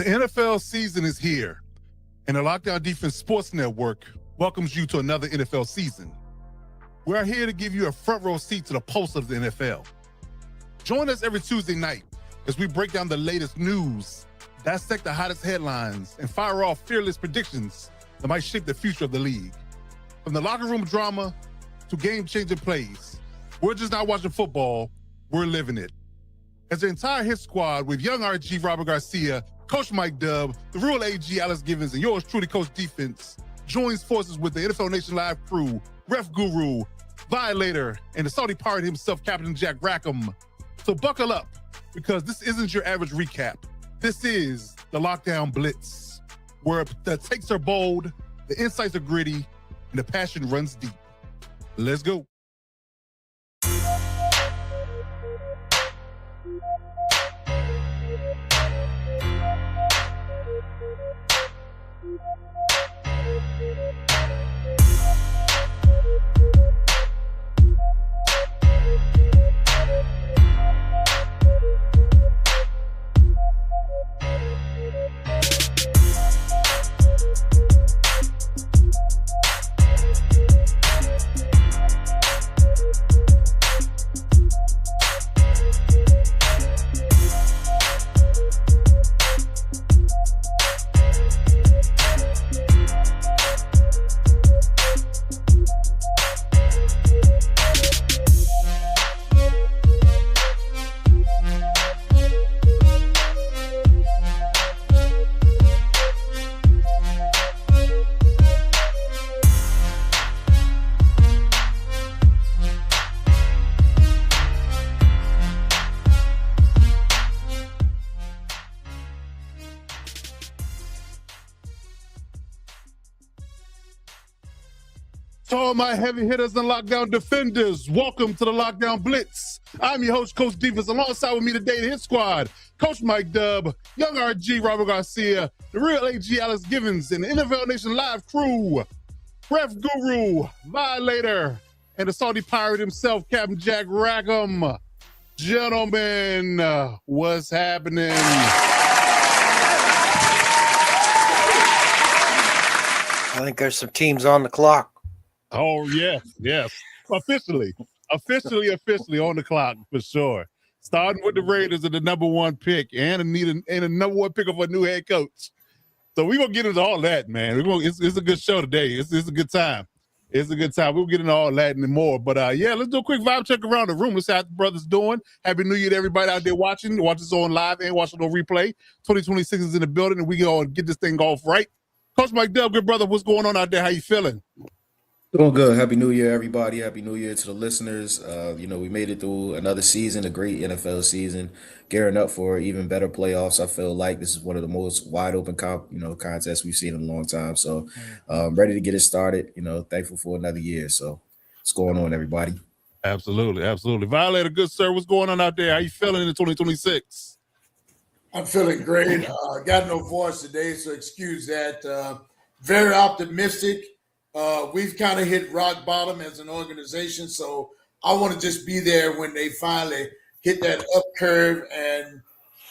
The NFL season is here, and the Lockdown Defense Sports Network welcomes you to another NFL season. We are here to give you a front row seat to the pulse of the NFL. Join us every Tuesday night as we break down the latest news, dissect the hottest headlines, and fire off fearless predictions that might shape the future of the league. From the locker room drama to game-changing plays, we're just not watching football, we're living it. As the entire hit squad with young RG Robert Garcia, Coach Mike Dubb, the real AG Alex Givens, and yours truly, Coach Defense, joins forces with the NFL Nation Live crew, Ref Guru, Violator, and the Saudi pirate himself, Captain Jack Rackham. So buckle up, because this isn't your average recap. This is the Lockdown Blitz, where the takes are bold, the insights are gritty, and the passion runs deep. Let's go. To all my heavy hitters and lockdown defenders, welcome to the Lockdown Blitz. I'm your host, Coach Defense. Alongside with me today, the hit squad, Coach Mike Dubb, young RG Robert Garcia, the real AG Alex Givens, and the NFL Nation Live crew, Ref Guru, Violator, and the Saudi pirate himself, Captain Jack Rackham. Gentlemen, what's happening? I think there's some teams on the clock. Oh, yes. Officially on the clock for sure. Starting with the Raiders at the number one pick and a number one pick of a new head coach. So we're going to get into all that, man. It's a good show today. It's a good time. We'll get into all that and more. But, let's do a quick vibe check around the room. Let's see how the brothers doing. Happy New Year to everybody out there watching. Watch this on live and watch it on replay. 2026 is in the building, and we going to get this thing off right. Coach Mike Dubb, good brother, what's going on out there? How you feeling? Doing good. Happy New Year, everybody. Happy New Year to the listeners. We made it through another season, a great NFL season, gearing up for even better playoffs. I feel like this is one of the most wide open contests we've seen in a long time. So ready to get it started, thankful for another year. So what's going on, everybody? Absolutely. Violator, good sir. What's going on out there? How you feeling in 2026? I'm feeling great. Got no voice today, so excuse that. Very optimistic. We've kind of hit rock bottom as an organization, so I want to just be there when they finally hit that up curve and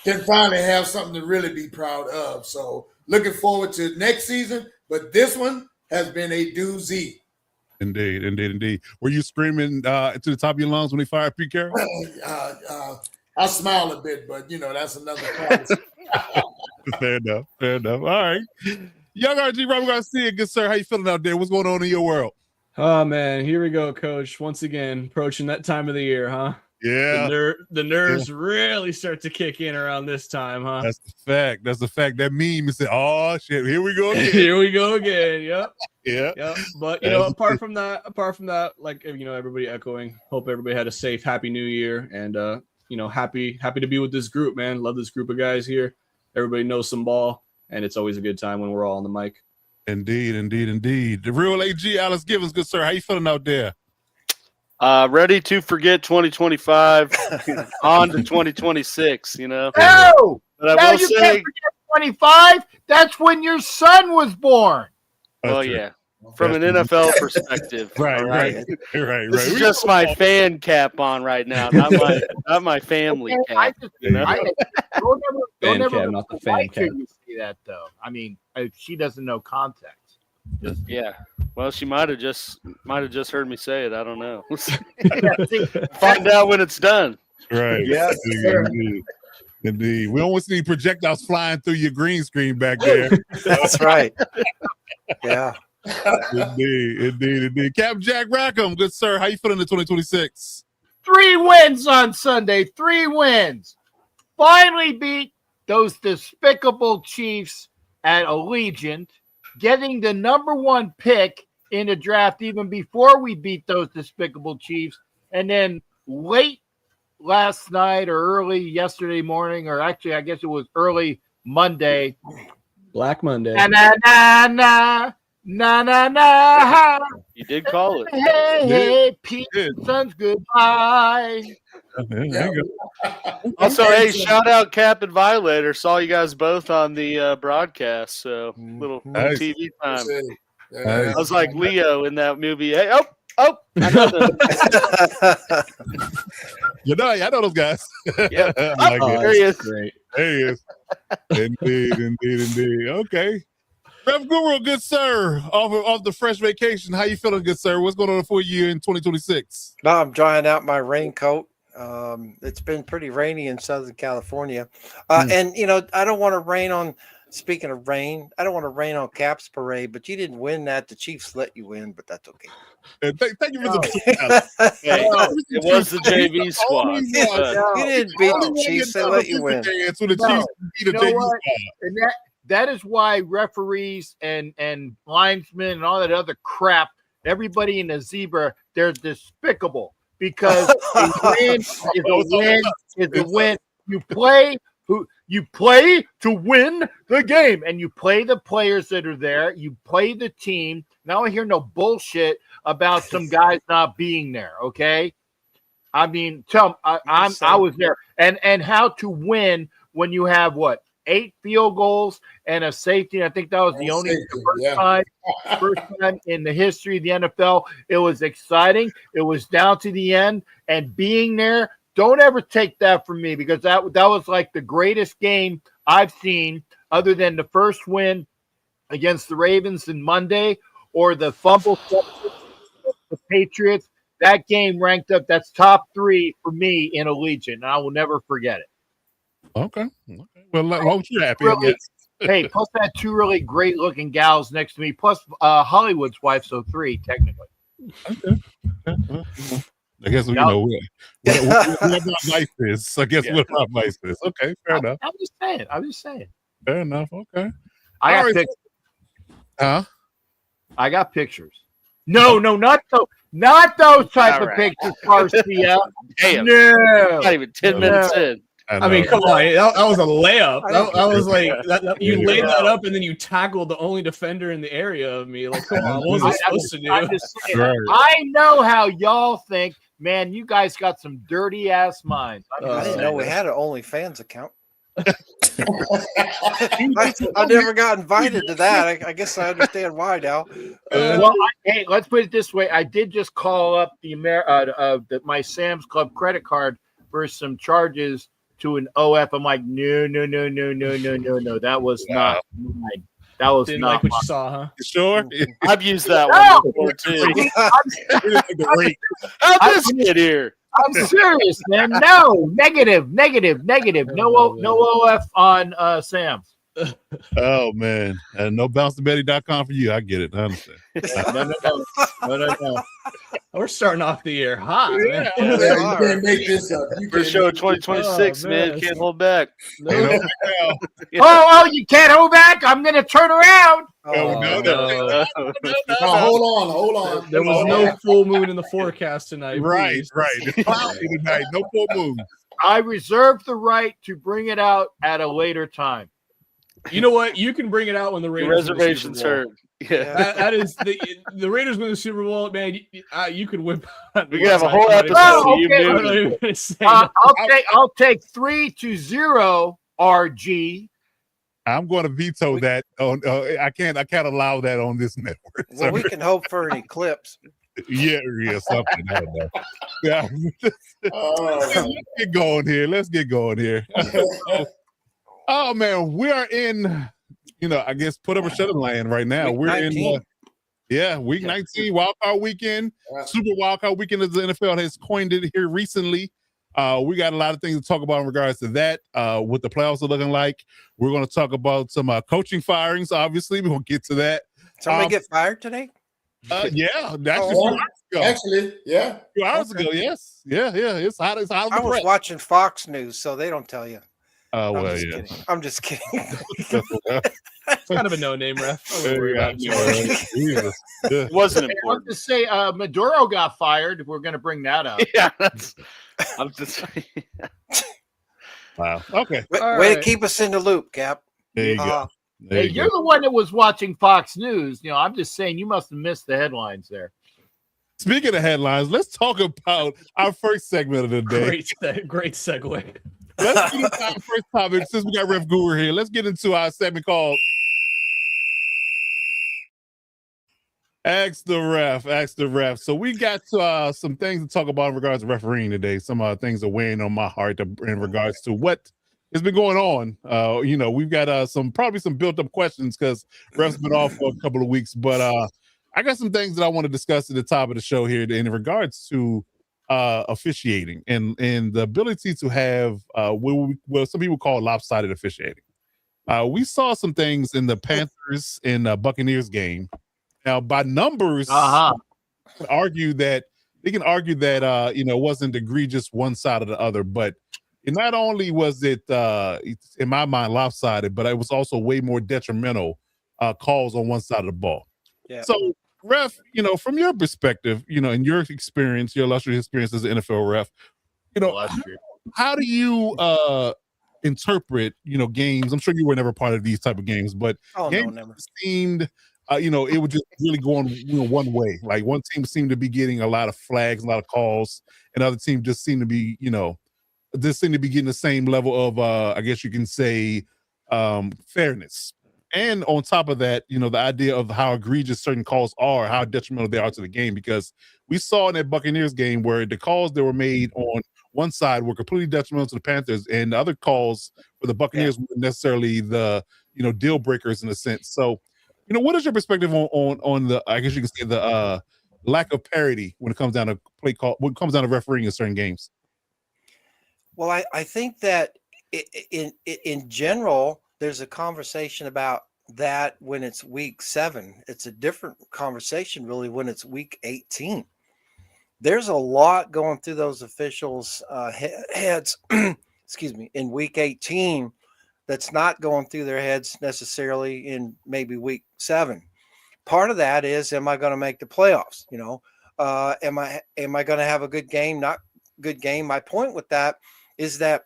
can finally have something to really be proud of. So looking forward to next season, but this one has been a doozy. Indeed. Were you screaming to the top of your lungs when they fired Pete Carroll? I smile a bit, but that's another part. Fair enough. All right. Young RG Robert Garcia, good sir. How you feeling out there? What's going on in your world? Oh, man. Here we go, Coach. Once again, approaching that time of the year, huh? Yeah. The nerves really start to kick in around this time, huh? That's the fact. That meme is saying, oh, shit, here we go again. Here we go again. Yep. Yeah. But, apart from that, like, everybody echoing, hope everybody had a safe, happy new year. And, happy to be with this group, man. Love this group of guys here. Everybody knows some ball. And it's always a good time when we're all on the mic. Indeed. The real AG, Alex Givens, good sir. How you feeling out there? Ready to forget 2025, on to 2026, No! But I will Now you say, can't forget 25. That's when your son was born. well, yeah. From an NFL perspective. Right. This is just my fan cap on right now, not my family cap. Don't ever Fan cap, not the fan cap. say that though. I mean, she doesn't know context. Yeah. Well, she might have just heard me say it. I don't know. Yeah, see, Find out when it's done. Right. Yes, Indeed. Indeed. We don't want to see any projectiles flying through your green screen back there. that's right. Yeah. Indeed. Captain Jack Rackham, good sir. How you feeling in 2026? 3 wins on Sunday. 3 wins. Finally beat those despicable Chiefs at Allegiant, getting the number 1 pick in the draft even before we beat those despicable Chiefs. And then late last night or early yesterday morning, or actually I guess it was early Monday. Black Monday. Na na na na na na na. You did call it. Hey, Pete, son's goodbye. There you go. Also, hey, shout out Cap and Violator. Saw you guys both on the broadcast. So little Nice. TV time. Yeah. I was like Leo in that movie. Hey, I know them. I know those guys. Yeah. I like it. There he is. Great. There he is. Indeed. Okay. Rev Guru, good sir. Off the fresh vacation. How you feeling, good sir? What's going on for you in 2026? No, I'm drying out my raincoat. It's been pretty rainy in Southern California. And, I don't want to rain on, speaking of rain, I don't want to rain on Cap's parade, but you didn't win that. The Chiefs let you win, but that's okay. Thank you for the Hey, it was the JV squad. You didn't beat the Chiefs. They let you win. So the Chiefs beat the You know JV what? squad. And that is why referees and linesmen and all that other crap, everybody in the zebra, they're despicable because a win is a win is a win. You play to win the game, and you play the players that are there. You play the team. Now I hear no bullshit about some guys not being there. Okay, I mean, I was there, and how to win when you have 8 field goals and a safety. I think that was the only first time in the history of the NFL. It was exciting. It was down to the end, and being there. Don't ever take that from me because that was like the greatest game I've seen, other than the first win against the Ravens in Monday or the fumble the Patriots. That game ranked up. That's top 3 for me in Allegiant, and I will never forget it. Okay. Well, I hope you're happy. Really, hey, plus I had 2 really great looking gals next to me, plus Hollywood's wife, so 3 technically. Okay. I guess what our vice is. I guess what our vice is. Okay, fair enough. I'm just saying. Fair enough. Okay. I got right. pictures. Huh? I got pictures. No, not those type of pictures, Garcia. Damn. No. Not even 10 minutes in. I mean, come on. That was a layup. That was like, you laid that up and then you tackled the only defender in the area of me. Like, come on. What was I supposed to do? I'm just saying, Right. I know how y'all think. Man, you guys got some dirty ass minds. I didn't know we had an OnlyFans account. I never got invited to that. I guess I understand why now. Well, hey, let's put it this way. I did just call up my Sam's Club credit card for some charges to an OF. I'm like, no. That was not mine. That was Didn't not like what mine. you saw, huh? You sure? I've used that No. one before too. Great. How'd this get here? I'm serious, man. No, negative. No OF on Sam's. Oh man. No bouncebetty.com for you. I get it. I understand. No. We're starting off the year hot. Yeah. Man. You can't make this up. First show of 2026, man. Can't hold back. Oh, you can't hold back. I'm gonna turn around. Now, hold on. There was no full moon in the forecast tonight. Right. Please. It's cloudy tonight. No full moon. I reserve the right to bring it out at a later time. You know what? You can bring it out when the The Raiders win the reservations Super Bowl. heard. Yeah. That is the Raiders win the Super Bowl, man. You could whip. We could have a whole episode. Oh, You okay. knew I'm not it. even gonna say I'll take 3-0 RG. I'm going to veto that. On I can't allow that on this network. Well, we can hope for an eclipse. Yeah, something. I don't know. Yeah. Let's get going here. Oh man, we are in I guess put up a shut land right now. Week We're 19. in week 19, wild card weekend, super wild card weekend, as the NFL has coined it here recently. We got a lot of things to talk about in regards to that. What the playoffs are looking like. We're going to talk about some coaching firings. Obviously, we're going to get to that. Somebody get fired today? Yeah, Actually, yeah. 2 hours ago. Yes, yeah. It's hot. It's hot. I was watching Fox News, so they don't tell you. Kidding. I'm just kidding. It's kind of a no-name ref. I wouldn't worry about it. It wasn't I important. want to say Maduro got fired. If we're going to bring that up. Yeah, I'm just. Wow. Okay. Way to keep us in the loop, Cap. There you go. Hey, you're the one that was watching Fox News. I'm just saying you must have missed the headlines there. Speaking of headlines, let's talk about our first segment of the day. Great segue. Let's get into our first topic. Since we got Ref Guru here, let's get into our segment called Ask the Ref. So we got some things to talk about in regards to refereeing today. Some things are weighing on my heart in regards to what has been going on. We've got probably some built-up questions because ref's been off for a couple of weeks. But I got some things that I want to discuss at the top of the show here in regards to officiating and the ability to have what some people call lopsided officiating. We saw some things in the Panthers and Buccaneers game. Now, by numbers, they can argue that it wasn't egregious one side or the other, but not only was it in my mind lopsided, but it was also way more detrimental calls on one side of the ball. Yeah. So, ref, from your perspective, in your experience, your illustrious experience as an NFL ref, how do you interpret, games? I'm sure you were never part of these type of games, but games never seemed, it would just really go on one way. Like one team seemed to be getting a lot of flags, a lot of calls, and other team just seemed to be, getting the same level of, I guess you can say, fairness. And on top of that, the idea of how egregious certain calls are, how detrimental they are to the game, because we saw in that Buccaneers game where the calls that were made on one side were completely detrimental to the Panthers, and the other calls for the Buccaneers weren't necessarily the, deal breakers in a sense. So, what is your perspective on the, I guess you can say, the lack of parity when it comes down to play call, when it comes down to refereeing in certain games? Well, I think that in general, there's a conversation about that when it's week 7. It's a different conversation really when it's week 18. There's a lot going through those officials' heads, excuse me, in week 18 that's not going through their heads necessarily in maybe week 7. Part of that is, am I going to make the playoffs? Am I going to have a good game? Not good game. My point with that is that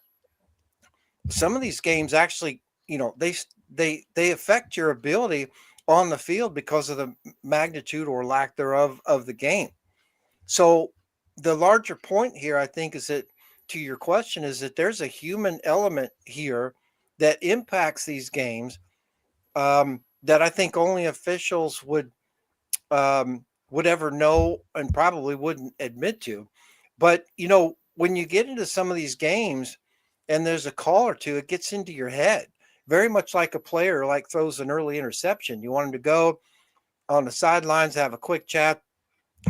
some of these games actually, they affect your ability on the field because of the magnitude or lack thereof of the game. So the larger point here, I think, is that, to your question, is that there's a human element here that impacts these games that I think only officials would ever know and probably wouldn't admit to. But, when you get into some of these games and there's a call or two, it gets into your head. Very much like a player throws an early interception. You want him to go on the sidelines, have a quick chat,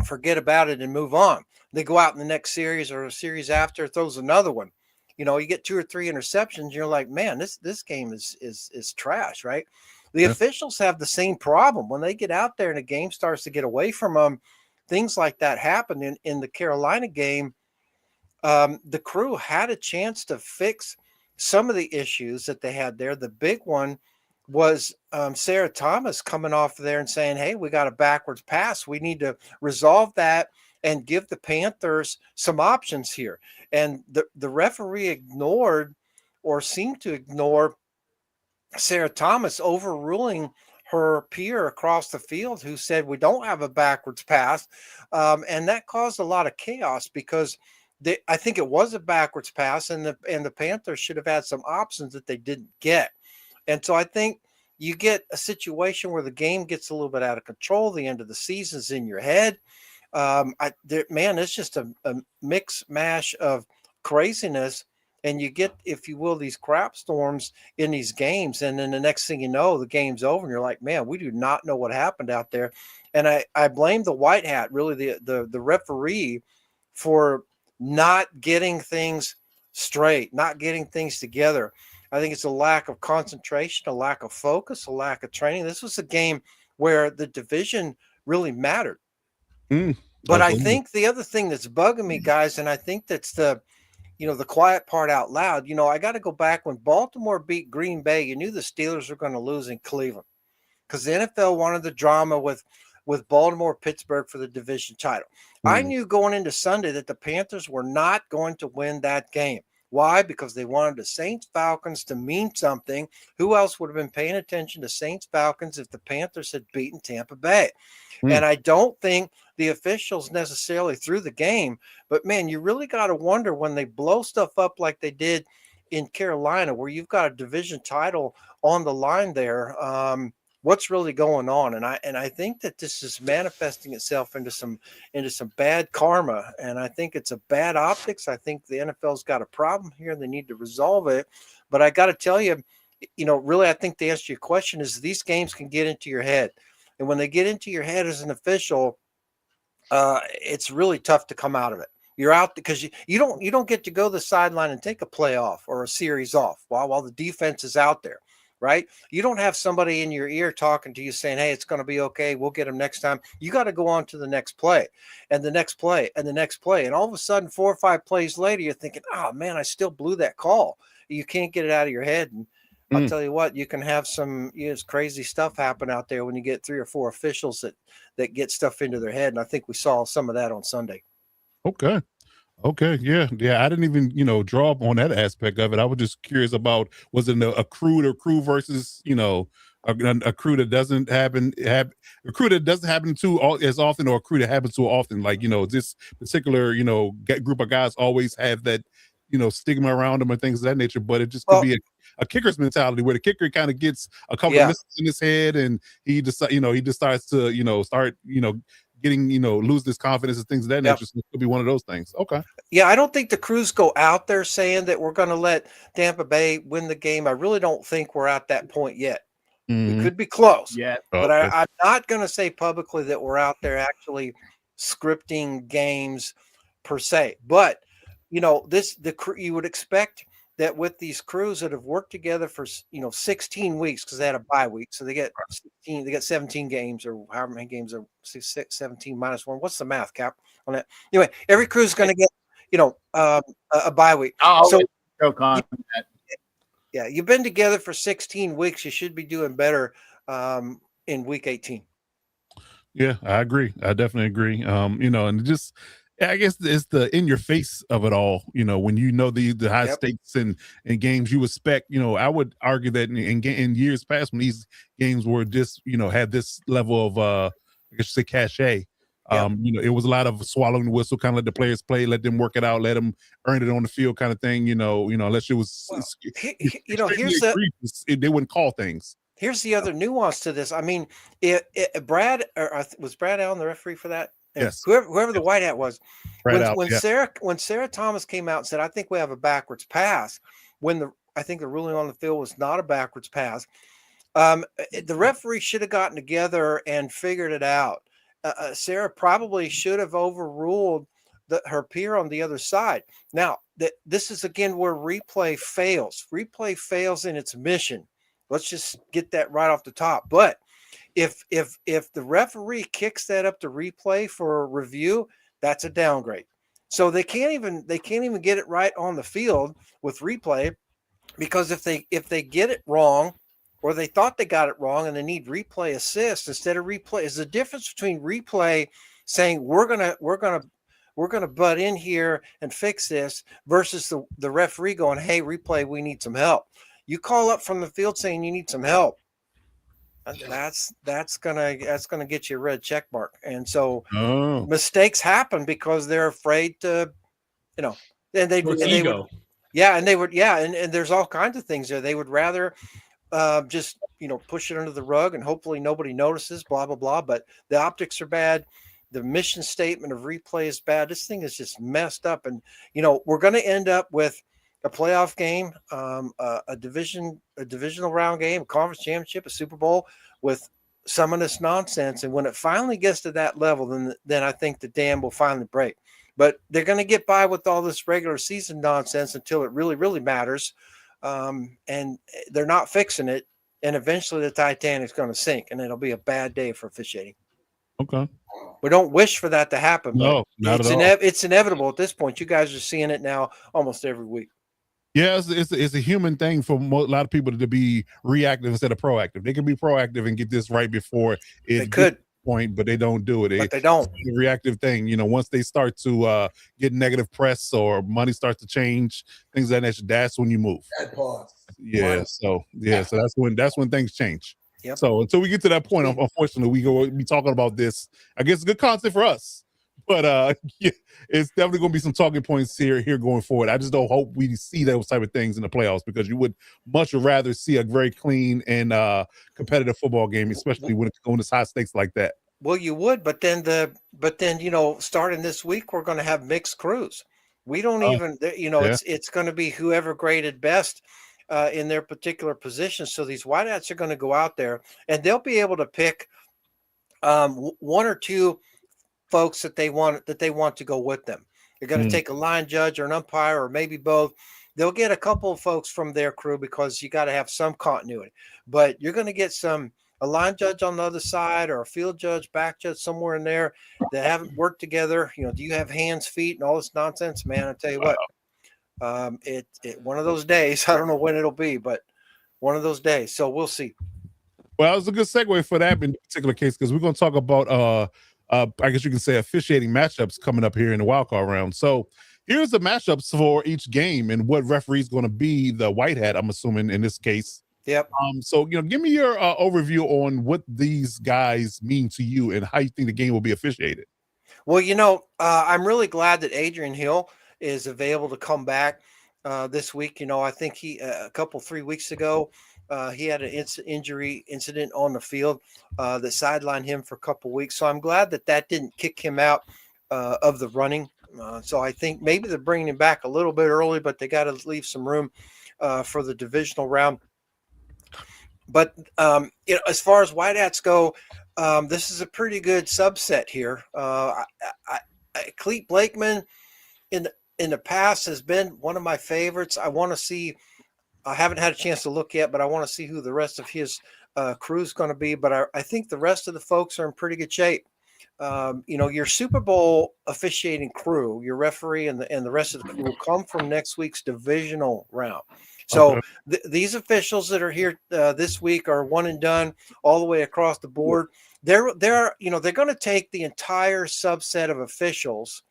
forget about it, and move on. They go out in the next series or a series after, throws another one. You get 2 or 3 interceptions. You're like, man, this game is trash, right? The officials have the same problem when they get out there and a game starts to get away from them. Things like that happen in the Carolina game. The crew had a chance to fix some of the issues that they had there. The big one was Sarah Thomas coming off there and saying, hey, we got a backwards pass. We need to resolve that and give the Panthers some options here. And the referee ignored or seemed to ignore Sarah Thomas overruling her peer across the field who said we don't have a backwards pass. And that caused a lot of chaos because I think it was a backwards pass, and the Panthers should have had some options that they didn't get. And so I think you get a situation where the game gets a little bit out of control. The end of the season's in your head. It's just a mix mash of craziness. and you get, if you will, these crap storms in these games, and then the next thing you know, the game's over, and you're like, man, we do not know what happened out there. And I blame the white hat, really the referee, for not getting things straight, not getting things together. I think it's a lack of concentration, a lack of focus, a lack of training. This was a game where the division really mattered. But I think the other thing that's bugging me, guys, and I think that's the quiet part out loud, I got to go back when Baltimore beat Green Bay. You knew the Steelers were going to lose in Cleveland because the NFL wanted the drama with Baltimore, Pittsburgh for the division title. I knew going into Sunday that the Panthers were not going to win that game. Why? Because they wanted the Saints Falcons to mean something. Who else would have been paying attention to Saints Falcons if the Panthers had beaten Tampa Bay? And I don't think the officials necessarily threw the game, but man, you really got to wonder when they blow stuff up like they did in Carolina, where you've got a division title on the line there. What's really going on? And I think that this is manifesting itself into some bad karma. And I think it's a bad optics. I think the NFL's got a problem here and they need to resolve it. But I got to tell you, really, I think the answer to your question is these games can get into your head. And when they get into your head as an official, it's really tough to come out of it. You're out because you don't get to go to the sideline and take a play off or a series off while the defense is out there. Right? You don't have somebody in your ear talking to you saying, hey, it's going to be okay. We'll get them next time. You got to go on to the next play and the next play and the next play. And all of a sudden, 4 or 5 plays later, you're thinking, oh, man, I still blew that call. You can't get it out of your head. And I'll tell you what, you can have some crazy stuff happen out there when you get 3 or 4 officials that get stuff into their head. And I think we saw some of that on Sunday. Okay. Yeah. I didn't even, draw up on that aspect of it. I was just curious about, was it a crew versus, a crew that doesn't happen too as often, or a crew that happens too often. Like, this particular, group of guys always have that, stigma around them and things of that nature. But it just could be a kicker's mentality where the kicker kind of gets a couple of misses in his head and he just starts to, getting, lose this confidence and things of that nature. So it could be one of those things. Okay. Yeah, I don't think the crews go out there saying that we're going to let Tampa Bay win the game. I really don't think we're at that point yet. We could be close. Yeah. But I'm not going to say publicly that we're out there actually scripting games per se. But, you would expect that with these crews that have worked together for 16 weeks, because they had a bye week, so they get 17 games, or however many games are 17 minus 1. What's the math, Cap, on that? Anyway, every crew's going to get a bye week. So joke on that. Yeah, you've been together for 16 weeks. You should be doing better in week 18. Yeah, I agree. I definitely agree. And just, I guess it's the in your face of it all, when the high stakes and games you expect, I would argue that in years past when these games were just, had this level of, I guess you say cachet, it was a lot of swallowing the whistle, kind of let the players play, let them work it out, let them earn it on the field kind of thing, unless it was, they wouldn't call things. Here's the other nuance to this. I mean, was Brad Allen the referee for that? Yes. Whoever the white hat was, when yeah. Sarah Thomas came out and said, I think we have a backwards pass, I think the ruling on the field was not a backwards pass. The referee should have gotten together and figured it out. Sarah probably should have overruled her peer on the other side. Now, this is again where replay fails. Replay fails in its mission. Let's just get that right off the top. But if the referee kicks that up to replay for a review, that's a downgrade. So they can't even get it right on the field with replay, because if they get it wrong, or they thought they got it wrong and they need replay assist instead of replay, is the difference between replay saying we're gonna butt in here and fix this versus the referee going, hey, replay, we need some help. You call up from the field saying you need some help, that's gonna get you a red check mark. And so mistakes happen because they're afraid to, and they would, and there's all kinds of things there. They would rather just push it under the rug and hopefully nobody notices, blah blah blah. But the optics are bad. The mission statement of replay is bad. This thing is just messed up, and we're going to end up with a playoff game, a divisional round game, a conference championship, a Super Bowl with some of this nonsense. And when it finally gets to that level, then I think the dam will finally break. But they're going to get by with all this regular season nonsense until it really, really matters. And they're not fixing it. And eventually the Titanic's going to sink, and it'll be a bad day for officiating. Okay. We don't wish for that to happen, No, but not at all. It's inevitable at this point. You guys are seeing it now almost every week. Yeah, it's a human thing for a lot of people to be reactive instead of proactive. They can be proactive and get this right before it gets to the point, but they don't do it. They don't. It's a reactive thing. You know, once they start to get negative press or money starts to change, things like that, that's when you move. That part. Yeah. Right. So that's when things change. Yep. So until we get to that point, unfortunately, we go be talking about this. I guess it's good content for us. But yeah, it's definitely going to be some talking points here going forward. I just don't hope we see those type of things in the playoffs, because you would much rather see a very clean and competitive football game, especially when it's going to high stakes like that. Well, you would, but then starting this week, we're going to have mixed crews. We don't it's going to be whoever graded best in their particular position. So these wideouts are going to go out there, and they'll be able to pick one or two folks that they want to go with them. They're going to take a line judge or an umpire or maybe both. They'll get a couple of folks from their crew because you got to have some continuity. But you're going to get a line judge on the other side or a field judge, back judge somewhere in there that haven't worked together. You know, do you have hands, feet, and all this nonsense? Man, I tell you what, it one of those days. I don't know when it'll be, but one of those days. So we'll see. Well, it's a good segue for that in particular case, because we're going to talk about I guess you can say officiating matchups coming up here in the wild card round. So here's the matchups for each game and what referee is going to be the white hat, I'm assuming, in this case. Yep. So, give me your overview on what these guys mean to you and how you think the game will be officiated. Well, I'm really glad that Adrian Hill is available to come back this week. I think he 3 weeks ago, he had an injury incident on the field that sidelined him for a couple weeks. So I'm glad that didn't kick him out of the running. So I think maybe they're bringing him back a little bit early, but they got to leave some room for the divisional round. But as far as whiteouts go, this is a pretty good subset here. Clete Blakeman in the past has been one of my favorites. I haven't had a chance to look yet, but I want to see who the rest of his crew is going to be. But I think the rest of the folks are in pretty good shape. Your Super Bowl officiating crew, your referee and the rest of the crew will come from next week's divisional round. So these officials that are here this week are one and done all the way across the board. They're going to take the entire subset of officials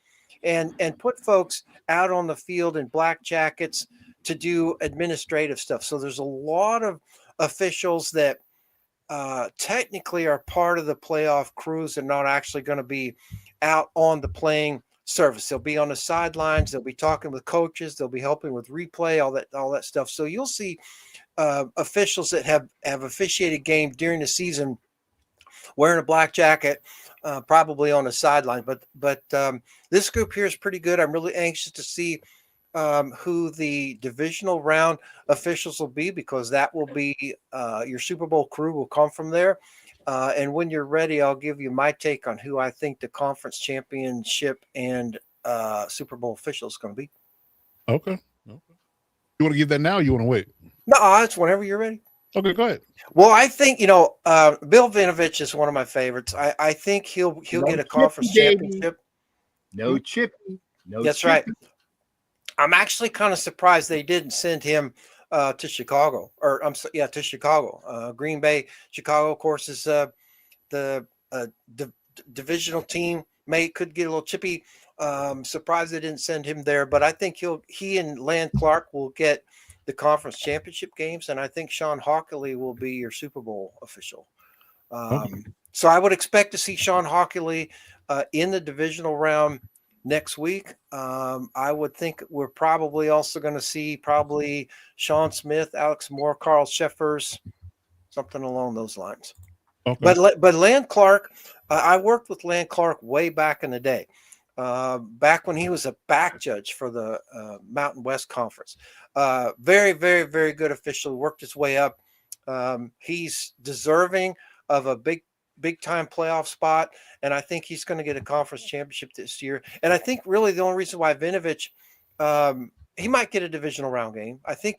and put folks out on the field in black jackets to do administrative stuff. So there's a lot of officials that technically are part of the playoff crews and not actually going to be out on the playing service. They'll be on the sidelines. They'll be talking with coaches. They'll be helping with replay, all that stuff. So you'll see officials that have officiated game during the season wearing a black jacket, probably on the sideline. But this group here is pretty good. I'm really anxious to see who the divisional round officials will be, because that will be your Super Bowl crew will come from there. And when you're ready, I'll give you my take on who I think the conference championship and Super Bowl official is going to be. Okay. You want to give that now or you want to wait? No, it's whenever you're ready. Okay, go ahead. Well, I think, Bill Vinovich is one of my favorites. I think he'll get a conference championship. No Chippy. No That's Chippy. right. I'm actually kind of surprised they didn't send him to Chicago, to Chicago. Green Bay, Chicago, of course, is the divisional team. Could get a little chippy. Surprised they didn't send him there, but I think he and Land Clark will get the conference championship games, and I think Sean Hockley will be your Super Bowl official. So I would expect to see Sean Hockley in the divisional round next week. I would think we're probably also going to see Sean Smith, Alex Moore, Carl Sheffers, something along those lines. Okay. But Land Clark, I worked with Land Clark way back in the day. back when he was a back judge for the Mountain West Conference. Very, very, very good official. Worked his way up. He's deserving of a big time playoff spot, and I think he's going to get a conference championship this year. And I think really the only reason why Vinovich, he might get a divisional round game, I think,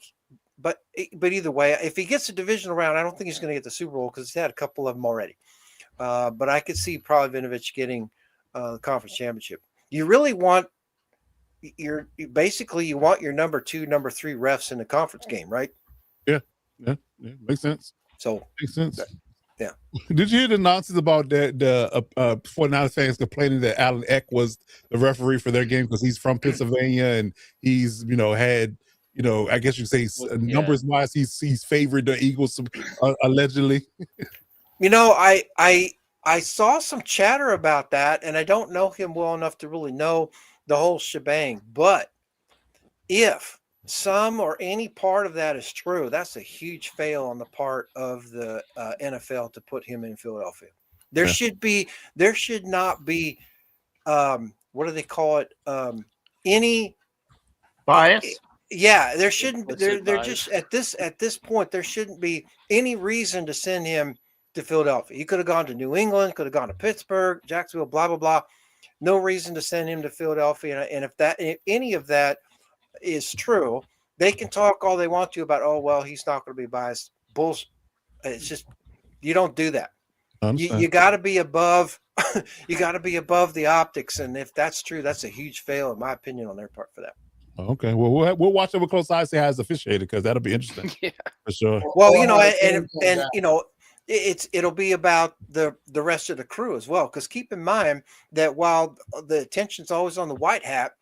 but either way, if he gets a divisional round, I don't think he's going to get the Super Bowl because he's had a couple of them already. But I could see probably Vinovich getting the conference championship. You really want you want your number 2, number 3 refs in the conference game, right? Yeah, makes sense. So makes sense. Yeah. Did you hear the nonsense about the 49ers fans complaining that Alan Eck was the referee for their game because he's from Pennsylvania and he's had I guess you could say numbers wise he's favored the Eagles allegedly. I saw some chatter about that, and I don't know him well enough to really know the whole shebang. But if some or any part of that is true, that's a huge fail on the part of the NFL to put him in Philadelphia. There should not be what do they call it? Any bias. Yeah, there shouldn't. They're just at this point there shouldn't be any reason to send him to Philadelphia. He could have gone to New England, could have gone to Pittsburgh, Jacksonville, blah blah blah. No reason to send him to Philadelphia. And if any of that is true, they can talk all they want to about, oh well, he's not going to be biased. Bullshit. It's just you don't do that. You got to be above. You got to be above the optics, and if that's true, that's a huge fail, in my opinion, on their part for that. Okay, well, we'll watch it with close eyes, see how it's officiated, because that'll be interesting. Yeah, for sure. Well, it'll be about the rest of the crew as well, because keep in mind that while the attention's always on the white hat,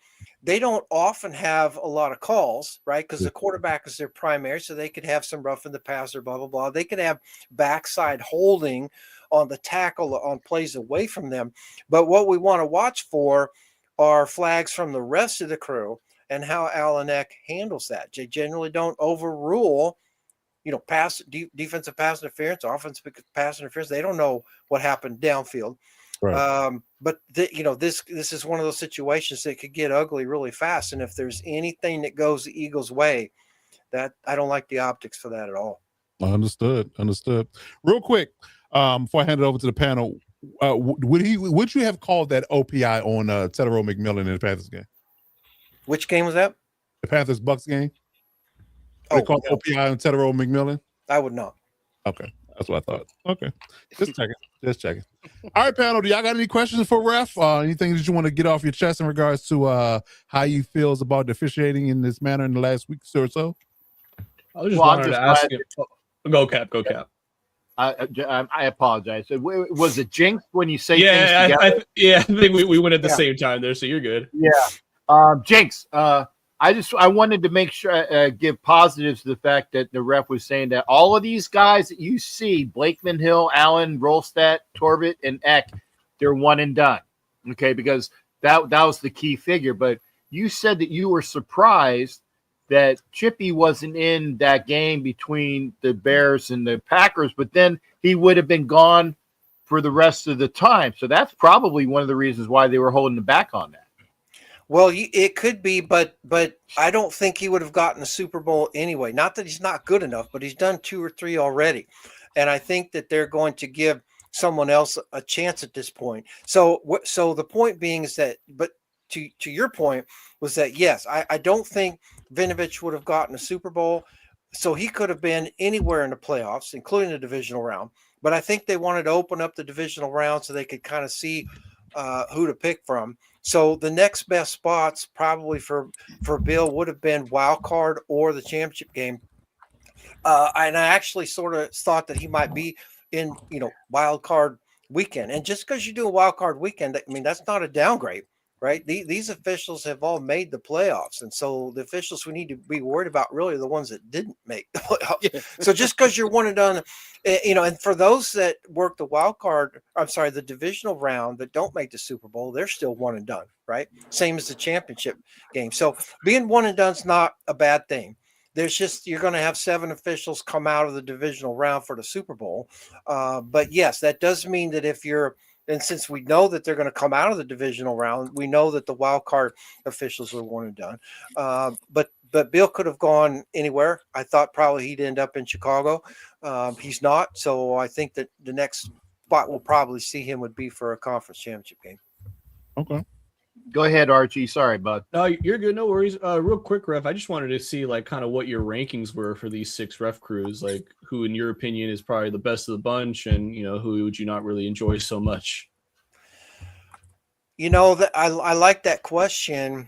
they don't often have a lot of calls, right? Because the quarterback is their primary, so they could have some roughing the passer, blah blah blah. They could have backside holding on the tackle on plays away from them. But what we want to watch for are flags from the rest of the crew and how Alan Eck handles that. They generally don't overrule, defensive pass interference, offensive pass interference. They don't know what happened downfield. Right. But this is one of those situations that could get ugly really fast. And if there's anything that goes the Eagles' way, that I don't like the optics for that at all. Understood. Real quick, before I hand it over to the panel, would you have called that OPI on Tedero McMillan in the Panthers game? Which game was that? The Panthers Bucks game. They called OPI on Tedero McMillan? I would not. Okay. That's what I thought. Okay. Just checking. All right, panel. Do y'all got any questions for Ref? Anything that you want to get off your chest in regards to how you feels about officiating in this manner in the last week or so? I just wanted to ask you. Go Cap. I apologize. Was it jinx when you say things together? I think we went at the same time there, so you're good. Yeah. Jinx. I wanted to make sure give positives to the fact that the ref was saying that all of these guys that you see, Blakeman, Hill, Allen, Rolstadt, Torbett, and Eck, they're one and done. Okay, because that was the key figure. But you said that you were surprised that Chippy wasn't in that game between the Bears and the Packers, but then he would have been gone for the rest of the time. So that's probably one of the reasons why they were holding back on that. Well, it could be, but I don't think he would have gotten a Super Bowl anyway. Not that he's not good enough, but he's done 2 or 3 already. And I think that they're going to give someone else a chance at this point. So the point being is that, but to your point was that, yes, I don't think Vinovich would have gotten a Super Bowl. So he could have been anywhere in the playoffs, including the divisional round. But I think they wanted to open up the divisional round so they could kind of see who to pick from. So the next best spots probably for Bill would have been wild card or the championship game. And I actually sort of thought that he might be in, wild card weekend. And just because you do a wild card weekend, that's not a downgrade, right? These officials have all made the playoffs. And so the officials we need to be worried about really are the ones that didn't make the playoffs. Yeah. So just because you're one and done, and for those that work the divisional round that don't make the Super Bowl, they're still one and done, right? Same as the championship game. So being one and done is not a bad thing. There's just, you're going to have 7 officials come out of the divisional round for the Super Bowl. But yes, that does mean that if you're And since we know that they're going to come out of the divisional round, we know that the wild card officials are one and done. But Bill could have gone anywhere. I thought probably he'd end up in Chicago. He's not. So I think that the next spot we'll probably see him would be for a conference championship game. Okay. Go ahead, Archie. Sorry, bud. No, you're good. No worries. Real quick, ref. I just wanted to see like kind of what your rankings were for these 6 ref crews. Like, who, in your opinion, is probably the best of the bunch, and who would you not really enjoy so much? That I like that question.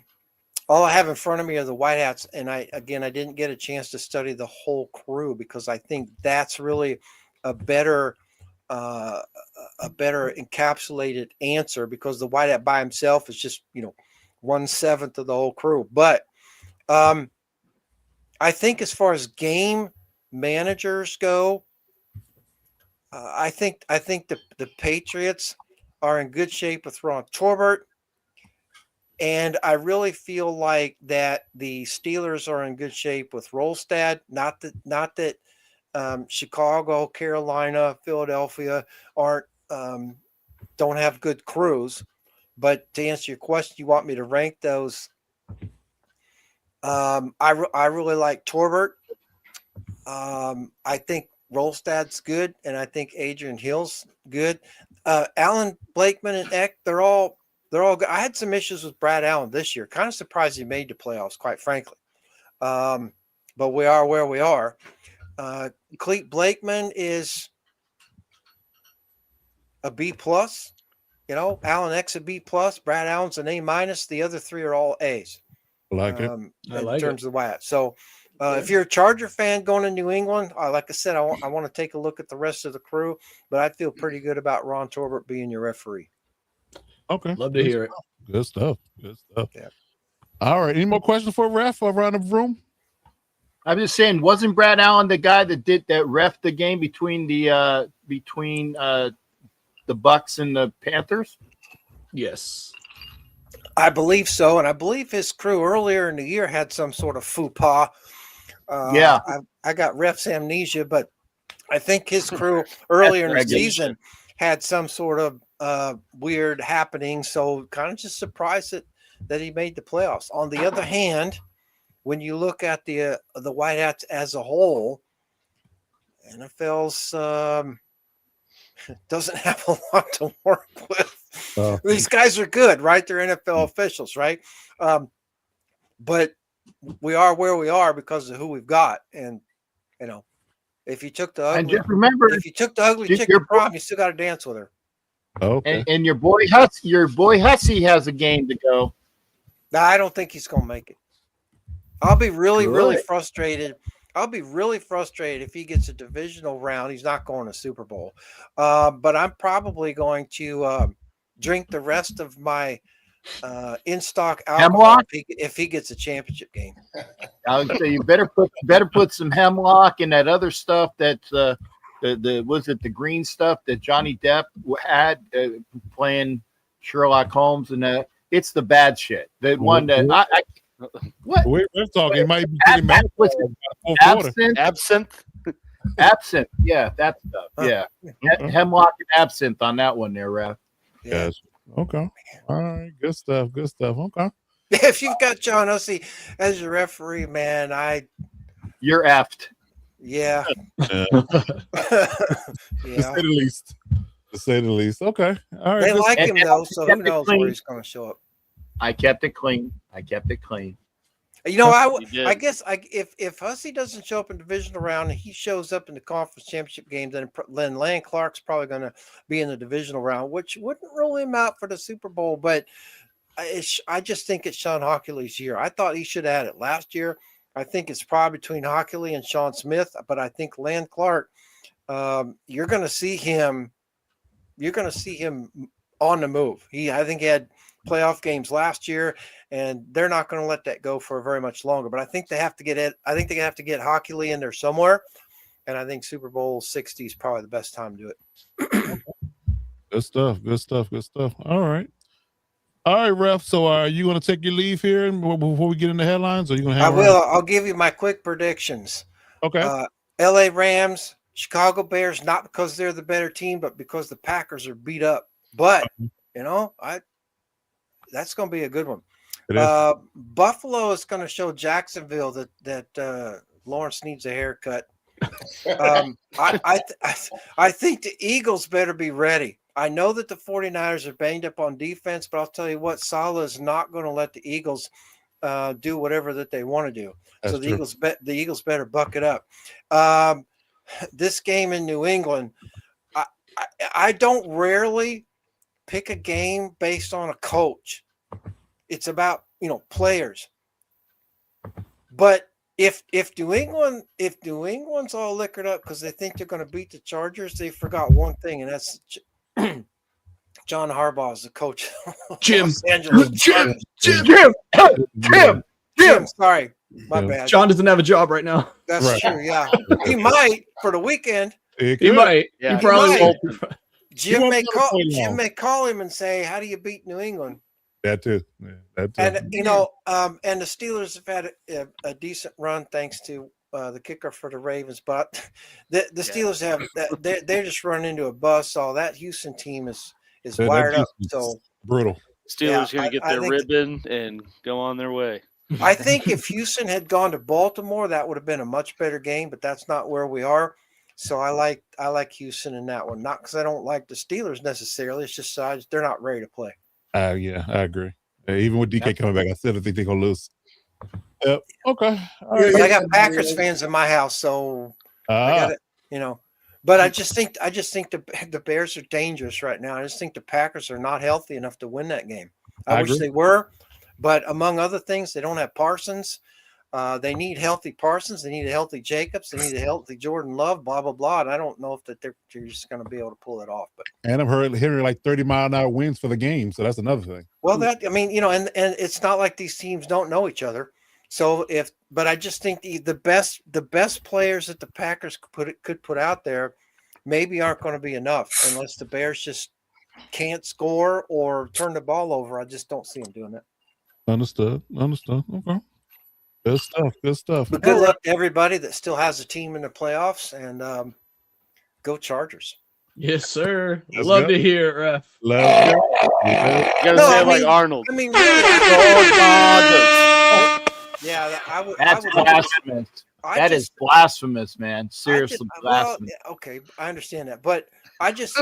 All I have in front of me are the White Hats, and I didn't get a chance to study the whole crew because I think that's really a better encapsulated answer, because the White Hat by himself is just 1/7 of the whole crew. But I think as far as game managers go, I think the Patriots are in good shape with Ron Torbert. And I really feel like that the Steelers are in good shape with Rolstad. Not that Chicago, Carolina, Philadelphia don't have good crews. But to answer your question, you want me to rank those? I really like Torbert. I think Rolstad's good, and I think Adrian Hill's good. Allen, Blakeman, and Eck, they're all good. I had some issues with Brad Allen this year. Kind of surprised he made the playoffs, quite frankly. But we are where we are. Cleet Blakeman is a B+. Allen Eck's a B+. Brad Allen's an A-. The other 3 are all A's. I like it. In terms of the White. So if you're a Charger fan going to New England, like I said, I want to take a look at the rest of the crew, but I feel pretty good about Ron Torbert being your referee. Okay. Love to hear it. Good stuff. Good stuff. Yeah. All right. Any more questions for ref around the room? I'm just saying, wasn't Brad Allen the guy that ref the game between the Bucks and the Panthers? Yes. I believe so, and I believe his crew earlier in the year had some sort of faux pas. Yeah. I got ref's amnesia, but I think his crew earlier in the season had some sort of weird happening, so kind of just surprised that he made the playoffs. On the other hand, when you look at the White Hats as a whole, NFL's doesn't have a lot to work with. These guys are good, right? They're NFL officials, right? But we are where we are because of who we've got, and if you took the ugly, and just remember, if you took the ugly chicken prom, you still got to dance with her. Okay. And your boy Hussey has a game to go. No, I don't think he's going to make it. I'll be really frustrated. I'll be really frustrated if he gets a divisional round. He's not going to Super Bowl. But I'm probably going to drink the rest of my in-stock alcohol if he gets a championship game. I would say you better put some hemlock and that other stuff that's the green stuff that Johnny Depp had playing Sherlock Holmes, and it's the bad shit. The one that what We're talking. It might be getting mad. Absinthe. Absinthe. Yeah, that stuff. Yeah. Hemlock and absinthe on that one there, Ref. Yes. Okay. All right. Good stuff. Good stuff. Okay. If you've got John Hussey as your referee, man, you're effed. Yeah. To say the least. To say the least. Okay. All right. They like him though, so who knows where he's going to show up. I kept it clean. I guess if Hussey doesn't show up in divisional round and he shows up in the conference championship game, then Lane Clark's probably going to be in the divisional round, which wouldn't rule him out for the Super Bowl. But I just think it's Sean Hockley's year. I thought he should have had it last year. I think it's probably between Hockley and Sean Smith, but I think Lane Clark, you're going to see him. You're going to see him on the move. I think he had playoff games last year, and they're not going to let that go for very much longer. But I think they have to get it. I think they have to get Hockley in there somewhere, and I think Super Bowl 60 is probably the best time to do it. Good stuff. Good stuff. Good stuff. All right, Ref. So, are you going to take your leave here before we get into headlines, or are you going to? I will. I'll give you my quick predictions. Okay. L.A. Rams, Chicago Bears, not because they're the better team, but because the Packers are beat up But that's going to be a good one. It is. Buffalo is going to show Jacksonville that Lawrence needs a haircut. I think the Eagles better be ready. I know that the 49ers are banged up on defense, but I'll tell you what, Saleh is not going to let the Eagles do whatever that they want to do. That's so the true. Eagles better buck it up. This game in New England, I don't rarely pick a game based on a coach. It's about players. But if New England's all liquored up because they think they're going to beat the Chargers, they forgot one thing, and that's John Harbaugh is the coach. Jim. Los Angeles Jim. Jim. Sorry, my bad. John doesn't have a job right now. That's Right. true. Yeah, he might for the weekend. He might. Yeah, he probably might. will. Jim won't may be able to play Jim long. may call him and say, "How do you beat New England?" That too. Yeah, that too. And and the Steelers have had a decent run thanks to the kicker for the Ravens, but the Steelers have they're just running into a buzzsaw. That Houston team is That wired up. Houston's So brutal. Steelers Yeah, going to get I their think- ribbon and go on their way. I think if Houston had gone to Baltimore, that would have been a much better game. But that's not where we are. So I like Houston in that one. Not because I don't like the Steelers necessarily. It's just they're not ready to play. Yeah, I agree. Even with DK coming back, I still think they're gonna lose. Yep. Okay. All right. But I got Packers fans in my house, so I got it. But I just think the Bears are dangerous right now. I just think the Packers are not healthy enough to win that game. I wish agree. they were, but among other things, they don't have Parsons. They need healthy Parsons. They need a healthy Jacobs. They need a healthy Jordan Love. Blah blah blah. And I don't know if they're just going to be able to pull it off. But And I'm hearing like 30-mile-an-hour winds for the game, so that's another thing. well, and it's not like these teams don't know each other. So but I just think the best players that the Packers could put out there maybe aren't going to be enough unless the Bears just can't score or turn the ball over. I just don't see them doing that. Understood. Okay. Good stuff. But good luck to everybody that still has a team in the playoffs, and go Chargers. Yes, sir. Let's Love go. to hear it, ref. Let's go. Yeah. You got to No, say I it like mean- Arnold. I mean, Go really, Dodgers. yeah, I would. That's blasphemous. That is blasphemous, man. Seriously blasphemous. Okay, I understand that, but I just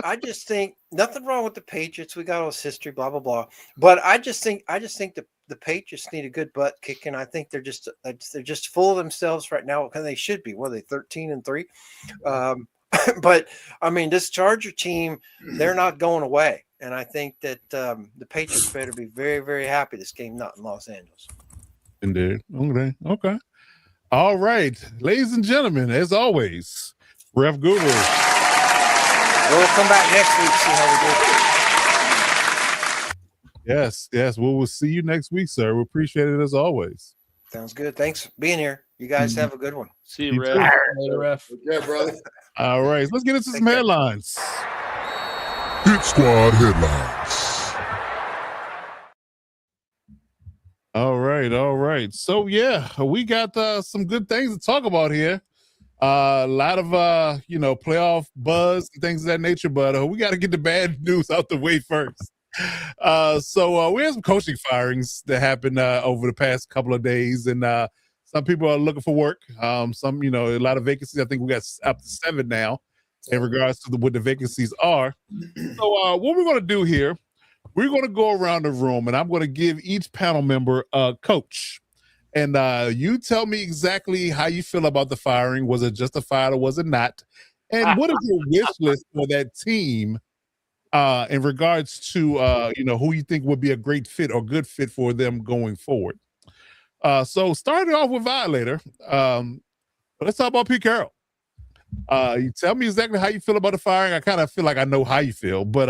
think nothing wrong with the Patriots. We got all this history, blah blah blah. But I just think the Patriots need a good butt kicking. I think they're just full of themselves right now, and they should be. What are they, 13-3? But I mean, this Charger team, they're not going away, and I think that the Patriots better be very very happy this game not in Los Angeles. Indeed. Okay. All right, ladies and gentlemen, as always, Ref Guru. We'll come back next week, see how we do. Yes. We will see you next week, sir. We appreciate it as always. Sounds good. Thanks for being here. You guys have a good one. See you, You Red. too. Later, ref. Yeah, brother. All right, let's get into some Take care. headlines. Hit Squad headlines. All right. So yeah, we got some good things to talk about here. A lot of playoff buzz and things of that nature, but we got to get the bad news out the way first. So we had some coaching firings that happened over the past couple of days, and some people are looking for work. Some, a lot of vacancies. I think we got up to 7 now in regards to what the vacancies are. So what we're going to do here, we're going to go around the room, and I'm going to give each panel member a coach. And you tell me exactly how you feel about the firing. Was it justified or was it not? And what is your wish list for that team in regards to, who you think would be a great fit or good fit for them going forward? So starting off with Violator, let's talk about Pete Carroll. You tell me exactly how you feel about the firing. I kind of feel like I know how you feel, but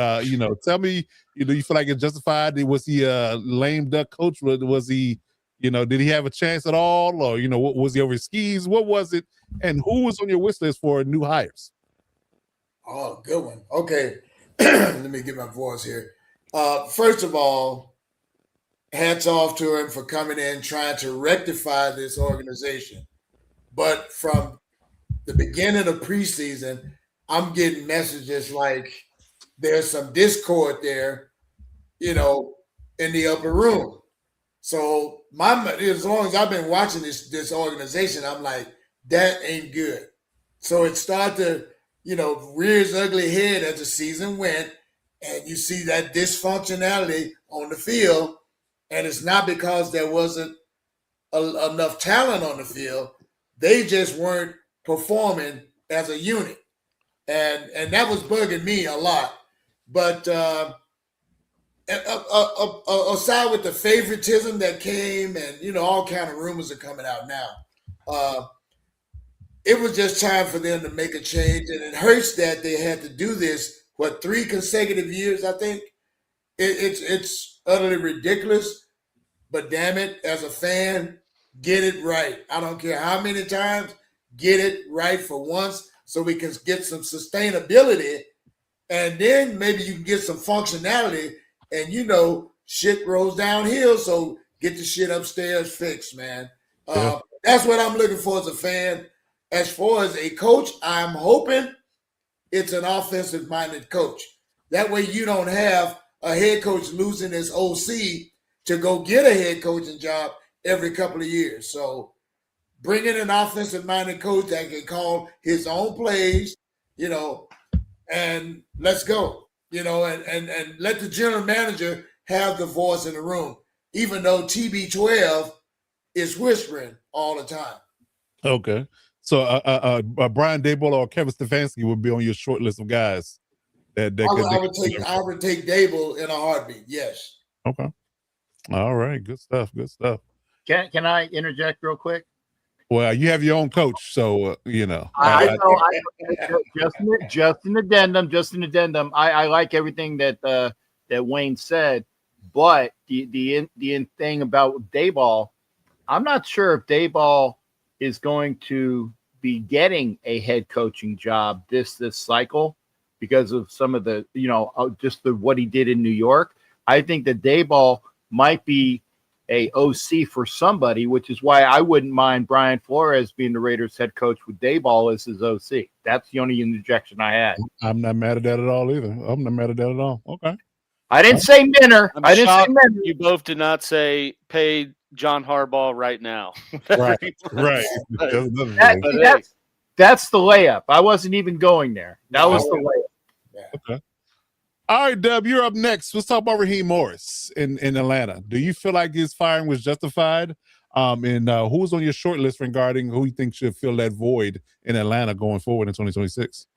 tell me, do you feel like it's justified? Was he a lame duck coach? Was he, did he have a chance at all? Or, was he over his skis? What was it? And who was on your wish list for new hires? Oh, good one. Okay. Let me get my voice here. First of all, hats off to him for coming in, trying to rectify this organization. But from the beginning of preseason, I'm getting messages like there's some discord there, in the upper room. So as long as I've been watching this organization, I'm like, that ain't good. So it started to, rear its ugly head as the season went, and you see that dysfunctionality on the field, and it's not because there wasn't enough talent on the field. They just weren't performing as a unit, and that was bugging me a lot. But aside with the favoritism that came, and all kind of rumors are coming out now, it was just time for them to make a change, and it hurts that they had to do this 3 consecutive years. I think it's utterly ridiculous. But damn it, as a fan, get it right. I don't care how many times, get it right for once, so we can get some sustainability, and then maybe you can get some functionality, and shit rolls downhill. So get the shit upstairs fixed, man. That's what I'm looking for as a fan. As far as a coach, I'm hoping it's an offensive-minded coach. That way you don't have a head coach losing his OC to go get a head coaching job every couple of years. So bring in an offensive-minded coach that can call his own plays, and let's go, and let the general manager have the voice in the room, even though TB12 is whispering all the time. Okay. So Brian Daboll or Kevin Stefanski would be on your short list of guys. I would take Daboll in a heartbeat. Yes. Okay. All right. Good stuff. Good stuff. Can I interject real quick? Well, you have your own coach, so I know. Just an addendum. I like everything that Wayne said, but the thing about Daboll, I'm not sure if Daboll is going to be getting a head coaching job this cycle because of some of the what he did in New York. I think that Daboll might be a OC for somebody, which is why I wouldn't mind Brian Flores being the Raiders head coach with Daboll as his OC. That's the only interjection I had. I'm not mad at that at all either. I'm not mad at that at all. Okay. I didn't say Minner. I didn't say Minner. You both did not say pay John Harbaugh right now. Right. That's the layup. I wasn't even going there. That was the layup. Yeah. Okay. All right, Dub, you're up next. Let's talk about Raheem Morris in Atlanta. Do you feel like his firing was justified? And who's on your short list regarding who you think should fill that void in Atlanta going forward in 2026?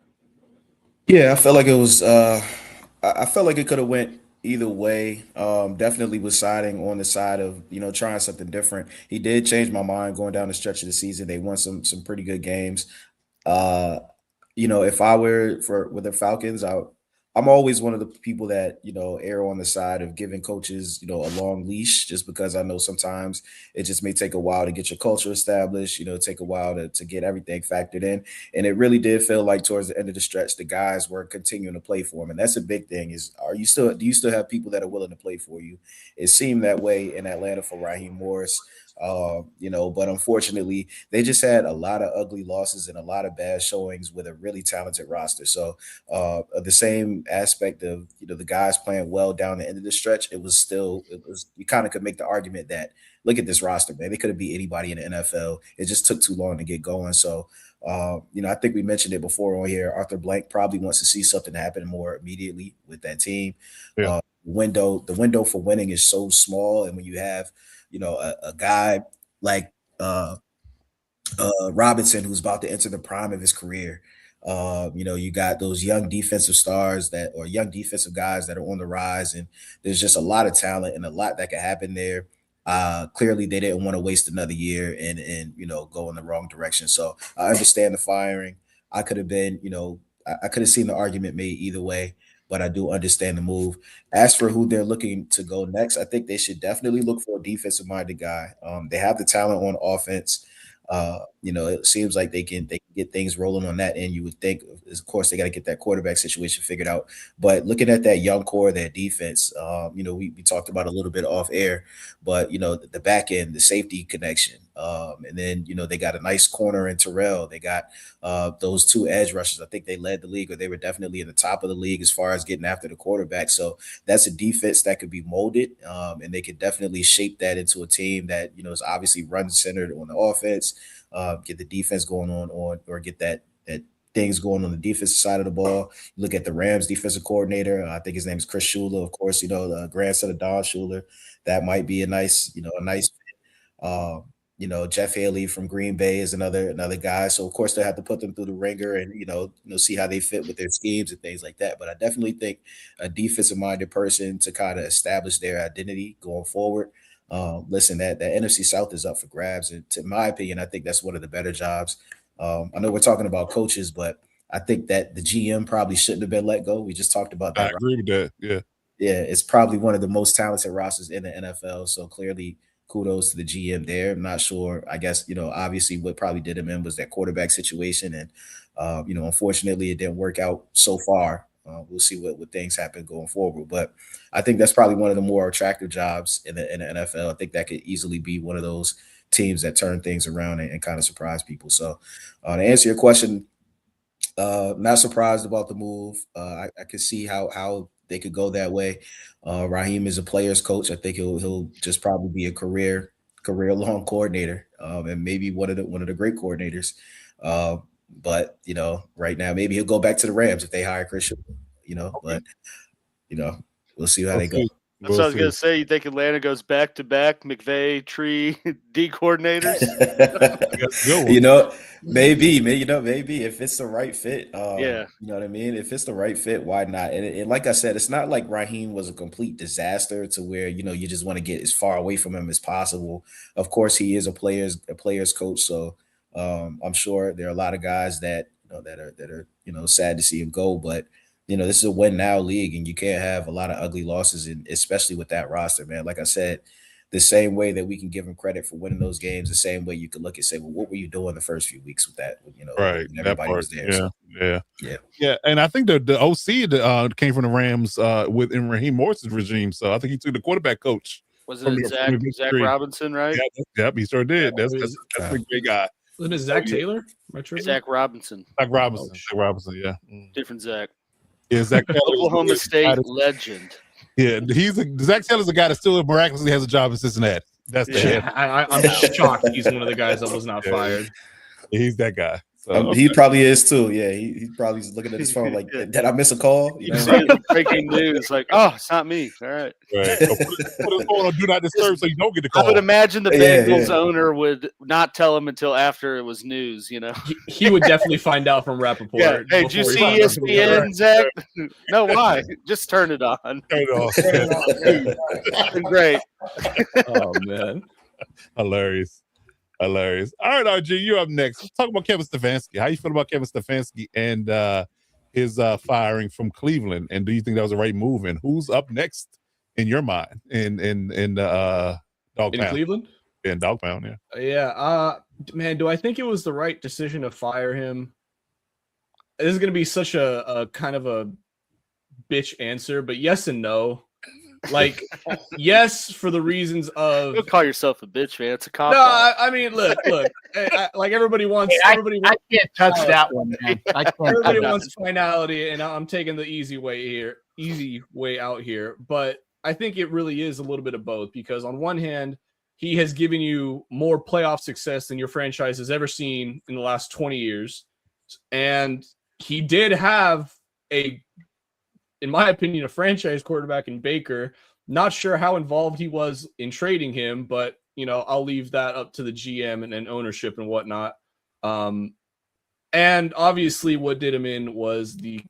Yeah, I felt like it was. I felt like it could have went either way. Definitely was siding on the side of trying something different. He did change my mind going down the stretch of the season. They won some pretty good games. If I were with the Falcons, I'm always one of the people that, err on the side of giving coaches, a long leash, just because I know sometimes it just may take a while to get your culture established, take a while to get everything factored in. And it really did feel like towards the end of the stretch, the guys were continuing to play for him. And that's a big thing is, do you still have people that are willing to play for you? It seemed that way in Atlanta for Raheem Morris. But unfortunately, they just had a lot of ugly losses and a lot of bad showings with a really talented roster. So the same aspect of the guys playing well down the end of the stretch, it was you kind of could make the argument that look at this roster, man, they could have beat anybody in the NFL. It just took too long to get going. So I think we mentioned it before on here. Arthur Blank probably wants to see something happen more immediately with that team. Yeah. The window for winning is so small, and when you have a guy like Robinson, who's about to enter the prime of his career. You got those young defensive stars young defensive guys that are on the rise, and there's just a lot of talent and a lot that could happen there. Clearly they didn't want to waste another year and go in the wrong direction. So I understand the firing. I could have been, I could have seen the argument made either way, but I do understand the move. As for who they're looking to go next, I think they should definitely look for a defensive-minded guy. They have the talent on offense. It seems like they can get things rolling on that end. You would think, of course, they got to get that quarterback situation figured out. But looking at that young core, that defense, we talked about a little bit off air, but the back end, the safety connection, And then, they got a nice corner in Terrell. They got those 2 edge rushers. I think they led the league, or they were definitely in the top of the league as far as getting after the quarterback. So that's a defense that could be molded, and they could definitely shape that into a team that, is obviously run-centered on the offense, get the defense going on or get that things going on the defensive side of the ball. You look at the Rams defensive coordinator. I think his name is Chris Schuler, of course, the grandson of Don Schuler. That might be a nice fit. Jeff Haley from Green Bay is another guy. So of course they have to put them through the ringer and see how they fit with their schemes and things like that. But I definitely think a defensive minded person to kind of establish their identity going forward. Listen, that NFC South is up for grabs, and to my opinion, I think that's one of the better jobs. I know we're talking about coaches, but I think that the GM probably shouldn't have been let go. We just talked about that. I agree with that. Yeah. Yeah, it's probably one of the most talented rosters in the NFL. So clearly, kudos to the GM there. I'm not sure. I guess, obviously what probably did him in was that quarterback situation. And, unfortunately, it didn't work out so far. We'll see what things happen going forward. But I think that's probably one of the more attractive jobs in the NFL. I think that could easily be one of those teams that turn things around and kind of surprise people. So to answer your question, not surprised about the move. I could see how they could go that way. Raheem is a player's coach. I think he'll just probably be a career long coordinator, and maybe one of the great coordinators. But right now maybe he'll go back to the Rams if they hire Christian. But we'll see how they go. That's what I was going to say. You think Atlanta goes back-to-back McVay, Tree, D coordinators? Maybe if it's the right fit. Yeah. You know what I mean? If it's the right fit, why not? And like I said, it's not like Raheem was a complete disaster to where, you just want to get as far away from him as possible. Of course, he is a player's coach. So I'm sure there are a lot of guys that, that are sad to see him go, but this is a win now league, and you can't have a lot of ugly losses, and especially with that roster, man. Like I said, the same way that we can give him credit for winning those games, the same way you could look and say, well, what were you doing the first few weeks with that? Right. When everybody was there. Yeah. And I think the OC came from the Rams within Raheem Morris's regime. So I think he took the quarterback coach. Was it Zach Robinson, right? Yep, he sure did. That's a great guy. Wasn't it Zach Taylor? Zach Robinson. Zach Robinson, yeah. Different Zach. Yeah, Zach Taylor, Oklahoma State legend. Yeah, Zach Taylor's a guy that still miraculously has a job in Cincinnati. That's the head. I'm shocked he's one of the guys that was not fired. He's that guy. He probably is too. Yeah, he probably is looking at his phone like, did I miss a call? You see the breaking news, like, oh, it's not me. All right. Right. So put his phone on Do Not Disturb so you don't get the call. I would imagine the Bengals owner would not tell him until after it was news, He would definitely find out from Rappaport. Yeah. Hey, did you see ESPN, Zach? No, why? Just turn it on. Turn it off. Great. Oh, man. Hilarious. All right, RG, you're up next. Let's talk about Kevin Stefanski. How you feel about Kevin Stefanski and his firing from Cleveland? And do you think that was the right move? And who's up next in your mind in Dog Pound? In Cleveland? In Dog Pound, yeah. Yeah. Man, do I think it was the right decision to fire him? This is going to be such a kind of a bitch answer, but yes and no. Like, yes, for the reasons of don't call yourself a bitch, man. It's a cop. No, I mean, look. Like everybody wants. I can't touch that one, man. Everybody wants finality, and I'm taking the easy way out here. But I think it really is a little bit of both, because on one hand, he has given you more playoff success than your franchise has ever seen in the last 20 years, and he did have in my opinion, a franchise quarterback in Baker. Not sure how involved he was in trading him, but I'll leave that up to the GM and ownership and whatnot. And obviously what did him in was the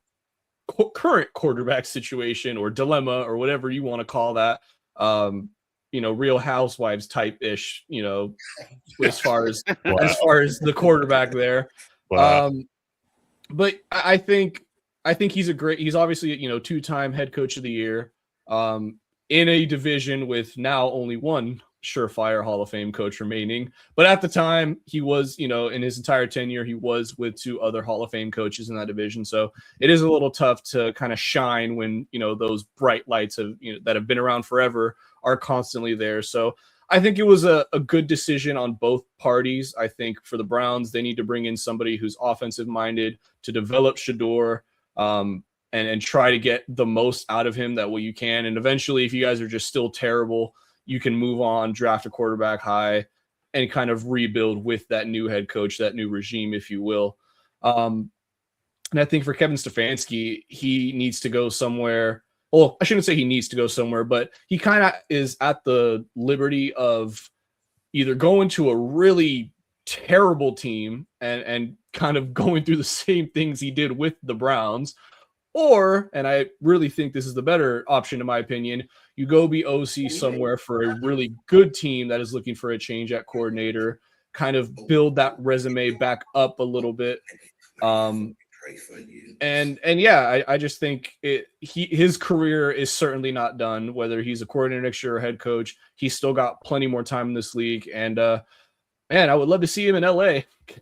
current quarterback situation or dilemma or whatever you want to call that. Real Housewives type ish, as far as the quarterback there. Wow. But I think he's obviously, two-time head coach of the year, in a division with now only one surefire Hall of Fame coach remaining. But at the time he was, in his entire tenure, he was with two other Hall of Fame coaches in that division. So it is a little tough to kind of shine when, those bright lights that have been around forever are constantly there. So I think it was a good decision on both parties. I think for the Browns, they need to bring in somebody who's offensive minded to develop Shador, and try to get the most out of him that way you can. And eventually, if you guys are just still terrible, you can move on, draft a quarterback high, and kind of rebuild with that new head coach, that new regime, if you will. And I think for Kevin Stefanski, he needs to go somewhere. Well, I shouldn't say he needs to go somewhere, but he kind of is at the liberty of either going to a really terrible team and kind of going through the same things he did with the Browns, or, and I really think this is the better option in my opinion, you go be OC somewhere for a really good team that is looking for a change at coordinator, kind of build that resume back up a little bit. And yeah, I just think his career is certainly not done, whether he's a coordinator next year or head coach. He's still got plenty more time in this league. And man, I would love to see him in LA.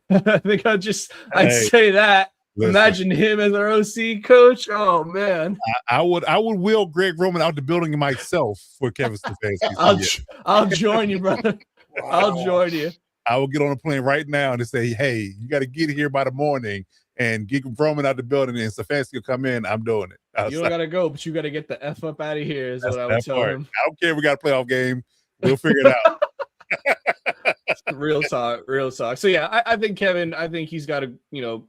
I think I'd say that. Listen. Imagine him as our OC coach. Oh man, I would wheel Greg Roman out the building myself for Kevin Stefanski. I'll join you, brother. Wow. I'll join you. I will get on a plane right now and say, hey, you got to get here by the morning and get Roman out the building, and Stefanski will come in. I'm doing it. You don't got to go, but you got to get the F up out of here is what I would tell him. I don't care. We got a playoff game. We'll figure it out. Real talk. So yeah, I think Kevin, he's got a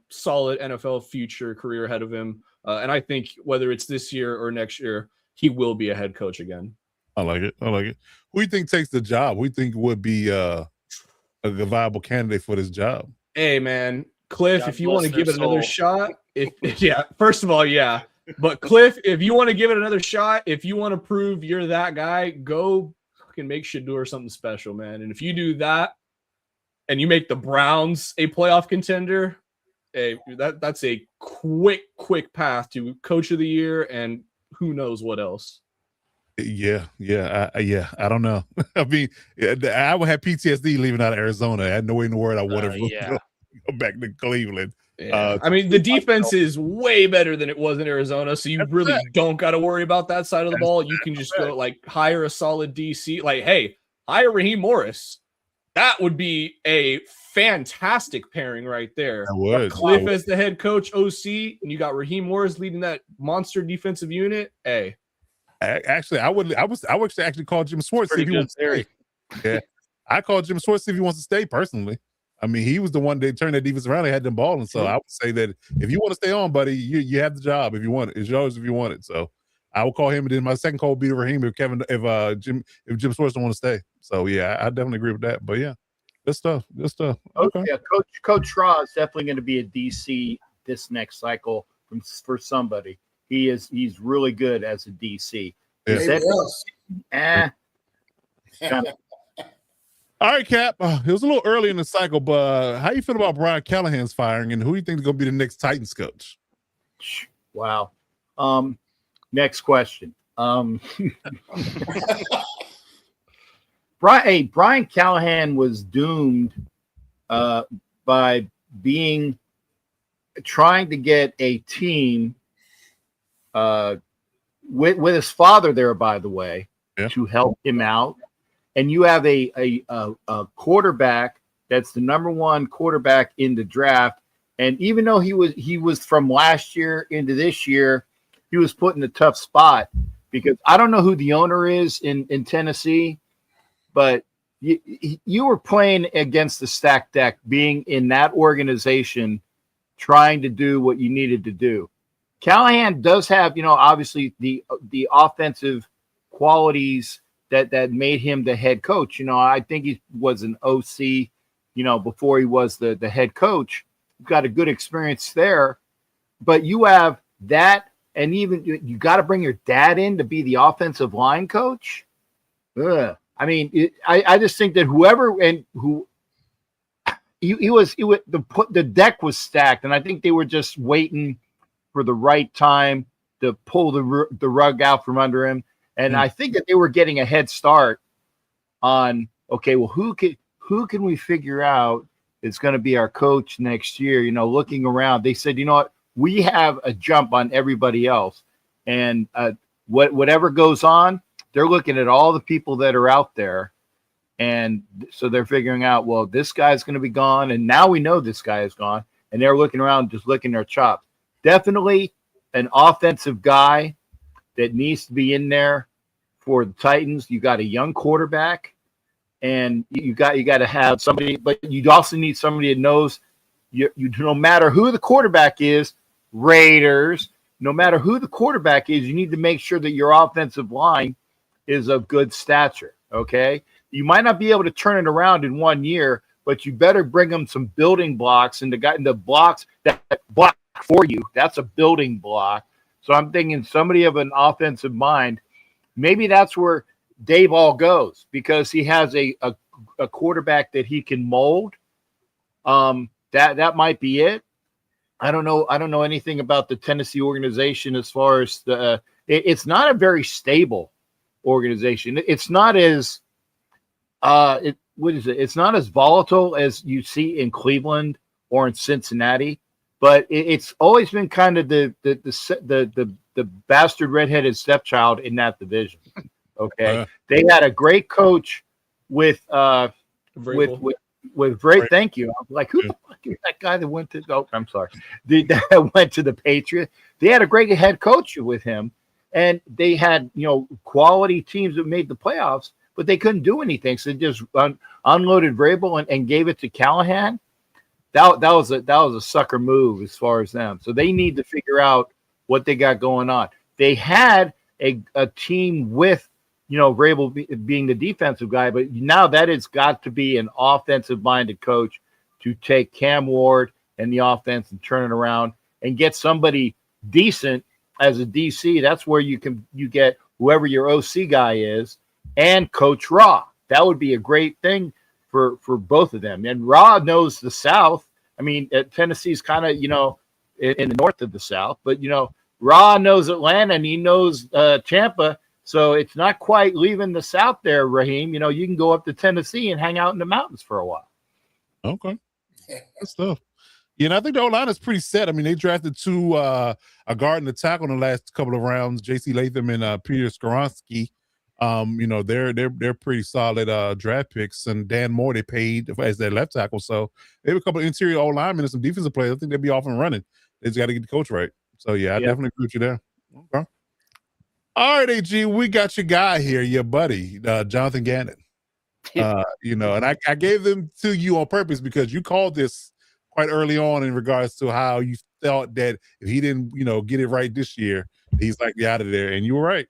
solid NFL future career ahead of him, and I think whether it's this year or next year, he will be a head coach again. I like it. Who do you think takes the job? Who do you think would be a viable candidate for this job? Hey man, Cliff, if you want to give it another shot, first of all, yeah, but Cliff, if you want to give it another shot, if you want to prove you're that guy, go fucking make Shador something special, man. And if you do that, and you make the Browns a playoff contender, that's a quick path to coach of the year and who knows what else. Yeah. I don't know. I mean, I would have PTSD leaving out of Arizona. I had no way in the world I would have go back to Cleveland. Yeah. I mean, the defense is way better than it was in Arizona, so you really don't got to worry about that side of the ball. You can just go hire a solid DC. Hey, hire Raheem Morris. That would be a fantastic pairing right there. Cliff as the head coach, OC, and you got Raheem Morris leading that monster defensive unit. Hey, actually, I would actually call Jim Schwartz if he wants to stay. Yeah, I called Jim Schwartz if he wants to stay personally. I mean, he was the one that turned that defense around and had them balling. So I would say that if you want to stay on, buddy, you have the job if you want it. It's yours if you want it. So I will call him, and then my second call would be to Raheem if Jim Schwartz don't want to stay. So yeah, I definitely agree with that. But yeah, good stuff. Okay. Yeah, Coach Shaw is definitely going to be a DC this next cycle for somebody. He's really good as a DC. Yeah. All right, Cap. It was a little early in the cycle, but how you feel about Brian Callahan's firing, and who do you think is going to be the next Titans coach? Wow. Next question. Brian Callahan was doomed by trying to get a team with his father there, by the way, to help him out. And you have a quarterback that's the number one quarterback in the draft. And even though he was from last year into this year, he was put in a tough spot because I don't know who the owner is in Tennessee, but you were playing against the stacked deck, being in that organization, trying to do what you needed to do. Callahan does have, obviously the offensive qualities that made him the head coach. I think he was an OC, before he was the head coach. Got a good experience there, but you have that, and even you got to bring your dad in to be the offensive line coach. Ugh. I mean, I just think that the deck was stacked, and I think they were just waiting for the right time to pull the rug out from under him. And I think that they were getting a head start on, okay, well, who can we figure out is going to be our coach next year? Looking around, they said, you know what, we have a jump on everybody else, and whatever goes on, they're looking at all the people that are out there, And so they're figuring out, well, this guy's going to be gone. And now we know this guy is gone. And they're looking around, just licking their chops. Definitely an offensive guy that needs to be in there for the Titans. You got a young quarterback, and you got to have somebody, but you also need somebody that knows you no matter who the quarterback is, Raiders, no matter who the quarterback is, you need to make sure that your offensive line is of good stature. Okay. You might not be able to turn it around in 1 year, but you better bring them some building blocks, and the blocks that block for you. That's a building block. So I'm thinking somebody of an offensive mind, maybe that's where Dayball goes, because he has a quarterback that he can mold. That might be it. I don't know anything about the Tennessee organization as far as it's not a very stable organization. It's not as it's not as volatile as you see in Cleveland or in Cincinnati, but it's always been kind of the bastard redheaded stepchild in that division. Okay, they had a great coach with great. Thank you. I'm like, who the fuck is that guy that went to? Oh, I'm sorry. That went to the Patriots. They had a great head coach with him, and they had quality teams that made the playoffs, but they couldn't do anything. So they just unloaded Vrabel and gave it to Callahan. That was a sucker move as far as them. So they need to figure out what they got going on. They had a team with Vrabel being the defensive guy, but now that has got to be an offensive-minded coach to take Cam Ward and the offense and turn it around and get somebody decent as a DC. That's where you get whoever your OC guy is and Coach Raw. That would be a great thing for both of them. And Raw knows the South. I mean, Tennessee's kind of in the north of the South, but Raw knows Atlanta and he knows Tampa. So it's not quite leaving the South there, Raheem. You can go up to Tennessee and hang out in the mountains for a while. Okay. Good stuff. I think the O-line is pretty set. I mean, they drafted a guard and a tackle in the last couple of rounds, J.C. Latham and Peter Skoronski. They're pretty solid draft picks. And Dan Moore they paid as their left tackle. So they have a couple of interior O-linemen and some defensive players. I think they'll be off and running. They just got to get the coach right. So, I definitely agree with you there. Okay. All right, AG, we got your guy here, your buddy, Jonathan Gannon. And I gave them to you on purpose because you called this quite early on in regards to how you felt that if he didn't, get it right this year, he's likely out of there. And you were right.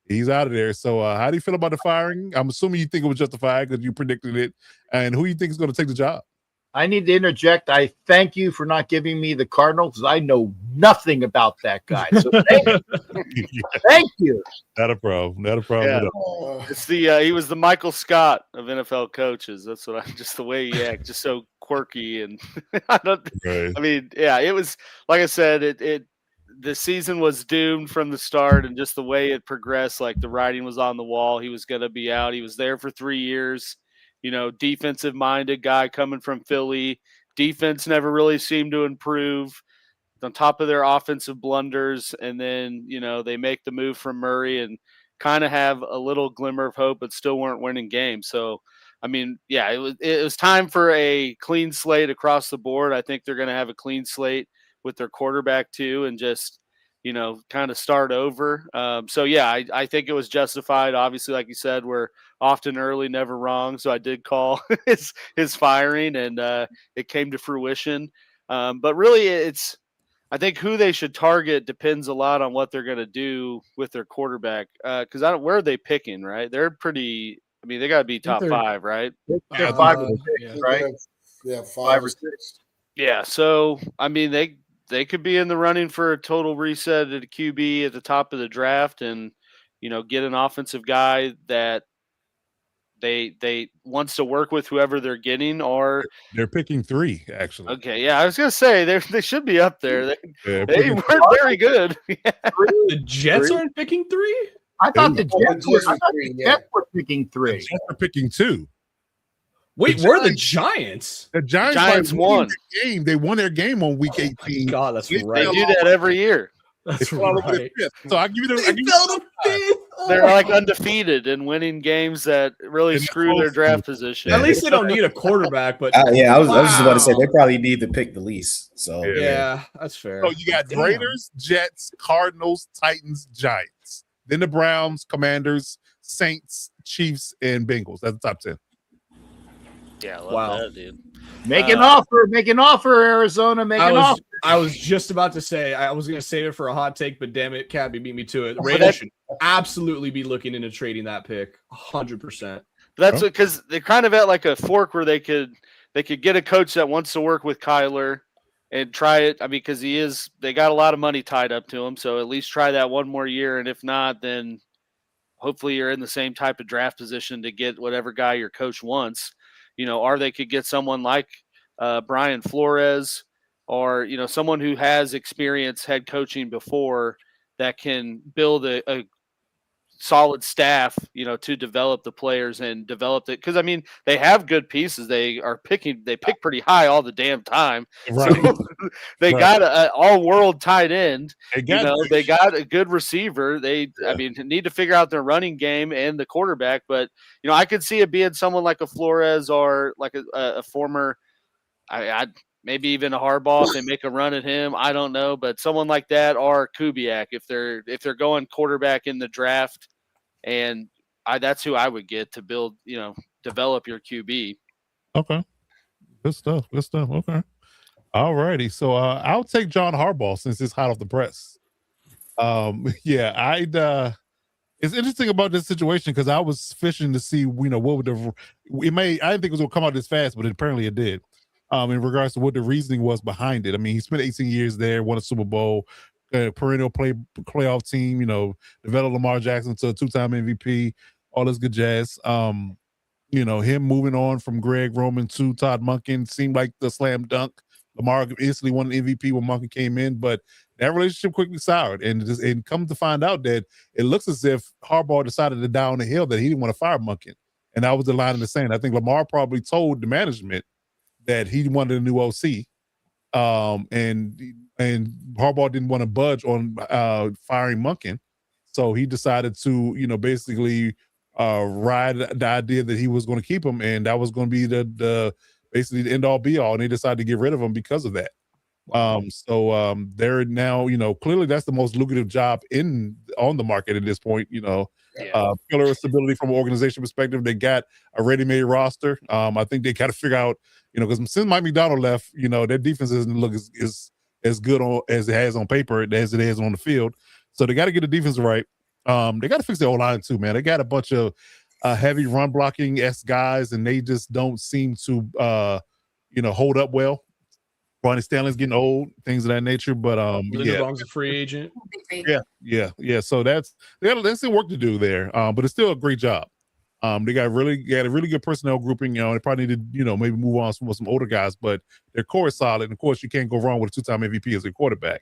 He's out of there. So how do you feel about the firing? I'm assuming you think it was justified because you predicted it. And who you think is going to take the job? I need to interject. I thank you for not giving me the Cardinals because I know nothing about that guy. So thank you. Not a problem. Not a problem. Yeah. It's he was the Michael Scott of NFL coaches. That's what just the way he acts, just so quirky and it was like I said, the season was doomed from the start, and just the way it progressed, like the writing was on the wall. He was going to be out. He was there for 3 years. Defensive-minded guy coming from Philly. Defense never really seemed to improve. On top of their offensive blunders, and then, they make the move from Murray and kind of have a little glimmer of hope, but still weren't winning games. So, I mean, it was time for a clean slate across the board. I think they're going to have a clean slate with their quarterback too, and just, kind of start over. I think it was justified. Obviously, like you said, we're often early, never wrong. So I did call his firing, and it came to fruition. But really, I think who they should target depends a lot on what they're going to do with their quarterback. Because where are they picking? Right, they're pretty. I mean, they got to be top 5, right? They're 5 or 6, right? Yeah, 5 or 6. Yeah. So I mean, they could be in the running for a total reset at a QB at the top of the draft, and get an offensive guy that they wants to work with whoever they're getting. Or they're picking 3, actually. Okay, yeah, I was gonna say they should be up there. They weren't very good. The Jets aren't picking 3. I thought the Jets were picking 3. The Jets are picking 2. Wait, where are the Giants? The Giants won the game. They won their game on week 18. God, that's right. They do that every year. They fell all over the fifth. So I give you the. They're like undefeated and winning games that really And screw their draft position. At least they don't need a quarterback, but yeah, I was just about to say wow. they probably need to pick the least. So Yeah, that's fair. So you got Raiders, Jets, Cardinals, Titans, Giants. Then the Browns, Commanders, Saints, Chiefs, and Bengals. That's the top 10. Yeah, I love that, dude. Make an offer, Arizona. Make an offer. I was just about to say I was going to save it for a hot take, but damn it, Cabby beat me to it. Raiders should absolutely be looking into trading that pick, 100%. That's because they're kind of at like a fork where they could get a coach that wants to work with Kyler and try it. I mean, because they got a lot of money tied up to him, so at least try that one more year. And if not, then hopefully you're in the same type of draft position to get whatever guy your coach wants. Or they could get someone like Brian Flores, or someone who has experience head coaching before that can build a solid staff, to develop the players and develop it. Because I mean, they have good pieces. They pick pretty high all the damn time. Right. So they got an all-world tight end. They got a good receiver. I mean, need to figure out their running game and the quarterback. But I could see it being someone like a Flores or like a former. I'd maybe even a Harbaugh if they make a run at him. I don't know, but someone like that or Kubiak if they're going quarterback in the draft, and that's who I would get to build, develop your QB. Okay, good stuff. Okay, all righty. So I'll take John Harbaugh since it's hot off the press. It's interesting about this situation because I was fishing to see, what would I didn't think it was going to come out this fast, but apparently it did. In regards to what the reasoning was behind it. I mean, he spent 18 years there, won a Super Bowl, perennial playoff team, developed Lamar Jackson to a 2-time MVP, all this good jazz. Him moving on from Greg Roman to Todd Monken seemed like the slam dunk. Lamar instantly won an MVP when Monken came in, but that relationship quickly soured. And come to find out that it looks as if Harbaugh decided to die on the hill that he didn't want to fire Monken. And that was the line in the sand. I think Lamar probably told the management that he wanted a new OC, and Harbaugh didn't want to budge on firing Monken, so he decided to, basically ride the idea that he was going to keep him, and that was going to be the basically the end all be all, and they decided to get rid of him because of that. They're now, clearly that's the most lucrative job on the market at this point. Pillar of stability from an organization perspective. They got a ready-made roster. I think they got to figure out, because since Mike McDonald left, their defense doesn't look as good as it has on paper as it is on the field. So they got to get the defense right. They got to fix their O-line too, man. They got a bunch of heavy run blocking guys, and they just don't seem to hold up well. Ronnie Stanley's getting old, things of that nature. But Linderbaum's a free agent. Yeah. So that's still work to do there. But it's still a great job. They got a really good personnel grouping. They probably need to, maybe move on with some older guys, but their core is solid. And of course, you can't go wrong with a 2-time MVP as a quarterback.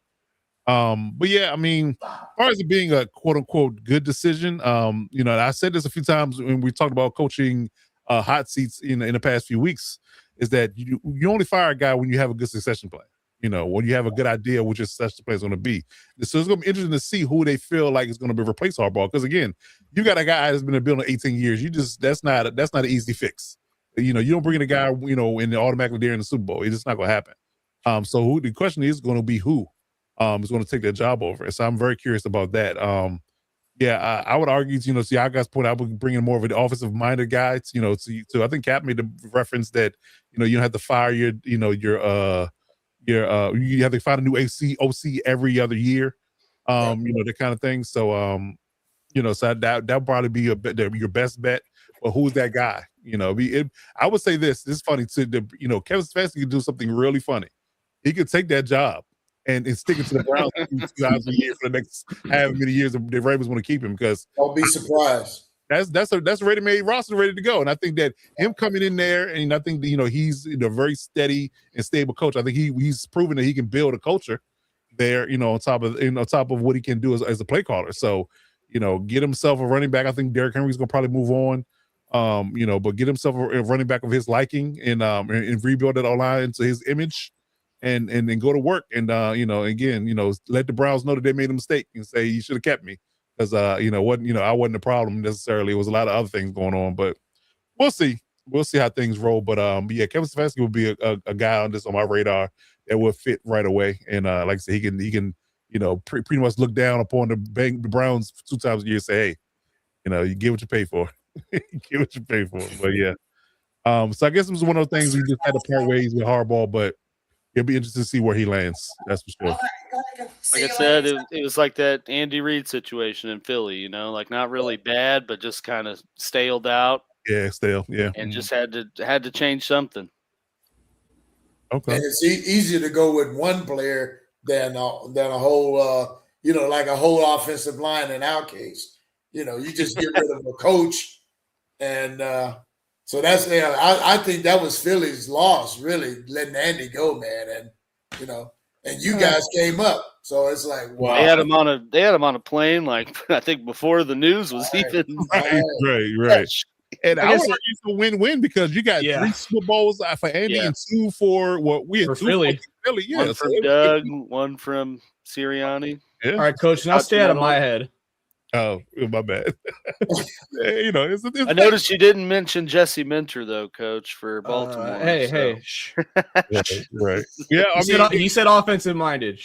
But yeah, I mean, as far as it being a quote unquote good decision, I said this a few times when we talked about coaching hot seats in the past few weeks, is that you only fire a guy when you have a good succession plan. When you have a good idea what your succession plan is going to be. So it's going to be interesting to see who they feel like is going to replace Harbaugh. Because again, you got a guy that's been in the building 18 years. That's not an easy fix. You don't bring in a guy, and automatically they're in the Super Bowl. It's just not going to happen. So the question is going to be who is going to take that job over. And so I'm very curious about that. I would argue, to y'all guys' point, I would bring in more of an offensive-minded guy. So I think Cap made the reference that you don't have to fire you have to find a new OC every other year, that kind of thing. So so that'll probably be your best bet. But who's that guy? I would say this is funny too. Kevin Stefanski could do something really funny. He could take that job and stick it to the Browns $2,000 a year for the next however many years the Ravens want to keep him, because Don't be surprised. That's a ready-made roster ready to go. And I think that him coming in there, and I think that, he's a very steady and stable coach. I think he's proven that he can build a culture there, on top of what he can do as a play caller. So, get himself a running back. I think Derrick Henry's gonna probably move on. But get himself a running back of his liking and rebuild that O-line into his image. and then go to work and again, let the Browns know that they made a mistake and say you should have kept me because I wasn't the problem necessarily. It was a lot of other things going on, but we'll see. We'll see how things roll. But yeah, Kevin Stefanski will be a guy on my radar that will fit right away. And like I said, he can pretty much look down upon the Browns 2 times a year and say, hey, you get what you pay for. Get what you pay for. But yeah. So I guess it was one of those things we just had to part ways with Harbaugh, but it'll be interesting to see where he lands. That's for sure. Like I said, it was like that Andy Reid situation in Philly, like not really bad, but just kind of staled out. Yeah, stale. Yeah. And just had to change something. Okay. And it's easier to go with one player than a whole, like a whole offensive line in our case. You just get rid of a coach. And so that's, I think that was Philly's loss, really, letting Andy go, man. And you guys came up. So it's like, wow. They had him on a plane, like I think before the news was even. Right. And I was it's a win-win because you got 3 Super Bowls for Andy and 2 for we had 2 Philly. For Philly. Yeah, one from Doug, one from Sirianni. Yeah. All right, Coach. Now stay out of my head. Oh, my bad. I noticed you didn't mention Jesse Minter though, Coach, for Baltimore. Hey. Right. Yeah, he said offensive minded.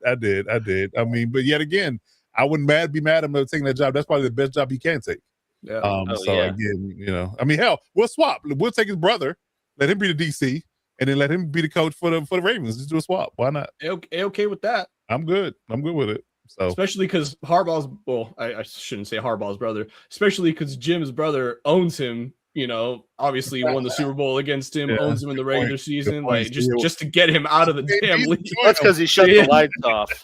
I did. I mean, but yet again, I wouldn't be mad at him taking that job. That's probably the best job he can take. Yeah. Again, hell, we'll swap. We'll take his brother, let him be the DC, and then let him be the coach for the Ravens. Just do a swap. Why not? Okay with that. I'm good with it. So especially because I shouldn't say Harbaugh's brother, especially because Jim's brother owns him. Obviously won the Super Bowl against him, owns him in the regular season. Like just to get him out of the damn league. That's because he shut the lights off.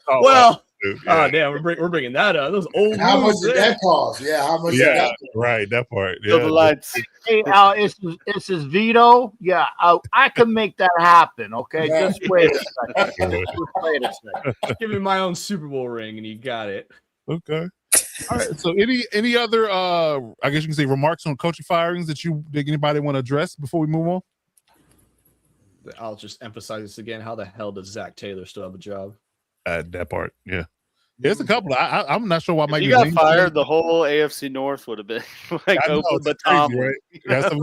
Well. Oh damn, we're bringing that up. Those old. And how much did that cost? Yeah, how much? Yeah, right. That part. Yeah. The lights. Hey, it's his veto. Yeah, I can make that happen. Okay, just wait a second. Give me my own Super Bowl ring, and you got it. Okay. All right. So, any other? I guess you can say remarks on coaching firings that anybody want to address before we move on. I'll just emphasize this again. How the hell does Zach Taylor still have a job? That part, yeah. There's a couple. I'm not sure why Mike. If he got fired, the whole AFC North would have been open but Tomlin. Right? That's Tom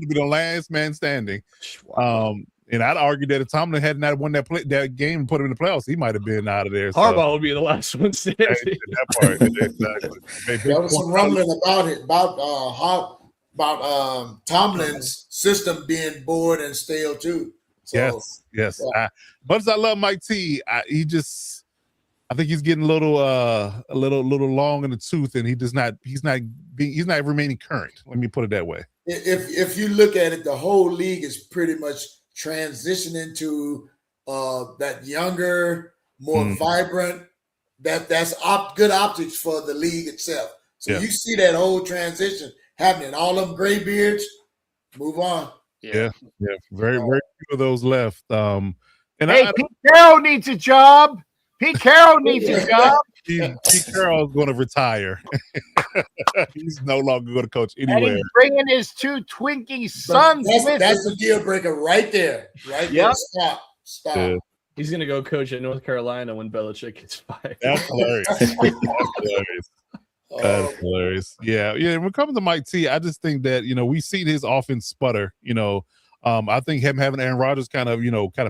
to be the last man standing. Wow. And I'd argue that if Tomlin had not won that game and put him in the playoffs, he might have been out of there. Harbaugh would be the last one standing. That part, exactly. There was some rumbling about it about Tomlin's system being bored and stale too. So, yes. Much as I love Mike T, I think he's getting a little long in the tooth, and he's not remaining current. Let me put it that way. If you look at it, the whole league is pretty much transitioning to that younger, more vibrant. That's good optics for the league itself. So you see that whole transition happening. All them gray beards, move on. Yeah. Very few of those left. And Pete Carroll needs a job. Pete Carroll needs a job. Pete Carroll is going to retire. He's no longer going to coach anywhere. And he's bringing his 2 Twinkie sons with him. That's the deal breaker right there. Right there. Stop. Yeah. He's going to go coach at North Carolina when Belichick gets fired. That's hilarious. That's hilarious. Yeah. When it comes to Mike T, I just think that we see his offense sputter. I think him having Aaron Rodgers kind of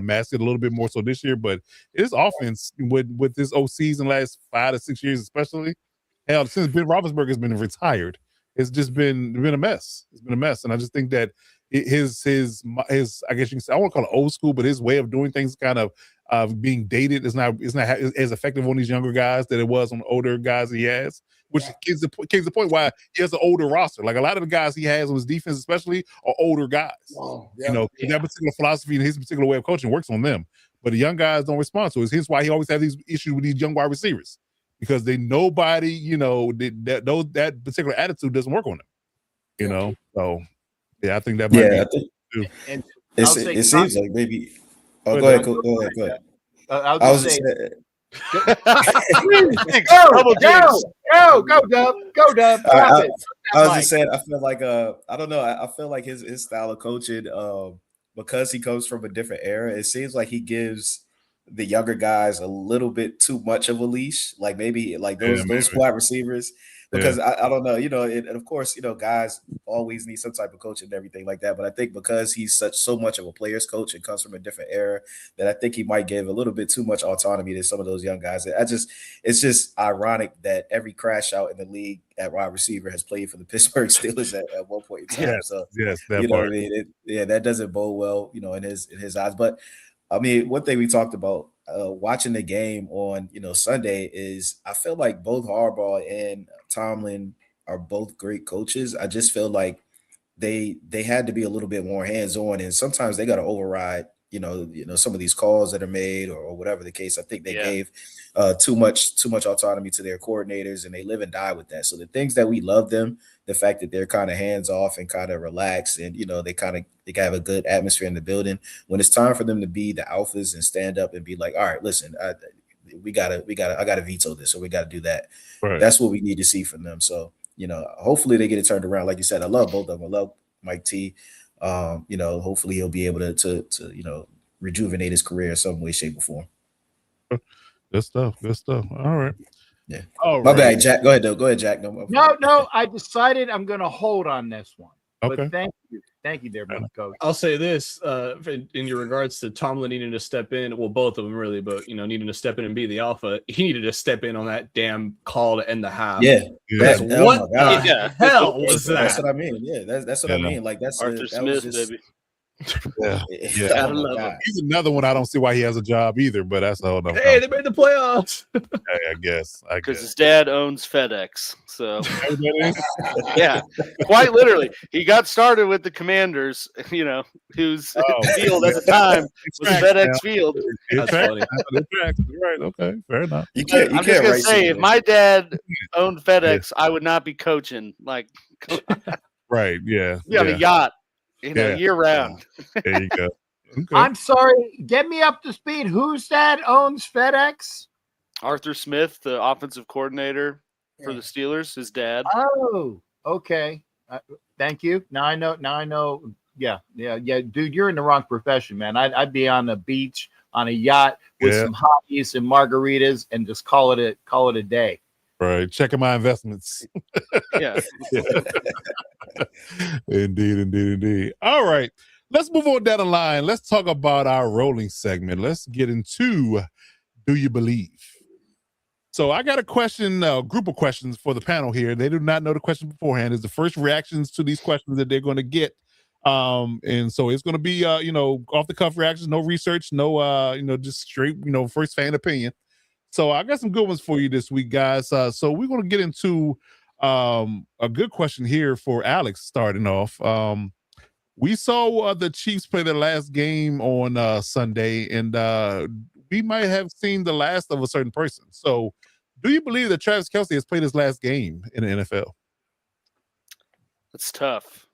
masked it a little bit more so this year, but his offense with this season last 5 to 6 years, especially, hell, since Ben Roethlisberger has been retired, it's just been a mess. It's been a mess, and I just think that his I guess you can say, I won't call it old school, but his way of doing things kind of being dated is not as effective on these younger guys that it was on older guys he has. Which is the point why he has an older roster. Like a lot of the guys he has on his defense, especially, are older guys. Wow. That particular philosophy and his particular way of coaching works on them. But the young guys don't respond to it. Here's why he always has these issues with these young wide receivers because that particular attitude doesn't work on them. So I think that might be too. And it seems like maybe. Oh, go ahead. I was just saying. Go, Dub. I was just saying, I feel like I don't know. I feel like his style of coaching because he comes from a different era, it seems like he gives the younger guys a little bit too much of a leash. Like maybe like those maybe. squad receivers. Because I don't know, and of course, guys always need some type of coach and everything like that. But I think because he's so much of a player's coach and comes from a different era, that I think he might give a little bit too much autonomy to some of those young guys. It's just ironic that every crash out in the league at wide receiver has played for the Pittsburgh Steelers at one point in time. Yes, that you know part. what I mean? That doesn't bode well, in his eyes. But I mean, one thing we talked about watching the game on Sunday is I feel like both Harbaugh and Tomlin are both great coaches. I just feel like they had to be a little bit more hands-on, and sometimes they got to override some of these calls that are made or whatever the case. I think they gave too much autonomy to their coordinators, and they live and die with that. So the things that we love them, the fact that they're kind of hands off and kind of relaxed, and they have a good atmosphere in the building. When it's time for them to be the alphas and stand up and be like, all right, listen, I gotta veto this, or we gotta do that. Right. That's what we need to see from them. So hopefully they get it turned around. Like you said, I love both of them. I love Mike T. Hopefully he'll be able to rejuvenate his career in some way, shape, or form. Good stuff. All right. Yeah. All My right. bad, Jack. Go ahead, though. Go ahead, Jack. No. I decided I'm going to hold on this one. Okay. But thank you, there, Coach. I'll say this in your regards to Tomlin needing to step in. Well, both of them really, but needing to step in and be the alpha. He needed to step in on that damn call to end the half. Yeah. What the hell was that? That's what I mean. Yeah, that's what I mean. Like that's Arthur Smith, baby. Yeah. Oh I love him. He's another one I don't see why he has a job either, but that's a whole nother Hey, they made the playoffs. I guess. Because his dad owns FedEx. So, yeah, quite literally. He got started with the Commanders, whose field at the time was FedEx Field. That's funny. Right. Okay. Fair enough. You can't. I'm just going to say, if my dad owned FedEx, I would not be coaching. Like, Right. Yeah. you have a yacht, year round. There you go. Okay. I'm sorry. Get me up to speed. Who's that owns FedEx? Arthur Smith, the offensive coordinator for the Steelers, his dad. Oh, okay. Thank you. Now I know. Yeah. Dude, you're in the wrong profession, man. I'd be on the beach on a yacht with some hotties and margaritas and just call it a day. Right. Checking my investments. Yeah. Indeed. All right. Let's move on down the line. Let's talk about our rolling segment. Let's get into Do You Believe? So I got a group of questions for the panel here. They do not know the question beforehand. It's the first reactions to these questions that they're going to get. And so it's going to be, off the cuff reactions, no research, no, just straight, first fan opinion. So I got some good ones for you this week, guys. So we're going to get into a good question here for Alex starting off. We saw the Chiefs play their last game on Sunday, and we might have seen the last of a certain person. So do you believe that Travis Kelce has played his last game in the NFL? It's tough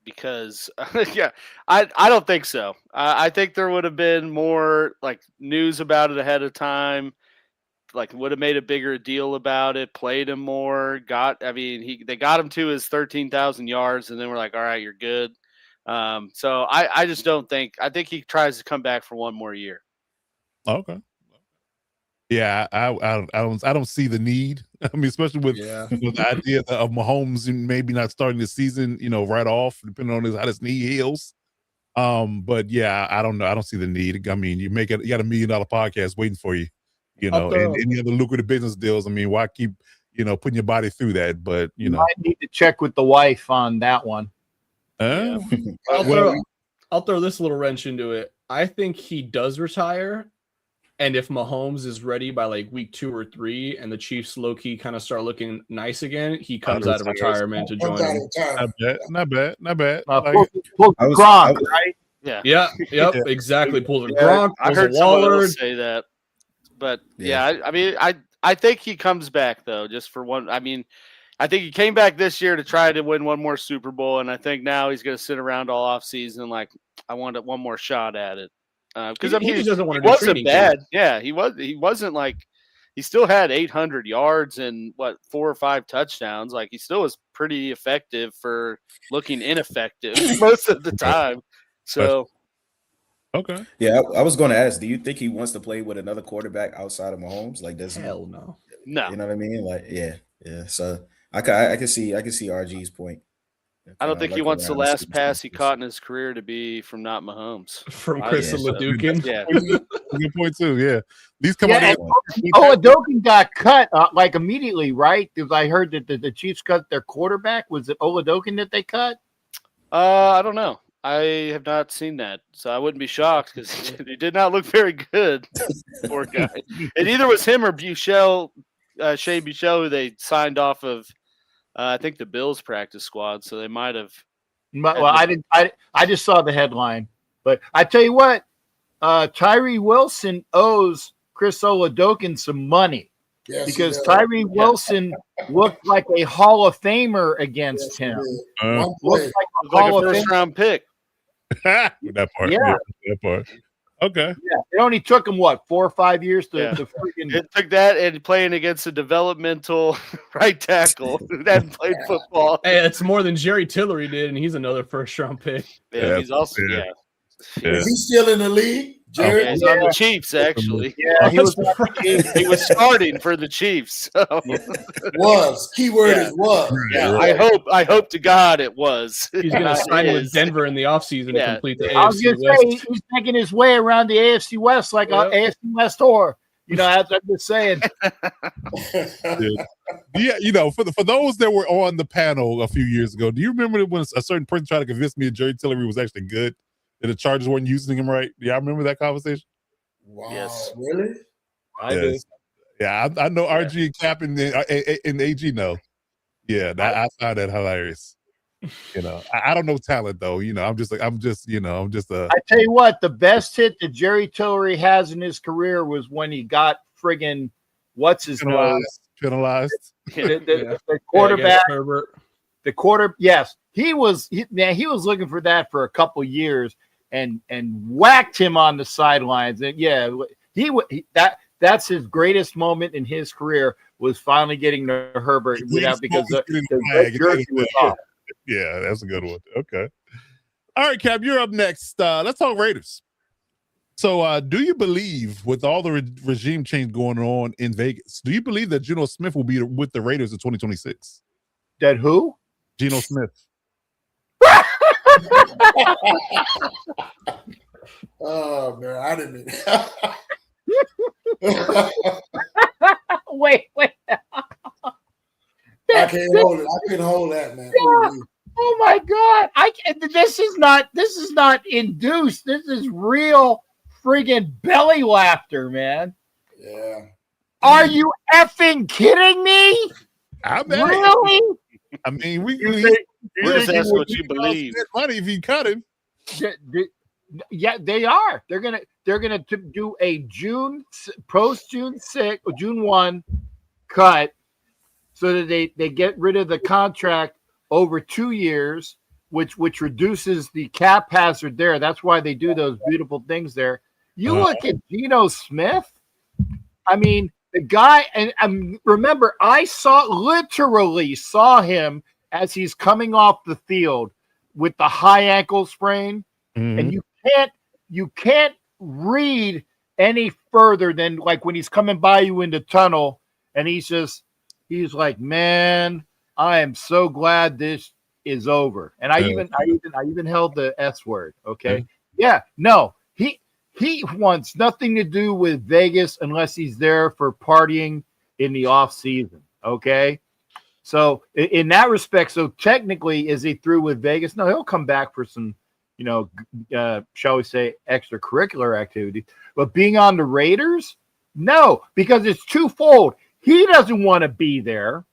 because, I don't think so. I think there would have been more news about it ahead of time. Would have made a bigger deal about it, played him more, they got him to his 13,000 yards, and then we're like, all right, you're good. So I just don't think. I think he tries to come back for one more year. Okay. Yeah, I don't see the need. I mean, especially with the idea of Mahomes maybe not starting the season, right off, depending on how his knee heals. But yeah, I don't know. I don't see the need. I mean, you got $1 million podcast waiting for you, and any other lucrative business deals. I mean, why keep, putting your body through that? But you might need to check with the wife on that one. I'll throw this little wrench into it. I think he does retire. And if Mahomes is ready by week 2 or 3 and the Chiefs low-key kind of start looking nice again, he comes out of retirement to join them. Not bad. Pull Gronk, right? Yeah. Yep, exactly. Pull the Gronk, I heard someone else say that. But, I think he comes back, though, just for one. I mean, I think he came back this year to try to win one more Super Bowl, and I think now he's going to sit around all offseason I want one more shot at it. Because he doesn't want to. He wasn't bad. Yeah, he wasn't he still had 800 yards and 4 or 5 touchdowns. He still was pretty effective for looking ineffective most of the time. So Okay. Yeah, I was going to ask, do you think he wants to play with another quarterback outside of Mahomes? Like, does he? Hell no. No, You know what I mean? Like, yeah. So I can see RG's point. I don't think he Look wants the around and see last what's pass he good. caught in his career to be from not Mahomes. From I- Chris yeah, so- Ladukin. Yeah, Good point too. Yeah, these come Yeah, out. and Oladokin got cut like immediately, right? Because I heard that the Chiefs cut their quarterback. Was it Oladokin that they cut? I don't know. I have not seen that, so I wouldn't be shocked because he did not look very good. Poor guy. And either was him or Buechele, Shea Buechele, who they signed off of. I think the Bills practice squad, so they might have. Well, I didn't. I just saw the headline, but I tell you what, Tyree Wilson owes Chris Oladokin some money Yes, he because does. Tyree Wilson looked like a Hall of Famer against Yes, him. he did. One Looked play. like a Looked like Hall a of first Famer. round pick. that part. Yeah. That part. Okay. Yeah, it only took him what 4 or 5 years to, Yeah. to freaking. It took that and playing against a developmental right tackle who hadn't played football. Hey, it's more than Jerry Tillery did, and he's another first-round pick. Yeah, he's also yeah. yeah. Is he still in the league? Jared? Yeah, he's on the Chiefs actually. Yeah, he was. He was starting for the Chiefs. So. Was. Keyword Yeah. is was. Yeah, I hope to God it was. He's going to sign with Denver in the offseason to Yeah. complete the I was AFC gonna West. say he's making his way around the AFC West like Yep. a AFC West whore. You know, as I'm just saying. Yeah, for those that were on the panel a few years ago, do you remember when a certain person tried to convince me that Jerry Tillery was actually good, that the Chargers weren't using him right? Yeah, I remember that conversation. Wow. Yes. Really? I do. Yeah, I know RG and Cap and AG know. Yeah, I find that hilarious. I don't know talent though. I'm just a. I tell you what, the best hit that Jerry Tillery has in his career was when he got friggin' what's his nose, penalized. the quarterback, Herbert. the quarter. Yes, he was looking for that for a couple years and whacked him on the sidelines. And yeah, that's his greatest moment in his career was finally getting to Herbert without because the jersey was off. Yeah, that's a good one. Okay. All right, Cap, you're up next. Let's talk Raiders. So do you believe, with all the regime change going on in Vegas, do you believe that Geno Smith will be with the Raiders in 2026? That who? Geno Smith. Oh, man. I didn't mean Wait. I can't hold it. I couldn't hold that, man. Oh my God! This is not induced. This is real friggin' belly laughter, man. Yeah. Are you effing kidding me? I bet. Really? I mean, we Just ask what you believe. money if you cut him. Yeah, they are. They're gonna do a June 1 cut, so that they get rid of the contract over 2 years, which reduces the cap hazard there. That's why they do those beautiful things there. You look at Geno Smith. I mean, the guy, and remember, I literally saw him as he's coming off the field with the high ankle sprain, and you can't read any further than like when he's coming by you in the tunnel, and he's like, man, I am so glad this is over. And I even held the S word. Okay. Yeah. No, he wants nothing to do with Vegas unless he's there for partying in the off season. Okay. So in that respect, so technically, is he through with Vegas? No, he'll come back for some, shall we say, extracurricular activity. But being on the Raiders, no, because it's twofold. He doesn't want to be there,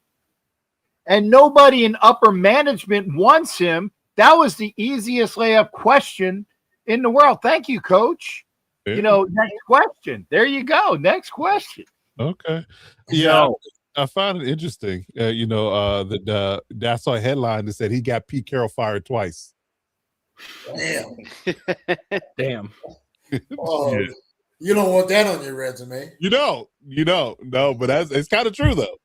and nobody in upper management wants him. That was the easiest layup question in the world. Thank you, Coach. Yeah. Next question. There you go. Next question. Okay. Yeah. I found it interesting. That I saw a headline that said he got Pete Carroll fired twice. Damn. Damn. Oh, Yeah. You don't want that on your resume. You don't. No, but it's kind of true though.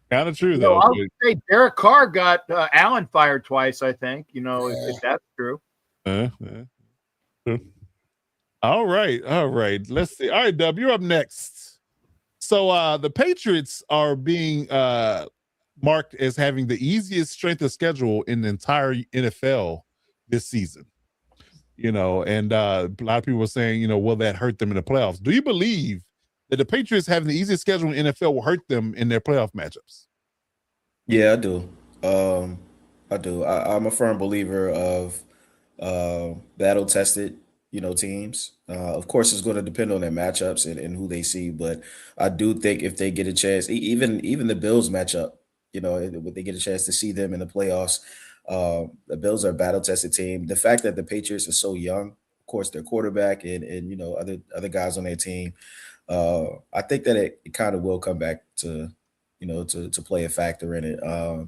Kind of true though. I would say Derek Carr got Allen fired twice. I think if that's true. All right. Let's see. All right, Dub, you're up next. So the Patriots are being marked as having the easiest strength of schedule in the entire NFL this season. And a lot of people were saying, will that hurt them in the playoffs? Do you believe that the Patriots having the easiest schedule in the NFL will hurt them in their playoff matchups? Yeah, I do. I do. I'm a firm believer of battle tested, teams. Of course, it's going to depend on their matchups and who they see, but I do think if they get a chance, even the Bills matchup, if they get a chance to see them in the playoffs, the Bills are a battle tested team. The fact that the Patriots are so young, of course, their quarterback and other guys on their team, I think that it kind of will come back to to play a factor in it.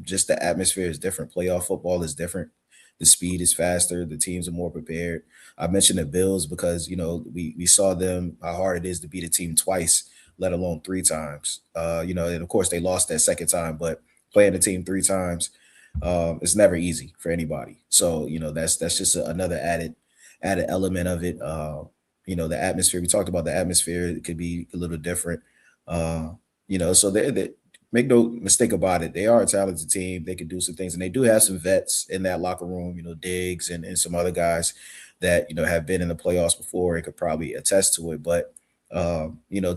Just the atmosphere is different. Playoff football is different. The speed is faster. The teams are more prepared. I mentioned the Bills because we saw them how hard it is to beat a team twice, let alone 3 times. And of course they lost that second time, but playing a team 3 times, it's never easy for anybody. So that's just another added element of it. The atmosphere. We talked about the atmosphere. It could be a little different. So they make no mistake about it. They are a talented team. They can do some things, and they do have some vets in that locker room. Diggs and some other guys that have been in the playoffs before and could probably attest to it. But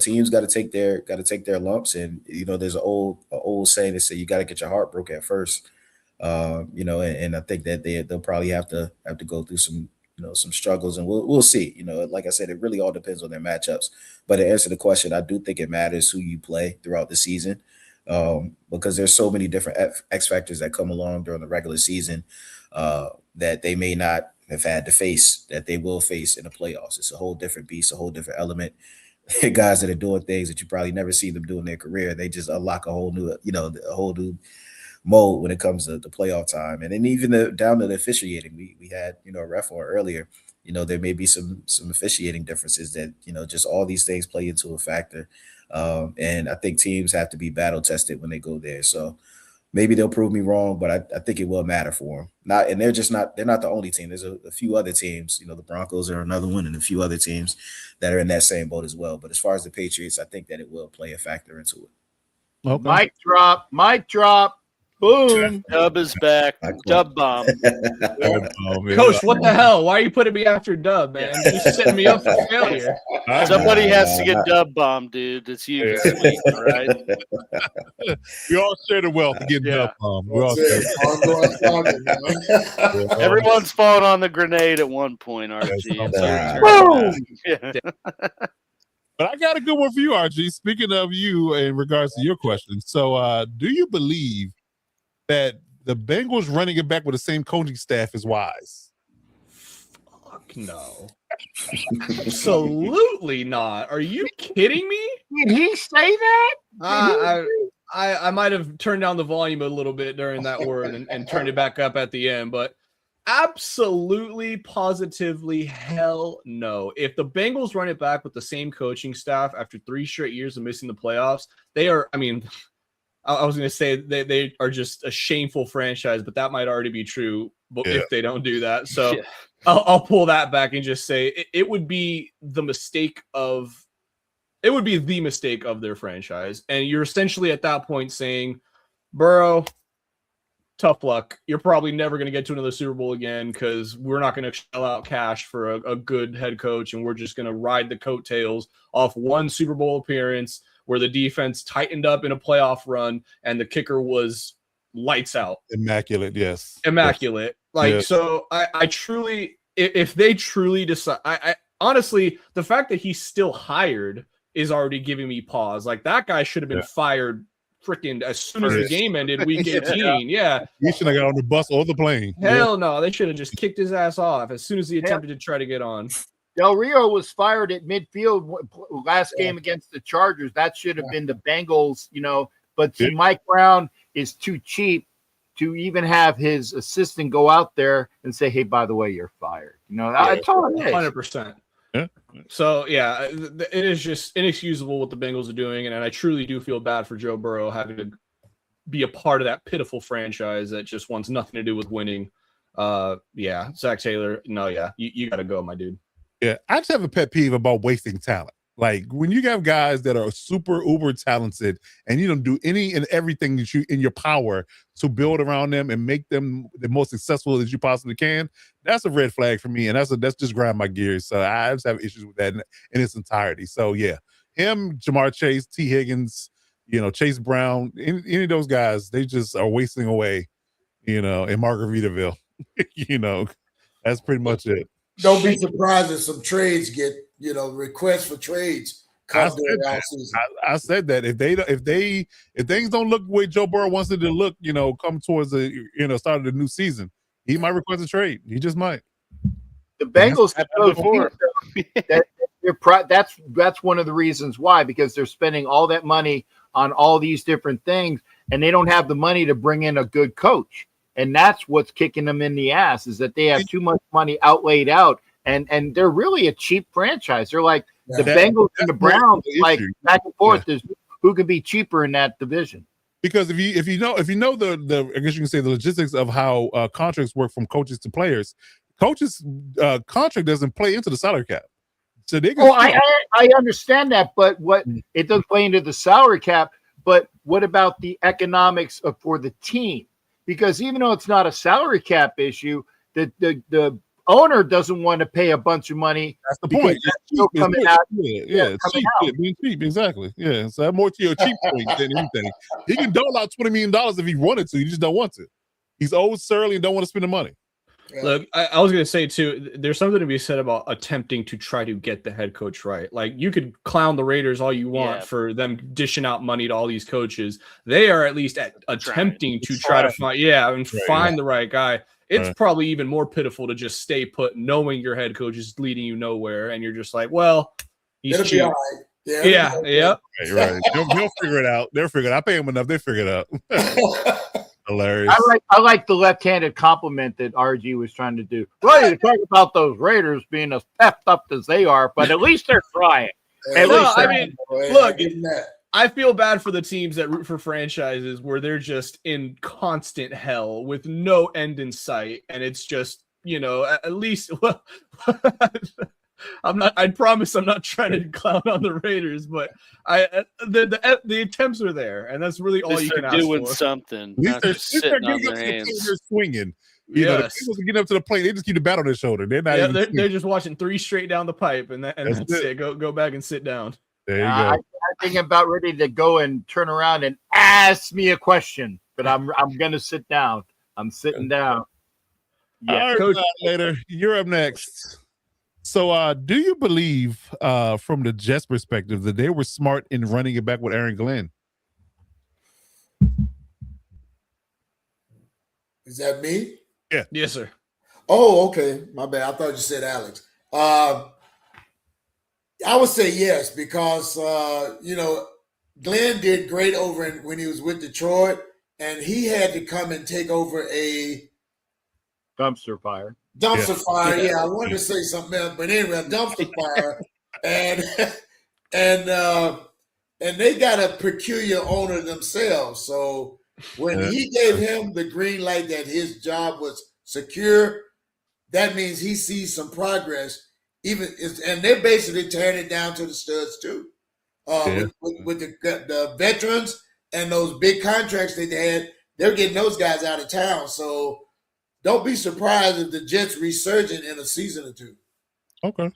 teams got to take their lumps, and there's an old saying that say you got to get your heart broke at first. And I think that they'll probably have to go through some struggles, and we'll see. Like I said, it really all depends on their matchups. But to answer the question, I do think it matters who you play throughout the season, because there's so many different X factors that come along during the regular season that they may not have had to face, that they will face in the playoffs. It's a whole different beast, a whole different element. Guys that are doing things that you probably never see them do in their career, they just unlock a whole new mode when it comes to the playoff time. And then even down to the officiating, we had a ref on earlier. There may be some officiating differences that just all these things play into a factor. And I think teams have to be battle tested when they go there. So maybe they'll prove me wrong, but I think it will matter for them. They're not the only team. There's a few other teams. The Broncos are another one, and a few other teams that are in that same boat as well. But as far as the Patriots, I think that it will play a factor into it. Okay. Mic drop. Boom. Dub is back. Dub bomb. Coach, what the hell? Why are you putting me after Dub, man? You're setting me up for failure. Somebody has to get dub bombed, dude. It's you this week, all right? We all share the wealth of getting dub bomb. Everyone's fallen on the grenade at one point, RG. But I got a good one for you, RG. Speaking of you in regards to your question. So do you believe that the Bengals running it back with the same coaching staff is wise? Fuck no. Absolutely not. Are you kidding me? Did he say that? I might have turned down the volume a little bit during that word and turned it back up at the end, but absolutely, positively, hell no. If the Bengals run it back with the same coaching staff after 3 straight years of missing the playoffs, they are, I was going to say they are just a shameful franchise, but that might already be true if they don't do that. So I'll pull that back and just say it would be the mistake of their franchise. And you're essentially at that point saying, Burrow, tough luck. You're probably never going to get to another Super Bowl again because we're not going to shell out cash for a good head coach, and we're just going to ride the coattails off one Super Bowl appearance where the defense tightened up in a playoff run and the kicker was lights out. Immaculate, yes. Immaculate. So I truly, if they truly decide, I honestly, the fact that he's still hired is already giving me pause. Like, that guy should have been fired freaking as soon as the game ended, week 18. Yeah. He should have got on the bus or the plane. Hell no. They should have just kicked his ass off as soon as he attempted to try to get on. Del Rio was fired at midfield last game against the Chargers. That should have been the Bengals, but see, Mike Brown is too cheap to even have his assistant go out there and say, hey, by the way, you're fired. That's all it is. 100%. Yeah. So, yeah, it is just inexcusable what the Bengals are doing, and I truly do feel bad for Joe Burrow having to be a part of that pitiful franchise that just wants nothing to do with winning. Zach Taylor, you got to go, my dude. Yeah, I just have a pet peeve about wasting talent. Like when you have guys that are super uber talented and you don't do any and everything that you in your power to build around them and make them the most successful as you possibly can, that's a red flag for me. And that's just grind my gears. So I just have issues with that in its entirety. So yeah, him, Jamar Chase, T. Higgins, Chase Brown, any of those guys, they just are wasting away, in Margaritaville. That's pretty much it. Don't be surprised if some trades get, requests for trades come during the offseason. I said that if things don't look the way Joe Burrow wants it to look, come towards the start of the new season, he might request a trade. He just might. The Bengals that's one of the reasons why, because they're spending all that money on all these different things, and they don't have the money to bring in a good coach. And that's what's kicking them in the ass, is that they have too much money outlaid out, and they're really a cheap franchise. They're like the Bengals and the Browns, like back and forth. There's who can be cheaper in that division. Because if you know the I guess you can say the logistics of how contracts work from coaches to players, coaches contract doesn't play into the salary cap. So they can I understand that, but what it doesn't play into the salary cap. But what about the economics for the team? Because even though it's not a salary cap issue, the owner doesn't want to pay a bunch of money. That's the point. Still coming out. Being cheap, exactly. Yeah, so that's more to your cheap point than anything. He can dole out $20 million if he wanted to. He just don't want to. He's old, surly, and don't want to spend the money. Yeah. Look, I was going to say, too, there's something to be said about attempting to try to get the head coach right. Like, you could clown the Raiders all you want for them dishing out money to all these coaches. They are at least attempting to try to find the right guy. It's probably even more pitiful to just stay put knowing your head coach is leading you nowhere, and you're just like, well, he's cheap. All right. Right. They'll figure it out. They'll figure it out. I pay them enough. They figure it out. Hilarious. I like the left-handed compliment that RG was trying to do. Well, you talk about those Raiders being as stepped up as they are, but at least they're trying. I feel bad for the teams that root for franchises where they're just in constant hell with no end in sight, and it's just at least. Well, I promise I'm not trying to clown on the Raiders, but the attempts are there, and that's really all you can ask for. Doing something, not just sitting on their hands. They're swinging. The people getting up to the plate, they just keep the bat on their shoulder. They're not. They're just watching 3 straight down the pipe, and that's it. Go back and sit down. There you go. I think I'm about ready to go and turn around and ask me a question, but I'm gonna sit down. I'm sitting down. Yeah, all right, Coach. Later, you're up next. So, do you believe, from the Jets' perspective, that they were smart in running it back with Aaron Glenn? Is that me? Yeah. Yes, sir. Oh, okay. My bad. I thought you said Alex. I would say yes, because Glenn did great when he was with Detroit, and he had to come and take over a dumpster fire. Yeah, I wanted to say something else, but anyway, a dumpster fire, and they got a peculiar owner themselves. So when he gave him the green light that his job was secure, that means he sees some progress. And they're basically tearing it down to the studs too, with the veterans and those big contracts that they had. They're getting those guys out of town. So don't be surprised if the Jets resurgent in a season or two. Okay.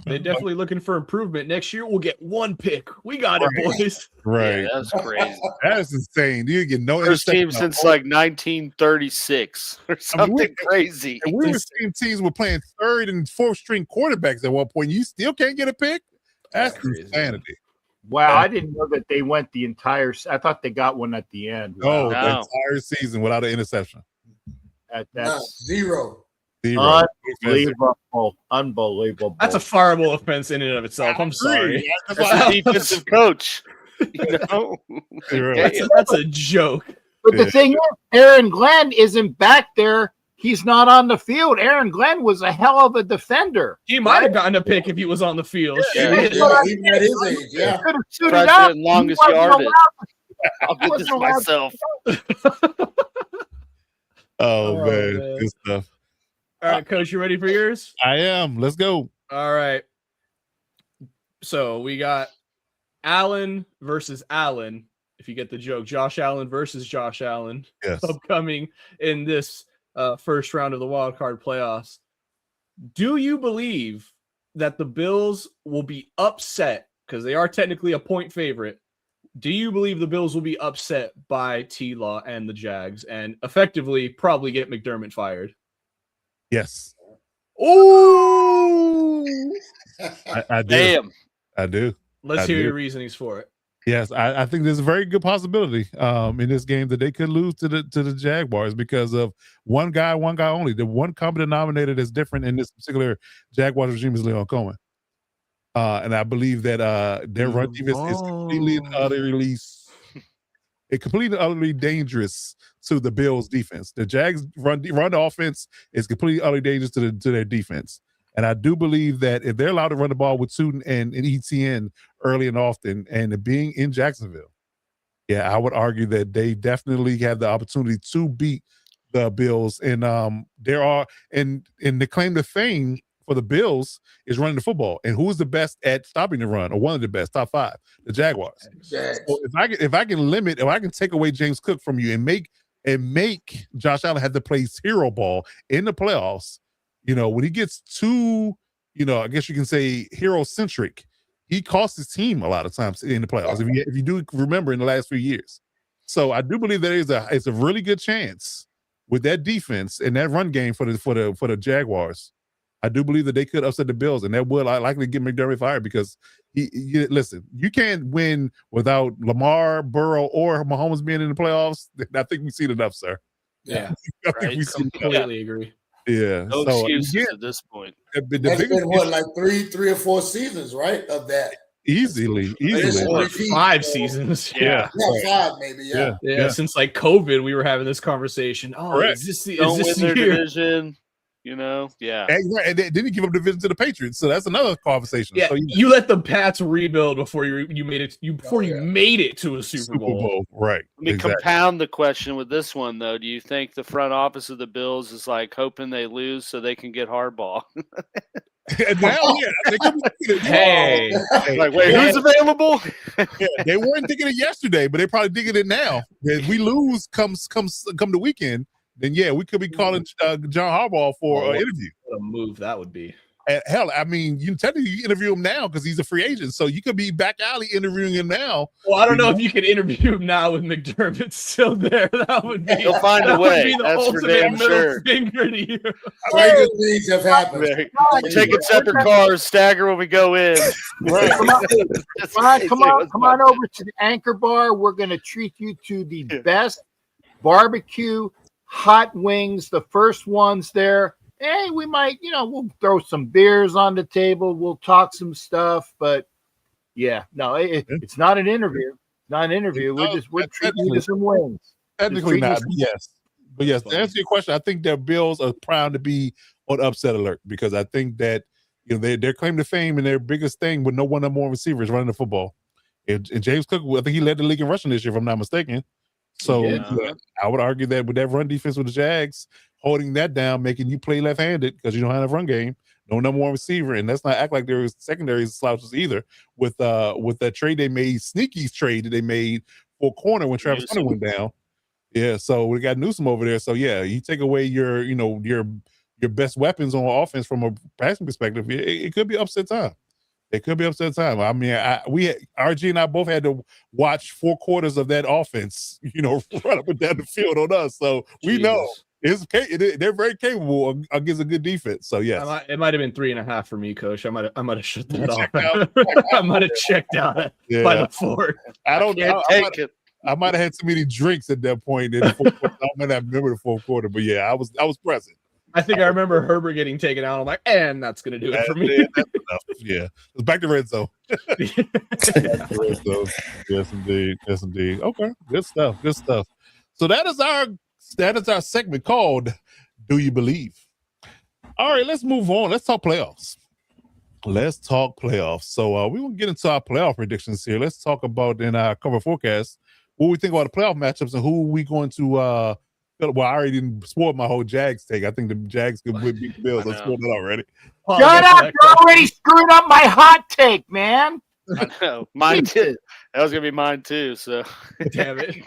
They're definitely looking for improvement. Next year, we'll get 1 pick. We got it, boys. Right. Yeah, that's crazy. That's insane. You get no first team since like 1936 or something crazy. And we were seeing teams were playing 3rd and 4th string quarterbacks at one point. You still can't get a pick? That's insanity. Wow, I didn't know that they went the entire. I thought they got one at the end. Wow. The entire season without an interception. That's zero. Unbelievable. That's a fireable offense in and of itself. I'm sorry. That's a defensive coach. That's a joke. But the thing is, Aaron Glenn isn't back there. He's not on the field. Aaron Glenn was a hell of a defender. He might have gotten a pick if he was on the field. Even at his age, yeah. Longest yardage. I'll get this myself. Oh, man. Good stuff. All right, Coach, you ready for yours? I am. Let's go. All right. So we got Allen versus Allen. If you get the joke, Josh Allen versus Josh Allen. Yes. Upcoming in this first round of the wild card playoffs. Do you believe that the Bills will be upset because they are technically a point favorite? Do you believe the Bills will be upset by T-Law and the Jags and effectively probably get McDermott fired? Yes. Oh, I do. Damn. I do. let's I hear do. your reasonings for it. Yes, I think there's a very good possibility in this game that they could lose to the Jaguars because of one guy only. The one common denominator that's different in this particular Jaguars regime is Leon Cohen. And I believe that their run defense is completely and utterly dangerous to the Bills defense. The Jags run offense is completely utterly dangerous to their defense. And I do believe that if they're allowed to run the ball with Sutton and ETN early and often, and being in Jacksonville, I would argue that they definitely have the opportunity to beat the Bills. And the claim to fame for the Bills is running the football. And who is the best at stopping the run, or one of the best, top 5? The Jaguars. Jags. So if I can limit, if I can take away James Cook from you and make Josh Allen have to play hero ball in the playoffs, when he gets too, I guess you can say hero centric, he costs his team a lot of times in the playoffs. If you do remember in the last few years. So I do believe there is it's a really good chance with that defense and that run game for the Jaguars. I do believe that they could upset the Bills, and that would likely get McDermott fired because listen, you can't win without Lamar, Burrow, or Mahomes being in the playoffs. I think we've seen enough, sir. Yeah, I think we've seen enough. completely agree. Yeah, No excuses at this point. The That's biggest been what, like three or four seasons, right? Of that. easily. What, 5 seasons. Yeah. Yeah, 5 maybe. Yeah. Since like COVID, we were having this conversation. Oh, Correct. is this Don't win the their year? division. Yeah. And then he give up division to the Patriots, so that's another conversation. Yeah, So, you let the Pats rebuild before you made it. You made it to a Super Bowl. Right? Let me compound the question with this one, though. Do you think the front office of the Bills is like hoping they lose so they can get Harbaugh? And now, they could be Hey, Like, wait, who's available? they weren't thinking it yesterday, but they're probably thinking it now. If we lose come the weekend, then we could be calling John Harbaugh for an interview. what a move that would be. And hell, I mean, you interview him now because he's a free agent, so you could be back alley interviewing him now. Well, I don't know if you can interview him now with McDermott still there. That would be. He'll find a that would way. be the That's for ultimate damn middle sure. finger to you. Stranger things have happened. We're taking separate cars, stagger when we go in. Right. Come on over to the Anchor Bar. We're going to treat you to the best barbecue hot wings, the first ones there. Hey, we might, we'll throw some beers on the table. We'll talk some stuff, but it's not an interview. Not an interview. We're treating you to some wings. Technically not, yes. But yes, to answer your question, I think their Bills are proud to be on upset alert because I think that their claim to fame and their biggest thing with no one more receivers running the football. And James Cook, I think he led the league in rushing this year, if I'm not mistaken. So I would argue that with that run defense with the Jags, holding that down, making you play left-handed because you don't have a run game, no number one receiver, and let's not act like there was secondary slouches either. With that trade they made, Sneaky's trade that they made for corner when Travis Hunter went down. Yeah, so we got Newsome over there. So you take away your best weapons on offense from a passing perspective, it could be upset time. It could be upset time. I mean, RG and I both had to watch 4 quarters of that offense, run up and down the field on us. So we know they're very capable against a good defense. So yes, it might have been 3.5 for me, Coach. I might have shut that off. I might have checked out by the 4. I don't know. Take it. I might have had too many drinks at that point in the fourth quarter. I might not remember the fourth quarter, but I was present. I think I remember Herbert getting taken out. I'm like, and that's going to do it for me. That's enough. Yeah. It's back to red zone. Yes, indeed. Yes, indeed. Okay. Good stuff. So that is our segment called Do You Believe? All right, let's move on. Let's talk playoffs. So we will get into our playoff predictions here. Let's talk about in our cover forecast what we think about the playoff matchups and who we going to Well, I already didn't spoil my whole Jags take. I think the Jags could beat the Bills. I spoiled it already. Shut up! You already screwed up my hot take, man. I know. Mine too. That was gonna be mine too. So Damn it.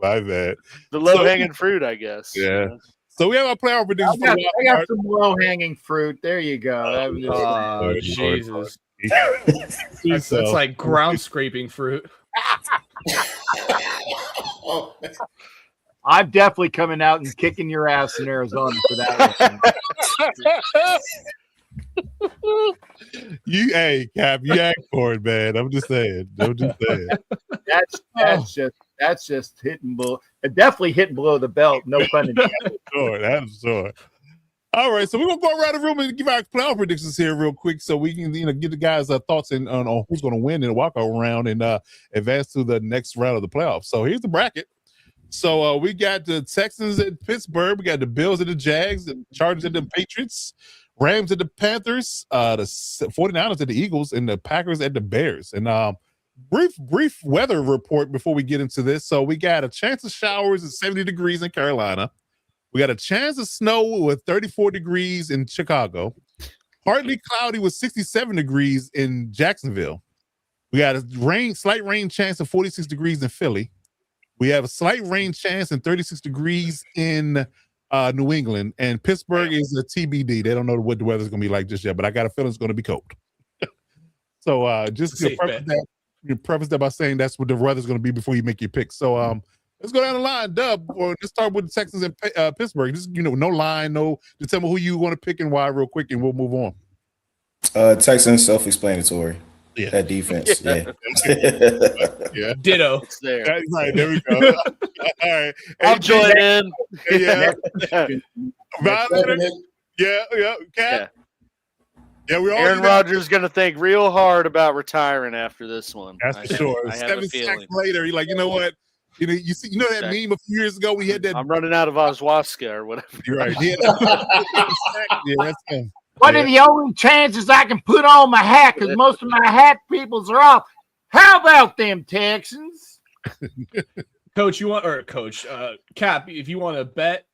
My bad. The low hanging fruit, I guess. Yeah. So we have our playoff predictions. I got some low hanging fruit. There you go. Oh, Jesus. That's like ground scraping fruit. I'm definitely coming out and kicking your ass in Arizona for that one. Hey, Cap, you act for it, man. I'm just saying. That's just hitting below. Definitely hitting below the belt. No pun intended. Sure. All right, so we're gonna go around the room and give our playoff predictions here real quick, so we can get the guys' thoughts on who's gonna win in the walkout round and advance to the next round of the playoffs. So here's the bracket. So we got the Texans at Pittsburgh, we got the Bills at the Jags, the Chargers at the Patriots, Rams at the Panthers, the 49ers at the Eagles, and the Packers at the Bears. And brief weather report before we get into this. So we got a chance of showers at 70 degrees in Carolina. We got a chance of snow with 34 degrees in Chicago. Partly cloudy with 67 degrees in Jacksonville. We got a slight rain chance of 46 degrees in Philly. We have a slight rain chance and 36 degrees in New England. And Pittsburgh is a TBD. They don't know what the weather's going to be like just yet, but I got a feeling it's going to be cold. So just preface that by saying that's what the weather's going to be before you make your pick. So let's go down the line. Dub, let's start with the Texans and Pittsburgh. Just, no line, just tell me who you want to pick and why real quick, and we'll move on. Texans, self-explanatory. Yeah. That defense. Yeah. Ditto. It's there. Right, there we go. All right. I'll join in. Yeah. Yeah. Cat. Yeah, we all. Aaron Rodgers is going to think real hard about retiring after this one. That's for sure. 7 sacks later, you're like, you know what? You know that meme a few years ago we had that. I'm running out of Oswaska or whatever. You're right. Yeah, that's him. What are the only chances I can put on my hat? Because most of my hat peoples are off. How about them Texans? Coach, Cap, if you want to bet,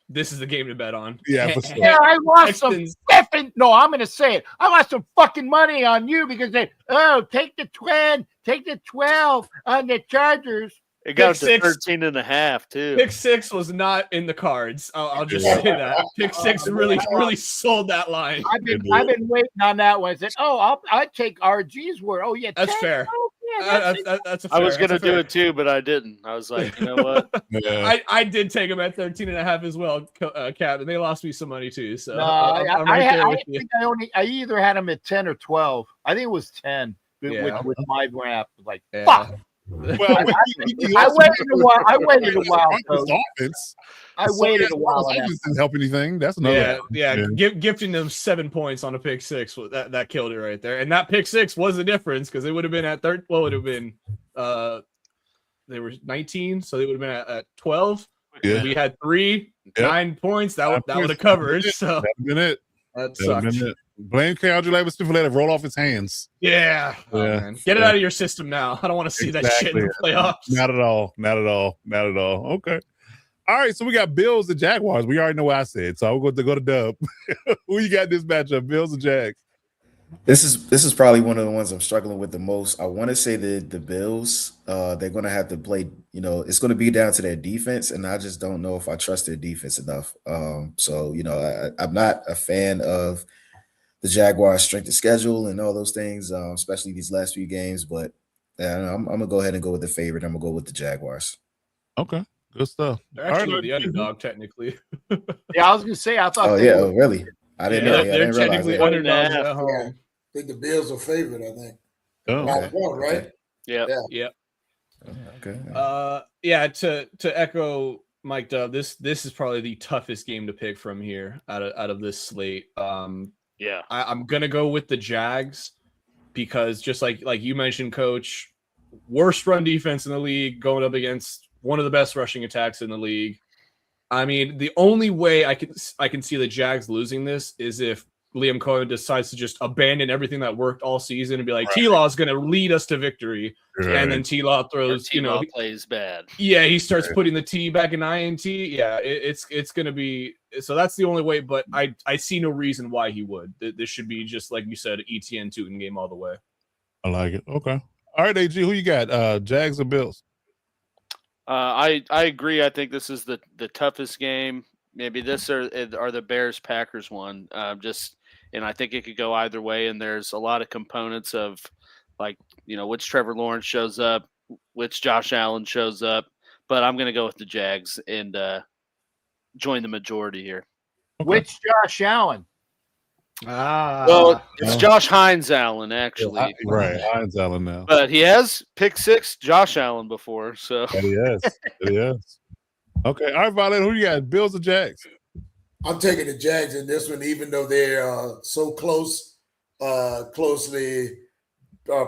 this is the game to bet on. Yeah, for sure. Yeah, I lost some effing. No, I'm going to say it. I lost some fucking money on you because take the 12 on the Chargers. It got to 13.5 too. Pick 6 was not in the cards. I'll just say that. Pick 6 really sold that line. I've been waiting on that one. I said, I'll take RG's word. Oh yeah, that's fair. Oh, yeah, that's a fair. I was gonna do it too, but I didn't. I was like, you know what? I did take them at 13.5 as well, Cap, and they lost me some money too. So I think I either had them at 10 or 12. I think it was 10 with my wrap. Like fuck. Well, I waited a while. I waited a while. I waited a while. Didn't help anything. That's another. Gifting them 7 points on a pick 6 that killed it right there. And that pick 6 was the difference because they would have been at third. Well, it would have been they were 19, so they would have been at 12. Yeah. We had 9 points. That would have covered. So that'd been it. That sucked. Blame Caldwell to let it roll off his hands. Yeah. Man. Get it out of your system now. I don't want to see that shit in the playoffs. Not at all. Okay. All right, so we got Bills and Jaguars. We already know what I said, so I'm going to go to Dub. Who you got this matchup, Bills and Jags? This is probably one of the ones I'm struggling with the most. I want to say the Bills. They're going to have to play. It's going to be down to their defense, and I just don't know if I trust their defense enough. So I'm not a fan of the Jaguars' strength of schedule and all those things, especially these last few games. But I'm gonna go ahead and go with the favorite. I'm gonna go with the Jaguars. Okay, good stuff. They're actually the underdog, technically. Yeah, I was gonna say. I thought. Oh yeah, really? I didn't know. They're technically underdogs at home. I think the Bills are favored. I think. Oh, okay. One, right? Yeah. Okay. To echo Mike Dub, this is probably the toughest game to pick from here out of this slate. Yeah, I'm gonna go with the Jags because just like you mentioned, Coach, worst run defense in the league going up against one of the best rushing attacks in the league. I mean, the only way I can see the Jags losing this is if Liam Cohen decides to just abandon everything that worked all season and be like, T-Law is going to lead us to victory. Right. And then T-Law throws, T-Law plays bad. Yeah, he starts putting the T back in INT. Yeah, it's going to be – so that's the only way, but I see no reason why he would. This should be just, like you said, ETN Tootin game all the way. I like it. Okay. All right, AG, who you got? Jags or Bills? I agree. I think this is the toughest game. Maybe this are the Bears-Packers one. And I think it could go either way. And there's a lot of components of, like, which Trevor Lawrence shows up, which Josh Allen shows up. But I'm going to go with the Jags and join the majority here. Okay. Which Josh Allen? Well, it's Josh Hines Allen, actually. Right, Hines Allen now. But he has pick six Josh Allen before, so. Yes, he has. Okay, all right, Violet, who you got, Bills or Jags? I'm taking the Jags in this one, even though they're so closely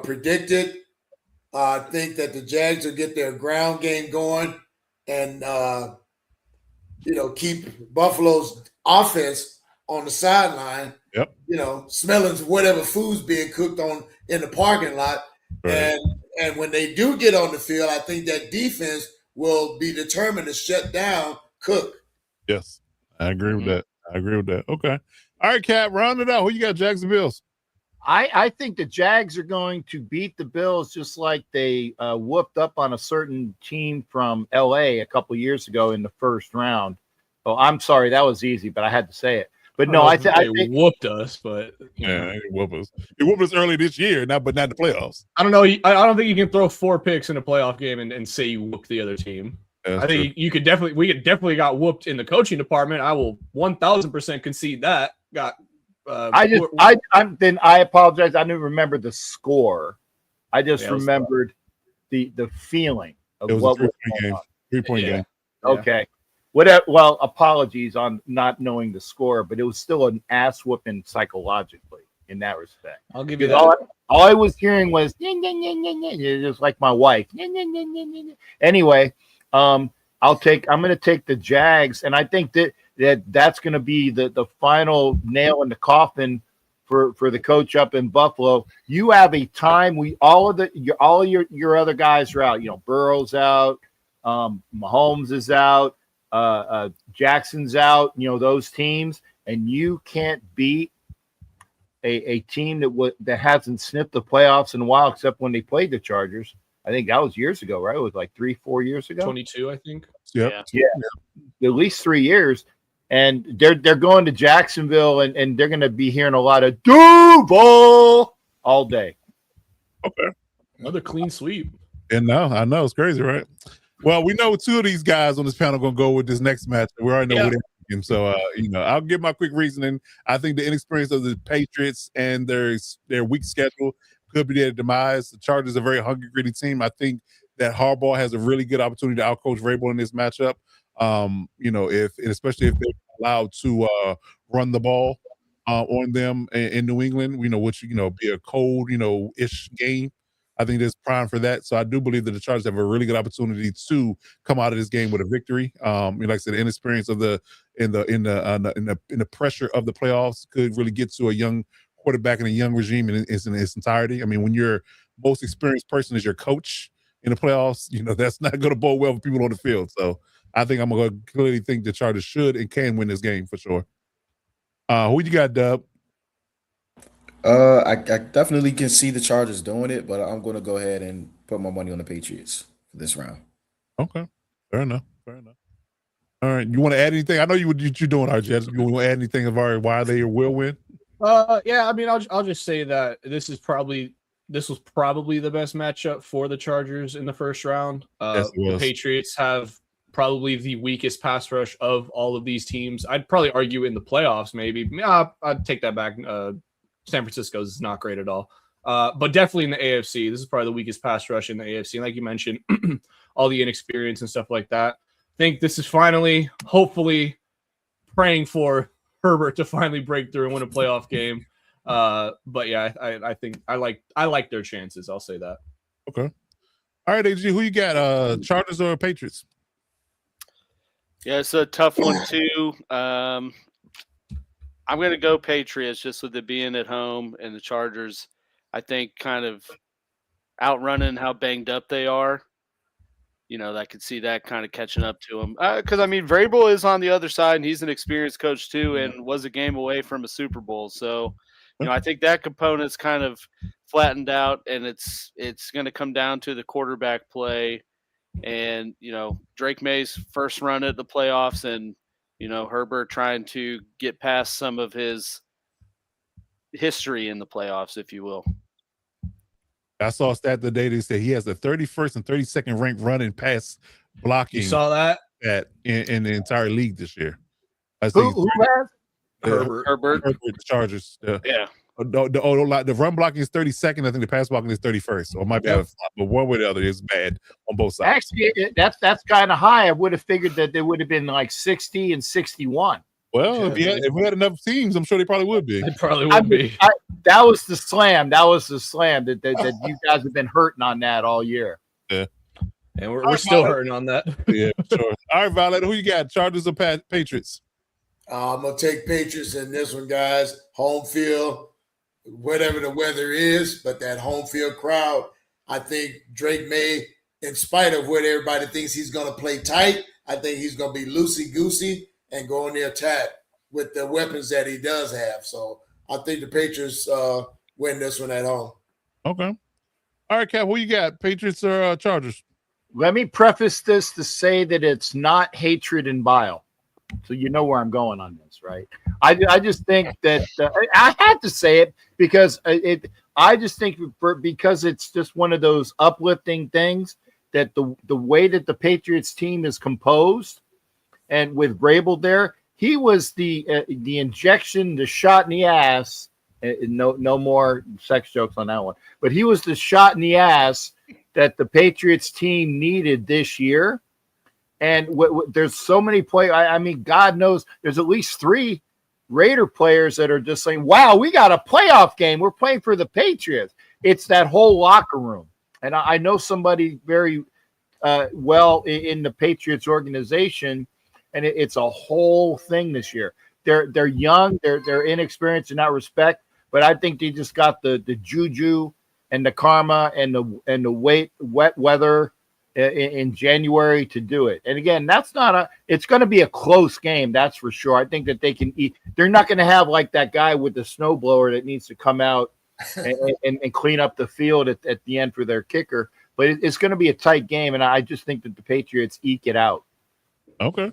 predicted. I think that the Jags will get their ground game going and, keep Buffalo's offense on the sideline. Yep. Smelling whatever food's being cooked on in the parking lot. Right. And when they do get on the field, I think that defense will be determined to shut down Cook. Yes, I agree with that. Okay. All right, Cap, round it out. Who you got, Jags or Bills? I think the Jags are going to beat the Bills just like they whooped up on a certain team from L.A. a couple years ago in the first round. Oh, I'm sorry. That was easy, but I had to say it. But no, I think whooped us, but they whooped us. They whooped us early this year, but not the playoffs. I don't know. I don't think you can throw 4 picks in a playoff game and say you whooped the other team. I think we could definitely got whooped in the coaching department. I will 1,000% concede that. I apologize. I didn't remember the score. I just remembered the feeling of what was going on. 3-point game. Okay. Whatever. Well, apologies on not knowing the score, but it was still an ass whooping psychologically in that respect. I'll give you that. All I was hearing was just like my wife. Anyway, I'm going to take the Jags, and I think that's going to be the final nail in the coffin for the coach up in Buffalo. You have a time all of your other guys are out. Burrow's out, Mahomes is out. Jackson's out, those teams, and you can't beat a team that hasn't sniffed the playoffs in a while, except when they played the Chargers. I think that was years ago, right? It was like 3-4 years ago. 22, I think. Yeah. At least 3 years. And they're going to Jacksonville, and they're going to be hearing a lot of Duval all day. Okay. Another clean sweep. And I know it's crazy, right? Well, we know 2 of these guys on this panel are going to go with this next match. We already know who they're thinking. So, I'll give my quick reasoning. I think the inexperience of the Patriots and their weak schedule could be their demise. The Chargers are a very hungry, gritty team. I think that Harbaugh has a really good opportunity to outcoach Vrabel in this matchup. Especially if they're allowed to run the ball on them in New England, which be a cold, ish game. I think there's prime for that. So I do believe that the Chargers have a really good opportunity to come out of this game with a victory. Like I said, the inexperience of the pressure of the playoffs could really get to a young quarterback and a young regime in its entirety. I mean, when your most experienced person is your coach in the playoffs, that's not going to bode well for people on the field. So I think I'm going to clearly think the Chargers should and can win this game for sure. Who you got, Dub? I definitely can see the Chargers doing it, but I'm going to go ahead and put my money on the Patriots for this round. Okay, fair enough. All right, you want to add anything? I know you're doing, RJ. You want to add anything of why they will win? Yeah. I mean, I'll just say that this was probably the best matchup for the Chargers in the first round. Yes, the Patriots have probably the weakest pass rush of all of these teams. I'd probably argue in the playoffs, maybe. I'd take that back. San Francisco's is not great at all. But definitely in the AFC, this is probably the weakest pass rush in the AFC. And like you mentioned, all the inexperience and stuff like that. I think this is finally, hopefully, praying for Herbert to finally break through and win a playoff game. But yeah, I think I like their chances. I'll say that. Okay. All right, AG, who you got? Chargers or Patriots? Yeah, it's a tough one too. I'm going to go Patriots just with it being at home and the Chargers, I think, kind of outrunning how banged up they are. I could see that kind of catching up to him. Because, Vrabel is on the other side, and he's an experienced coach too, and was a game away from a Super Bowl. So, I think that component's kind of flattened out, and it's going to come down to the quarterback play. And, Drake May's first run at the playoffs, and, Herbert trying to get past some of his history in the playoffs, if you will. I saw a stat today that said he has the 31st and 32nd ranked running pass blocking. You saw that? In the entire league this year. Who has? Herbert. The Chargers. Yeah. The run blocking is 32nd. I think the pass blocking is 31st. So it might be out of flop, but one way or the other is bad on both sides. Actually, that's kind of high. I would have figured that there would have been like 60 and 61. Well, if we had enough teams, I'm sure they probably would be. They probably would be. That was the slam. That you guys have been hurting on that all year. Yeah. And we're still hurting on that. Yeah, sure. All right, Violet, who you got? Chargers or Patriots? I'm going to take Patriots in this one, guys. Home field, whatever the weather is, but that home field crowd, I think Drake May, in spite of what everybody thinks he's going to play tight, I think he's going to be loosey-goosey and go on the attack with the weapons that he does have. So I think the Patriots win this one at home. Okay. All right, Cap, who you got? Patriots or Chargers? Let me preface this to say that it's not hatred and bile. So you know where I'm going on this, right? I just think that I had to say it because I just think because it's just one of those uplifting things that the way that the Patriots team is composed, and with Vrabel there, he was the injection, the shot in the ass. No more sex jokes on that one. But he was the shot in the ass that the Patriots team needed this year. And there's so many players. God knows there's at least 3 Raider players that are just saying, wow, we got a playoff game. We're playing for the Patriots. It's that whole locker room. And I know somebody very well in the Patriots organization, and it's a whole thing this year. They're young, they're inexperienced in that respect, but I think they just got the juju and the karma and the wet weather in January to do it. And again, it's going to be a close game, that's for sure. I think that they can eat. They're not going to have like that guy with the snowblower that needs to come out and clean up the field at the end for their kicker. But it's going to be a tight game, and I just think that the Patriots eke it out. Okay.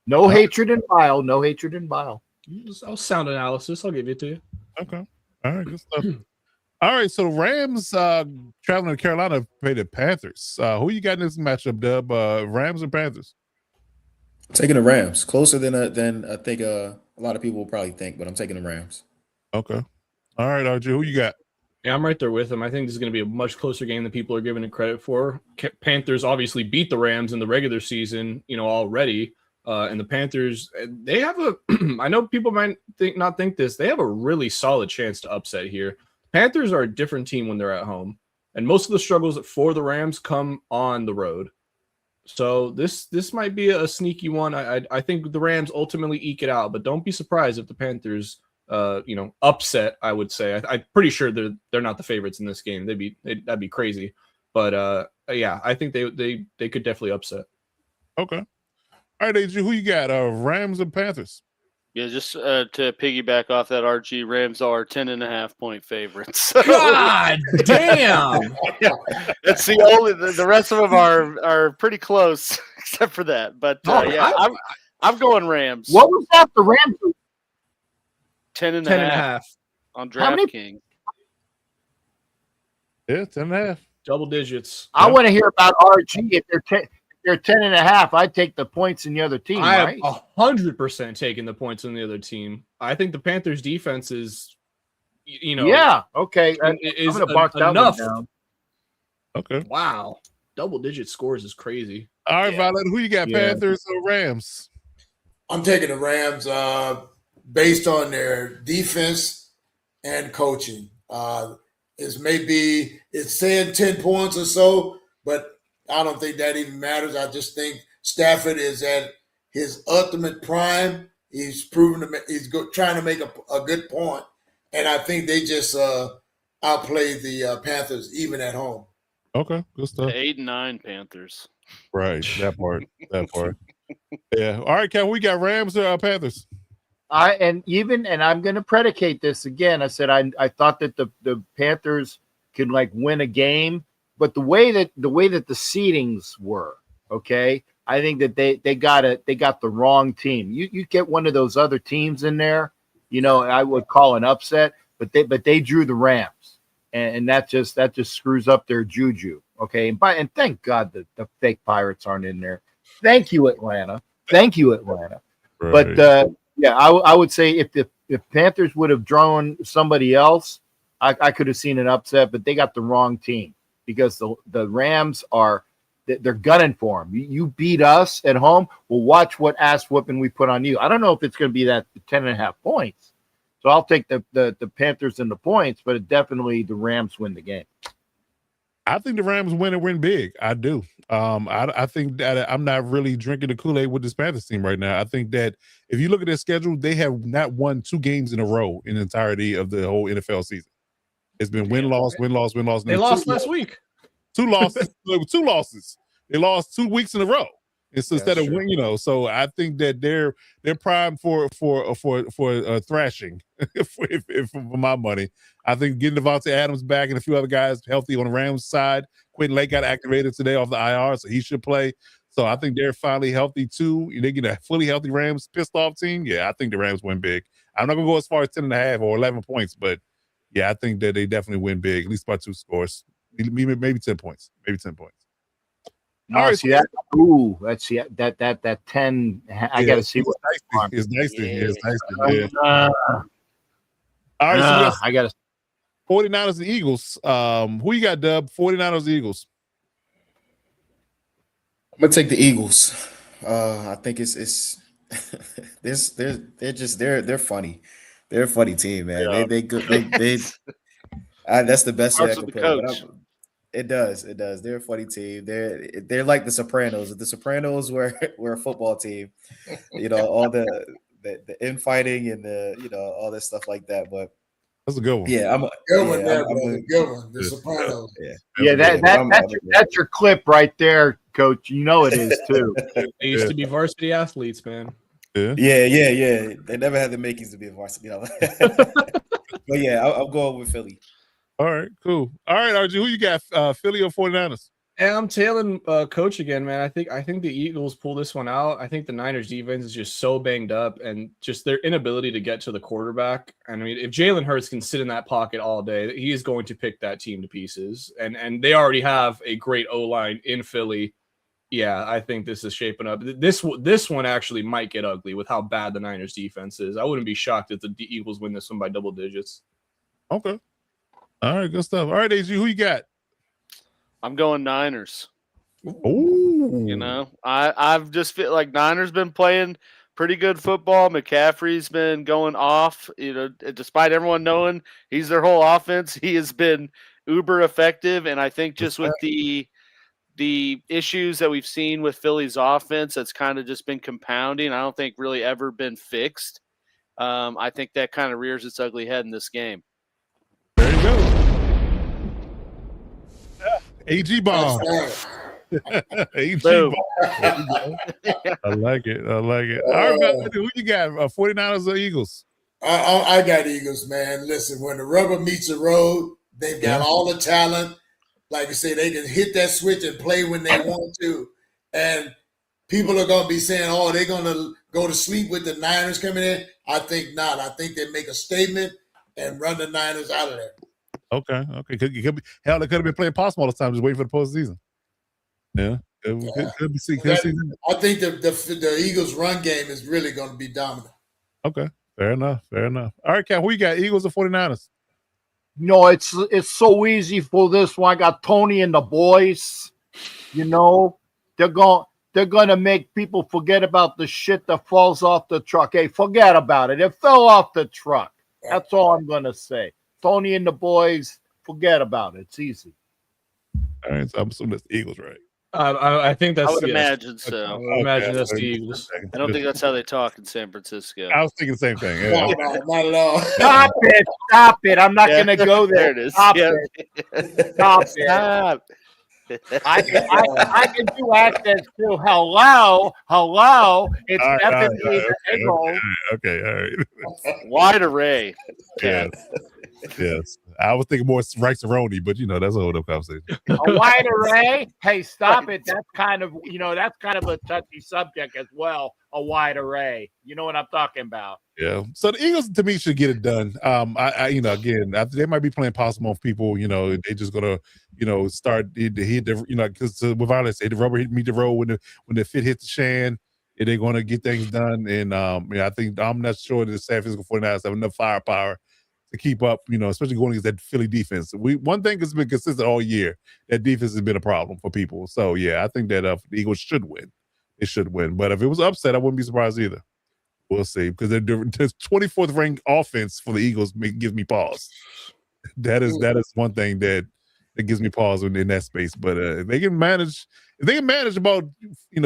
No hatred and bile. No hatred and bile. That was sound analysis. I'll give it to you. Okay. All right. Good stuff. All right. So Rams traveling to Carolina to play the Panthers. Who you got in this matchup, Dub? Rams or Panthers? Taking the Rams. Closer than I think a lot of people will probably think, but I'm taking the Rams. Okay. All right, RJ. Who you got? Yeah, I'm right there with him. I think this is going to be a much closer game than people are giving it credit for. Panthers obviously beat the Rams in the regular season, already. And the Panthers, they have I know people might not think this, they have a really solid chance to upset here. Panthers are a different team when they're at home, and most of the struggles for the Rams come on the road. So this might be a sneaky one. I think the Rams ultimately eke it out, but don't be surprised if the Panthers, upset. I would say I'm pretty sure they're not the favorites in this game. That'd be crazy, but yeah, I think they could definitely upset. Okay. All right, AJ, who you got? Rams and Panthers? Yeah, just to piggyback off that, RG, Rams are 10.5 point favorites. God damn! That's the only. The rest of them are pretty close, except for that. But yeah, I'm going Rams. What was that? The Rams 10.5 on DraftKings. Yeah, 10.5. Double digits. I want to hear about RG. If they're 10.5, I'd take the points in the other team. I right? have 100% taken the points in the other team. I think the Panthers defense is, yeah, okay. Is I'm gonna bark that enough. one down. Okay. Wow, double digit scores is crazy. All right, Violet, who you got? Yeah. Panthers or Rams? I'm taking the Rams based on their defense and coaching. It's saying 10 points or so, but I don't think that even matters. I just think Stafford is at his ultimate prime. He's proven trying to make a good point, and I think they just outplayed the Panthers even at home. Okay, good stuff. 8-9 Panthers. Right, that part. Yeah. All right, Cal, we got Rams or Panthers? I'm going to predicate this again. I said I thought that the Panthers could like win a game, but the way that the seedings were, okay, I think that they got the wrong team. You get one of those other teams in there, I would call an upset, but they drew the Rams, and that just screws up their juju. Okay, and thank God that the fake Pirates aren't in there. Thank you, Atlanta. Right. But yeah, I would say if Panthers would have drawn somebody else, I could have seen an upset, but they got the wrong team because the Rams they're gunning for them. You beat us at home. Well, watch what ass whooping we put on you. I don't know if it's going to be that 10.5 points. So I'll take the Panthers and the points, but definitely the Rams win the game. I think the Rams win big. I do. I think that I'm not really drinking the Kool-Aid with this Panthers team right now. I think that if you look at their schedule, they have not won 2 games in a row in the entirety of the whole NFL season. It's been win-loss. They lost last week. 2 losses. 2 losses. They lost 2 weeks in a row. It's instead of winning, so I think that they're primed for thrashing. for my money, I think getting Devontae Adams back and a few other guys healthy on the Rams side. Quentin Lake got activated today off the IR, so he should play. So I think they're finally healthy too. They get a fully healthy Rams pissed off team. Yeah, I think the Rams win big. I'm not gonna go as far as 10.5 or 11 points, but yeah, I think that they definitely win big, at least by 2 scores, maybe 10 points, No, all right, see that? Ooh, let's see that 10. I got to see what it's nice. Yeah. All right, so we got I got to 49ers and Eagles. Who you got, Dub? 49ers and Eagles. I'm gonna take the Eagles. I think it's they're funny. They're a funny team, man. Yeah. They that's the best way I can put it. It does. They're a funny team. They're like the Sopranos. If the Sopranos were a football team, all the infighting and all that stuff like that. But that's a good one. Yeah, good one. The Sopranos. Yeah, that's your clip right there, Coach. You know it is too. They used to be varsity athletes, man. Yeah. They never had the makings to be a varsity. But yeah, I'm going with Philly. All right, cool. All right, RG, who you got, Philly or 49ers? And I'm tailing Coach again, man. I think the Eagles pull this one out. I think the Niners defense is just so banged up, and just their inability to get to the quarterback. And I mean, if Jalen Hurts can sit in that pocket all day, he is going to pick that team to pieces. And they already have a great O-line in Philly. Yeah, I think this is shaping up. This one actually might get ugly with how bad the Niners defense is. I wouldn't be shocked if the Eagles win this one by double digits. Okay. All right, good stuff. All right, AG, who you got? I'm going Niners. Ooh. I've just feel like Niners been playing pretty good football. McCaffrey's been going off. Despite everyone knowing he's their whole offense, he has been uber effective. And I think just with the issues that we've seen with Philly's offense, that's kind of just been compounding. I don't think really ever been fixed. I think that kind of rears its ugly head in this game. There you go. AG bomb. AG bomb. I like it. All right, man, who you got? 49ers or Eagles? I got Eagles, man. Listen, when the rubber meets the road, they've got all the talent. Like I say, they can hit that switch and play when they want to. And people are going to be saying, oh, they're going to go to sleep with the Niners coming in. I think not. I think they make a statement and run the Niners out of there. Okay. Could be, hell, they could have been playing possum all the time, just waiting for the postseason. Yeah. Could be. I think the Eagles' run game is really going to be dominant. Okay. Fair enough. All right, Cal, who you got? Eagles or 49ers? No, it's so easy for this one. I got Tony and the boys. They're going to make people forget about the shit that falls off the truck. Hey, forget about it. It fell off the truck. That's all I'm going to say. Tony and the boys, forget about it. It's easy. All right, so I'm assuming that's the Eagles, right? I think that's I would yes. imagine so. I would imagine that's the Eagles. I don't think that's how they talk in San Francisco. I was thinking the same thing. No, Yeah. no, not at all. Stop it! Stop it! I'm not Yeah, going to go there. There it is. Stop Yep. it! Stop it! Stop. I can do access to hello. It's All right, definitely the okay, Eagles. Okay, all right. Wide array. Yes. Yes. I was thinking more rice-a-roni, but that's a whole other conversation. A wide array. Hey, stop it! That's kind of a touchy subject as well. A wide array. You know what I'm talking about? Yeah. So the Eagles, to me, should get it done. They might be playing possum on people. They just gonna, start hit the, because with violence, say the rubber meet the road when the fit hits the shan, and they're gonna get things done. And I think I'm not sure that the San Francisco 49ers have enough firepower to keep up. Especially going against that Philly defense. One thing has been consistent all year. That defense has been a problem for people. So yeah, I think that the Eagles should win. It should win. But if it was upset, I wouldn't be surprised either. We'll see, because the 24th ranked offense for the Eagles gives me pause. That is one thing that gives me pause in that space. But if they can manage about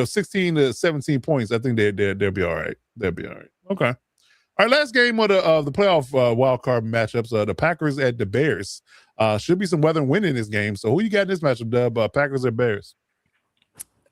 16 to 17 points, I think they'll be all right. They'll be all right. Okay. All right. Last game of the playoff wild card matchups. The Packers at the Bears. Should be some weather and wind in this game. So who you got in this matchup, Dub? Packers or Bears?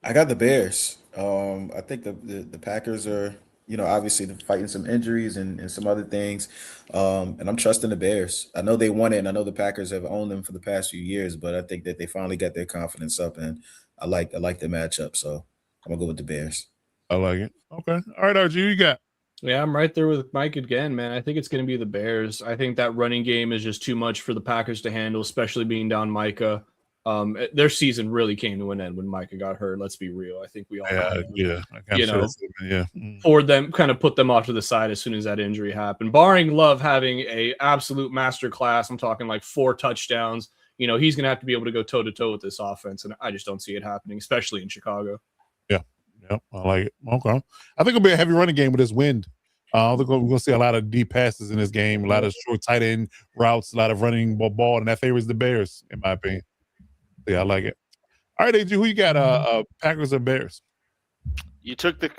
I got the Bears. I think the Packers are, obviously fighting some injuries and some other things. And I'm trusting the Bears. I know they won it, and I know the Packers have owned them for the past few years, but I think that they finally got their confidence up, and I like the matchup. So I'm gonna go with the Bears. I like it. Okay. All right, RG, you got? Yeah, I'm right there with Mike again, man. I think it's going to be the Bears. I think that running game is just too much for the Packers to handle, especially being down Micah. Their season really came to an end when Micah got hurt. Let's be real. I think we all for them, kind of put them off to the side as soon as that injury happened. Barring Love having a absolute master class, I'm talking like 4 touchdowns. He's going to have to be able to go toe to toe with this offense, and I just don't see it happening, especially in Chicago. Yeah, I like it. Okay. I think it'll be a heavy running game with this wind. We're going to see a lot of deep passes in this game, a lot of short tight end routes, a lot of running ball, and that favors the Bears, in my opinion. Yeah, I like it. All right, AJ, who you got? Packers or Bears? You took the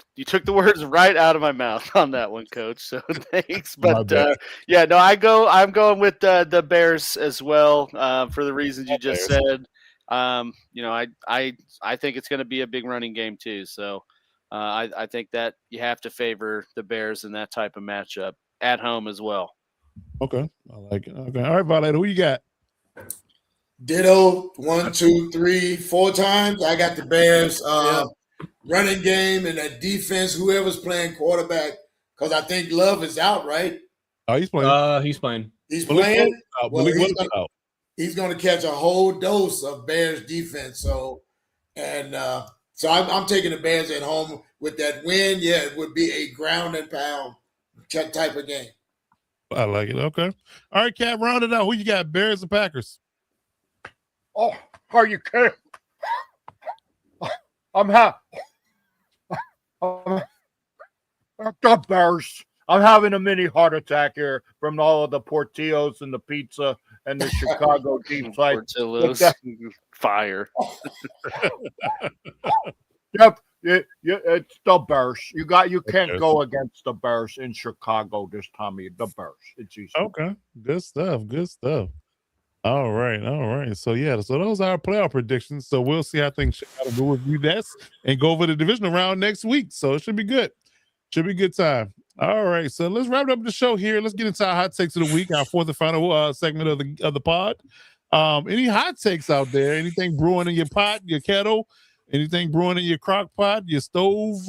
words right out of my mouth on that one, Coach. So thanks. But I'm going with the Bears as well for the reasons you just said. I think it's going to be a big running game too. So I think that you have to favor the Bears in that type of matchup at home as well. Okay, I like it. Okay, all right, Violator, who you got? Ditto 1, 2, 3, 4 times. I got the Bears running game and that defense. Whoever's playing quarterback, because I think Love is out, right? Oh, he's playing. He's playing. He's playing. He's going to catch a whole dose of Bears defense. So I'm taking the Bears at home with that win. Yeah, it would be a ground and pound type of game. I like it. Okay. All right, Cat, round it out. Who you got, Bears or Packers? Oh, are you kidding? The Bears. I'm having a mini heart attack here from all of the Portillos and the pizza and the Chicago deep fried Portillo's fire. Yep, it's the Bears. You can't go against the Bears in Chicago this time of year. The Bears. It's easy. Okay, good stuff. Good stuff. All right. So those are our playoff predictions. So we'll see how things shake out. We'll review that and go over the divisional round next week. So it should be good. Should be a good time. All right, so let's wrap up the show here. Let's get into our hot takes of the week, our fourth and final segment of the pod. Any hot takes out there? Anything brewing in your pot, your kettle? Anything brewing in your crock pot, your stove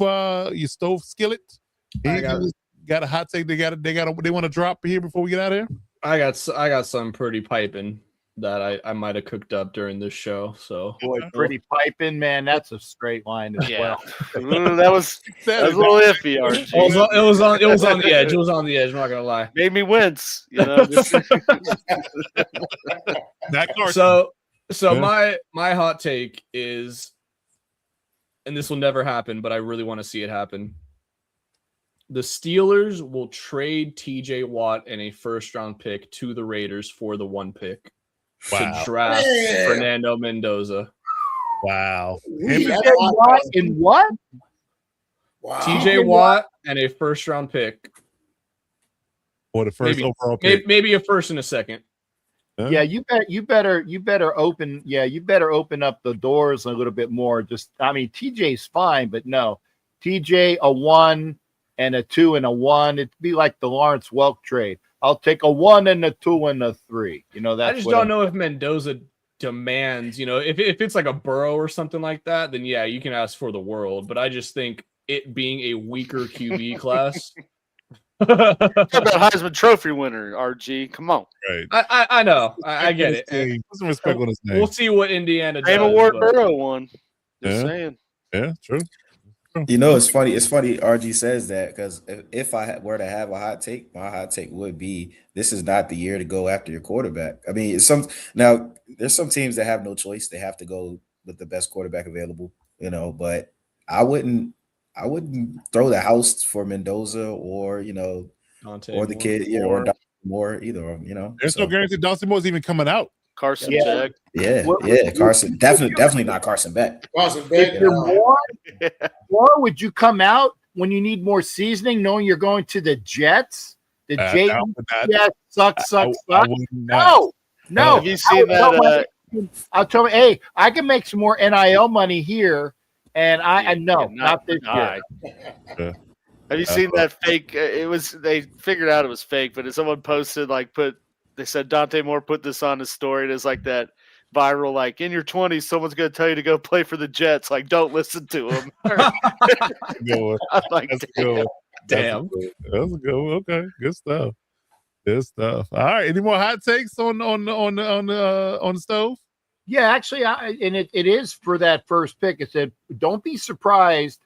skillet? Got a hot take they want to drop here before we get out of here? I got some pretty piping that I might have cooked up during this show. So boy, pretty piping, man. That's a straight line as well. that was a little iffy, Archie. It was on the edge. It was on the edge. I'm not gonna lie. Made me wince. My hot take is, and this will never happen, but I really want to see it happen. The Steelers will trade TJ Watt and a first-round pick to the Raiders for the 1 pick to draft Fernando Mendoza. Wow. We TJ have Watt in what? Wow. TJ Watt and a first round pick. Or the first Maybe, overall pick. maybe a first and a second. Huh? Yeah, you better open up the doors a little bit more. TJ's fine, but no. TJ a 1 and a 2 and a 1. It'd be like the Lawrence Welk trade. I'll take a 1 and a 2 and a 3. That's I just don't know if Mendoza demands, if it's like a Burrow or something like that, then yeah, you can ask for the world. But I just think it being a weaker QB class. Talk about Heisman Trophy winner, RG. Come on. Right. I know. I get it. Put some respect on his name. We'll see what Indiana does. Fame Award but- Burrow won. Just Yeah. saying. Yeah, true. It's funny. It's funny. RG says that because if I were to have a hot take, my hot take would be this is not the year to go after your quarterback. I mean, there's some teams that have no choice; they have to go with the best quarterback available. But I wouldn't throw the house for Mendoza or Dante or the Moore. kid, or Dante Moore either. There's no guarantee Dante Moore's even coming out. Carson Yeah. Beck. Carson definitely not Carson Beck. Carson Beck. If you're more, would you come out when you need more seasoning, knowing you're going to the Jets? The Jets suck. No. Have you seen that? I'll tell you, hey, I can make some more NIL money here, and not this year. Have you seen that fake? They figured out it was fake, but someone posted they said Dante Moore put this on his story. And it's like that viral, in your 20s, someone's going to tell you to go play for the Jets. Don't listen to him. I'm like, That's a good one. Damn. That's a good one. Okay, good stuff. Good stuff. All right. Any more hot takes on the stove? Yeah, actually, it is for that first pick. It said, don't be surprised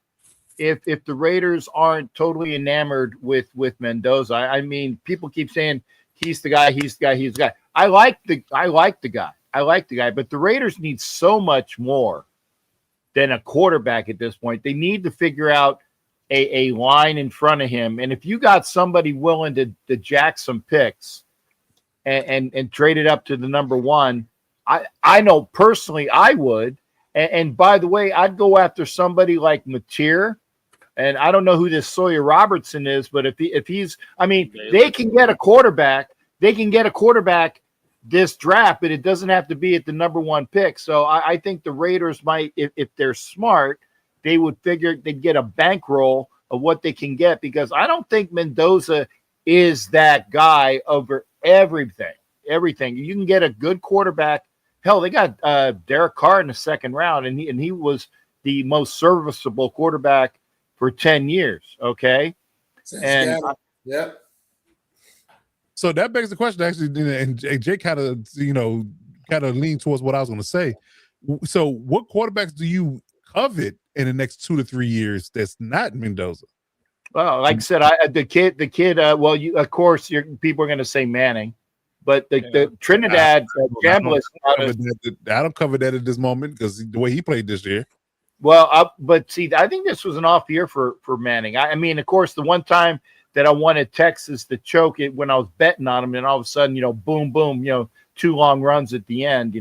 if the Raiders aren't totally enamored with Mendoza. I mean, people keep saying he's the guy. I like the guy, but the Raiders need so much more than a quarterback at this point. They need to figure out a line in front of him. And if you got somebody willing to jack some picks and trade it up to the number 1, I know personally I would. And by the way, I'd go after somebody like Mateer. And I don't know who this Sawyer Robertson is, but if he's, they can get a quarterback. They can get a quarterback this draft, but it doesn't have to be at the number 1 pick. So I think the Raiders might, if they're smart, they would figure they'd get a bankroll of what they can get, because I don't think Mendoza is that guy over everything. You can get a good quarterback. Hell, they got Derek Carr in the second round, and he was the most serviceable quarterback for 10 years. Okay. Yep. So that begs the question, actually, and Jake kind of leaned towards what I was going to say. So what quarterbacks do you covet in the next 2 to 3 years that's not Mendoza? Well, like I said, the kid. Of course, people are going to say Manning, but the Trinidad Chambliss. I don't cover that at this moment because the way he played this year. Well, but see, I think this was an off year for Manning. I mean, of course, the one time that I wanted Texas to choke it when I was betting on them, and all of a sudden, boom, boom, 2 long runs at the end.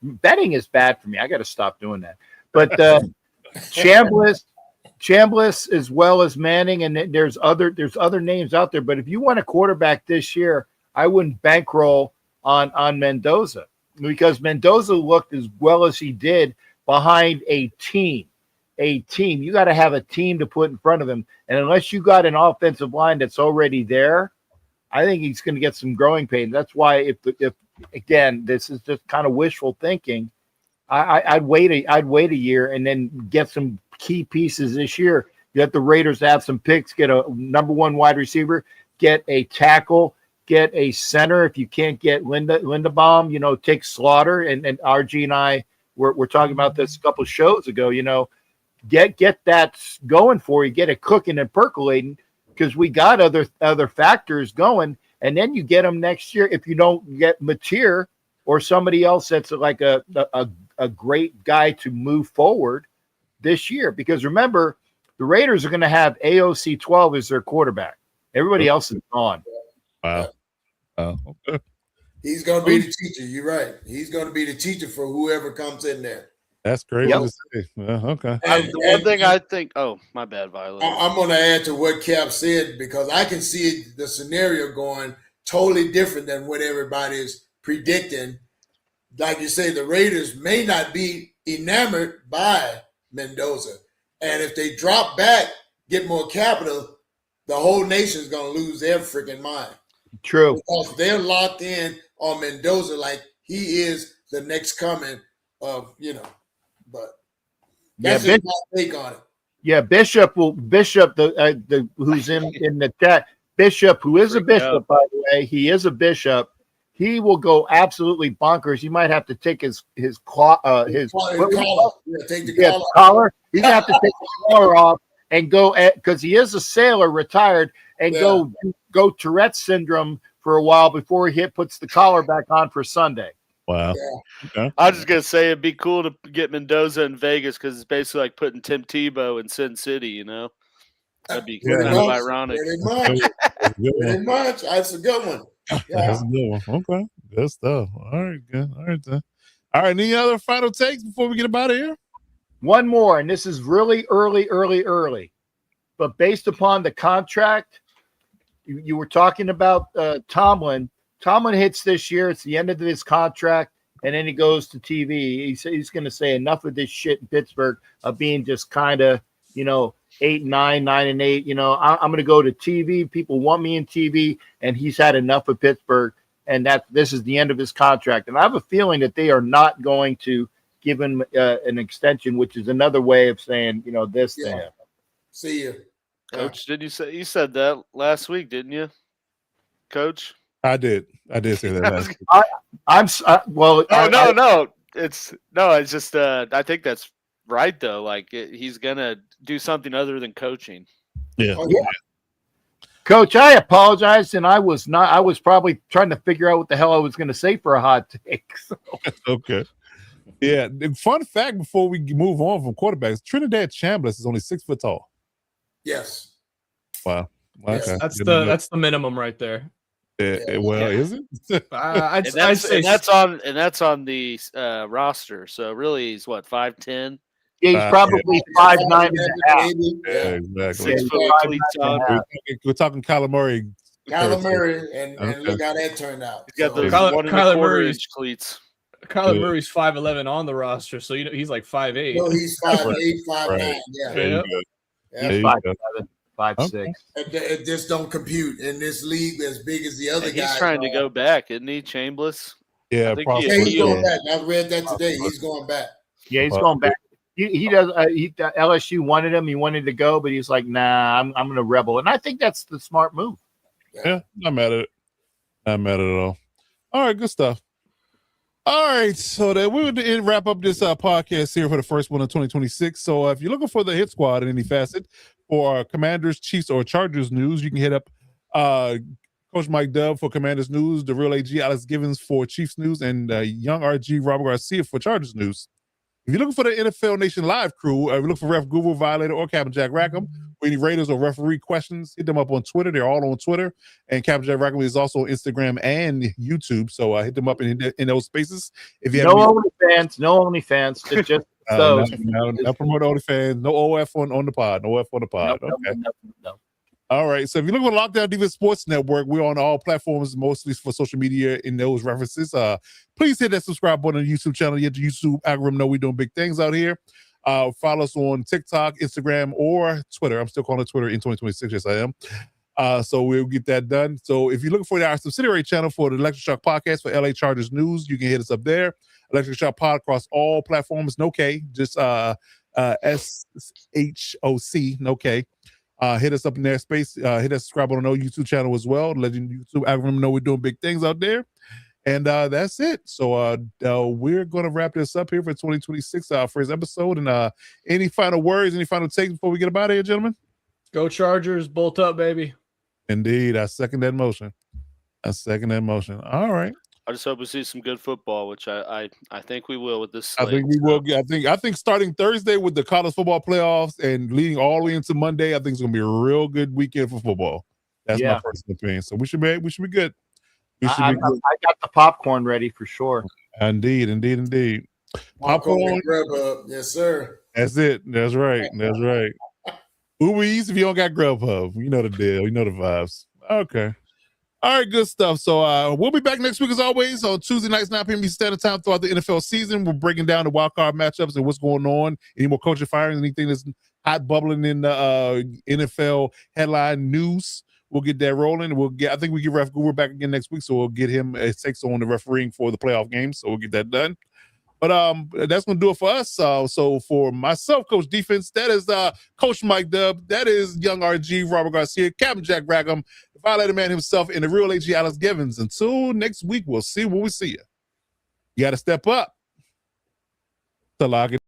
Betting is bad for me. I got to stop doing that. But Chambliss as well as Manning, and there's other names out there. But if you want a quarterback this year, I wouldn't bankroll on Mendoza, because Mendoza looked as well as he did behind a team. You got to have a team to put in front of him. And unless you got an offensive line that's already there, I think he's going to get some growing pains. That's why if again, this is just kind of wishful thinking, I'd wait a year and then get some key pieces this year. You have the Raiders have some picks, get a number 1 wide receiver, get a tackle, get a center. If you can't get Linderbaum, take Slaughter, and RG and I we're talking about this a couple of shows ago. Get that going for you, get it cooking and percolating, because we got other factors going, and then you get them next year. If you don't get Mateer or somebody else that's like a great guy to move forward this year, because remember, the Raiders are going to have AOC 12 as their quarterback. Everybody else is gone. Wow. Okay. He's going to be the teacher. You're right. He's going to be the teacher for whoever comes in there. That's crazy Yep. to say. Okay. The one thing I think. Oh, my bad, Violet. I'm going to add to what Cap said because I can see the scenario going totally different than what everybody's predicting. Like you say, the Raiders may not be enamored by Mendoza. And if they drop back, get more capital, the whole nation's going to lose their freaking mind. True. Because they're locked in on Mendoza like he is the next coming of, but that's just my take on it. Yeah, Bishop the who's in the chat. Bishop, who is a bishop, by the way, he is a bishop. He will go absolutely bonkers. You might have to take his collar. Take the collar. He's gonna have to take the collar off and go because he is a sailor, retired, and go Tourette's syndrome for a while before he puts the collar back on for Sunday. Wow. Yeah. Okay. I was just gonna say it'd be cool to get Mendoza in Vegas because it's basically like putting Tim Tebow in Sin City. That'd be kind of ironic. Pretty much. That's a good one. Yeah. That's a good one. Okay. Good stuff. All right. Good. All right. Then. All right. Any other final takes before we get out of here? One more, and this is really early. But based upon the contract, you were talking about Tomlin. Tomlin hits this year. It's the end of his contract, and then he goes to TV. He's going to say enough of this shit in Pittsburgh of being just kind of, 8-9, 9-8. I'm going to go to TV. People want me in TV, and he's had enough of Pittsburgh, and this is the end of his contract. And I have a feeling that they are not going to give him an extension, which is another way of saying, this to him. See you, Coach. Did you said that last week, didn't you, Coach? I did say that last week. No. It's just I think that's right though. Like he's gonna do something other than coaching. Yeah. Coach, I apologize, and I was probably trying to figure out what the hell I was going to say for a hot take. So. Okay. Yeah. Fun fact before we move on from quarterbacks, Trinidad Chambliss is only 6 foot tall. Yes. Wow. Yes. Okay. That's the minimum right there. Is it? That's on the roster. So really, he's what 5'10". Yeah, he's probably 5'9" and a half. Yeah, exactly. 6 foot cleats on. We're talking Kyler Murray. Kyler Murray, and look how that turned out. He's got those Kyler Murray's cleats. Kyler Murray's 5'11" on the roster, so he's like 5'8". No, he's 5'8", 5'9". Yeah. He's 5'7", 5'6". It just don't compute in this league as big as the other guys. He's trying to go back, isn't he, Chambliss? Yeah, he's going back. I read that today. He's going back. Yeah, he's going back. He does. LSU wanted him. He wanted to go, but he's like, "Nah, I'm going to rebel." And I think that's the smart move. Yeah, not mad at it. Not mad at it all. All right, good stuff. All right, so then we would wrap up this podcast here for the first one of 2026. So if you're looking for the hit squad in any facet for Commanders, Chiefs, or Chargers news, you can hit up Coach Mike Dub for Commanders news, the real AG Alex Givens for Chiefs news, and young RG Robert Garcia for Chargers news. If you're looking for the NFL Nation Live crew, if you're looking for Ref Google, Violator, or Captain Jack Rackham, or any Raiders or referee questions, hit them up on Twitter. They're all on Twitter. And Captain Jack Rackham is also on Instagram and YouTube. So hit them up in those spaces. If you have no OnlyFans. It's just those. Not promote OnlyFans. No OF on the pod. No OF on the pod. Okay. No. All right. So if you're looking for Lockdown Defense Sports Network, we're on all platforms, mostly for social media in those references. Please hit that subscribe button on the YouTube channel. Get the YouTube algorithm know we're doing big things out here. Follow us on TikTok, Instagram, or Twitter. I'm still calling it Twitter in 2026. Yes, I am. So we'll get that done. So if you're looking for our subsidiary channel for the Electric Shock Podcast for LA Chargers News, you can hit us up there. Electric Shock Pod across all platforms. No K, just SHOC, no K. Hit us up in their space. Hit us subscribe on our YouTube channel as well. Letting YouTube algorithm know we're doing big things out there. And that's it. So we're going to wrap this up here for 2026, first episode. And any final words, any final takes before we get about here, gentlemen? Go Chargers, bolt up, baby. Indeed. I second that motion. All right. I just hope we see some good football, which I think we will with this slate. I think we will. I think starting Thursday with the college football playoffs and leading all the way into Monday, I think it's going to be a real good weekend for football. That's my personal opinion. So we should be good. I got the popcorn ready for sure. Indeed. Popcorn. Grubhub. Yes, sir. That's it. That's right. That's right. Uber Eats if you don't got Grubhub. You know the deal. You know the vibes. Okay. All right, good stuff. So we'll be back next week as always on Tuesday nights, 9 p.m. Eastern Standard Time throughout the NFL season. We're breaking down the wild card matchups and what's going on. Any more coaching firings, anything that's hot bubbling in the NFL headline news. We'll get that rolling. I think we get Ref Guru back again next week, so we'll get him takes on the refereeing for the playoff games. So we'll get that done. But that's gonna do it for us. So for myself, Coach Defense, that is Coach Mike Dub, that is Young RG, Robert Garcia, Captain Jack Rackham, the violator man himself, and the real AG Alex Givens. Until next week, we'll see when we see you. You got to step up to lock it.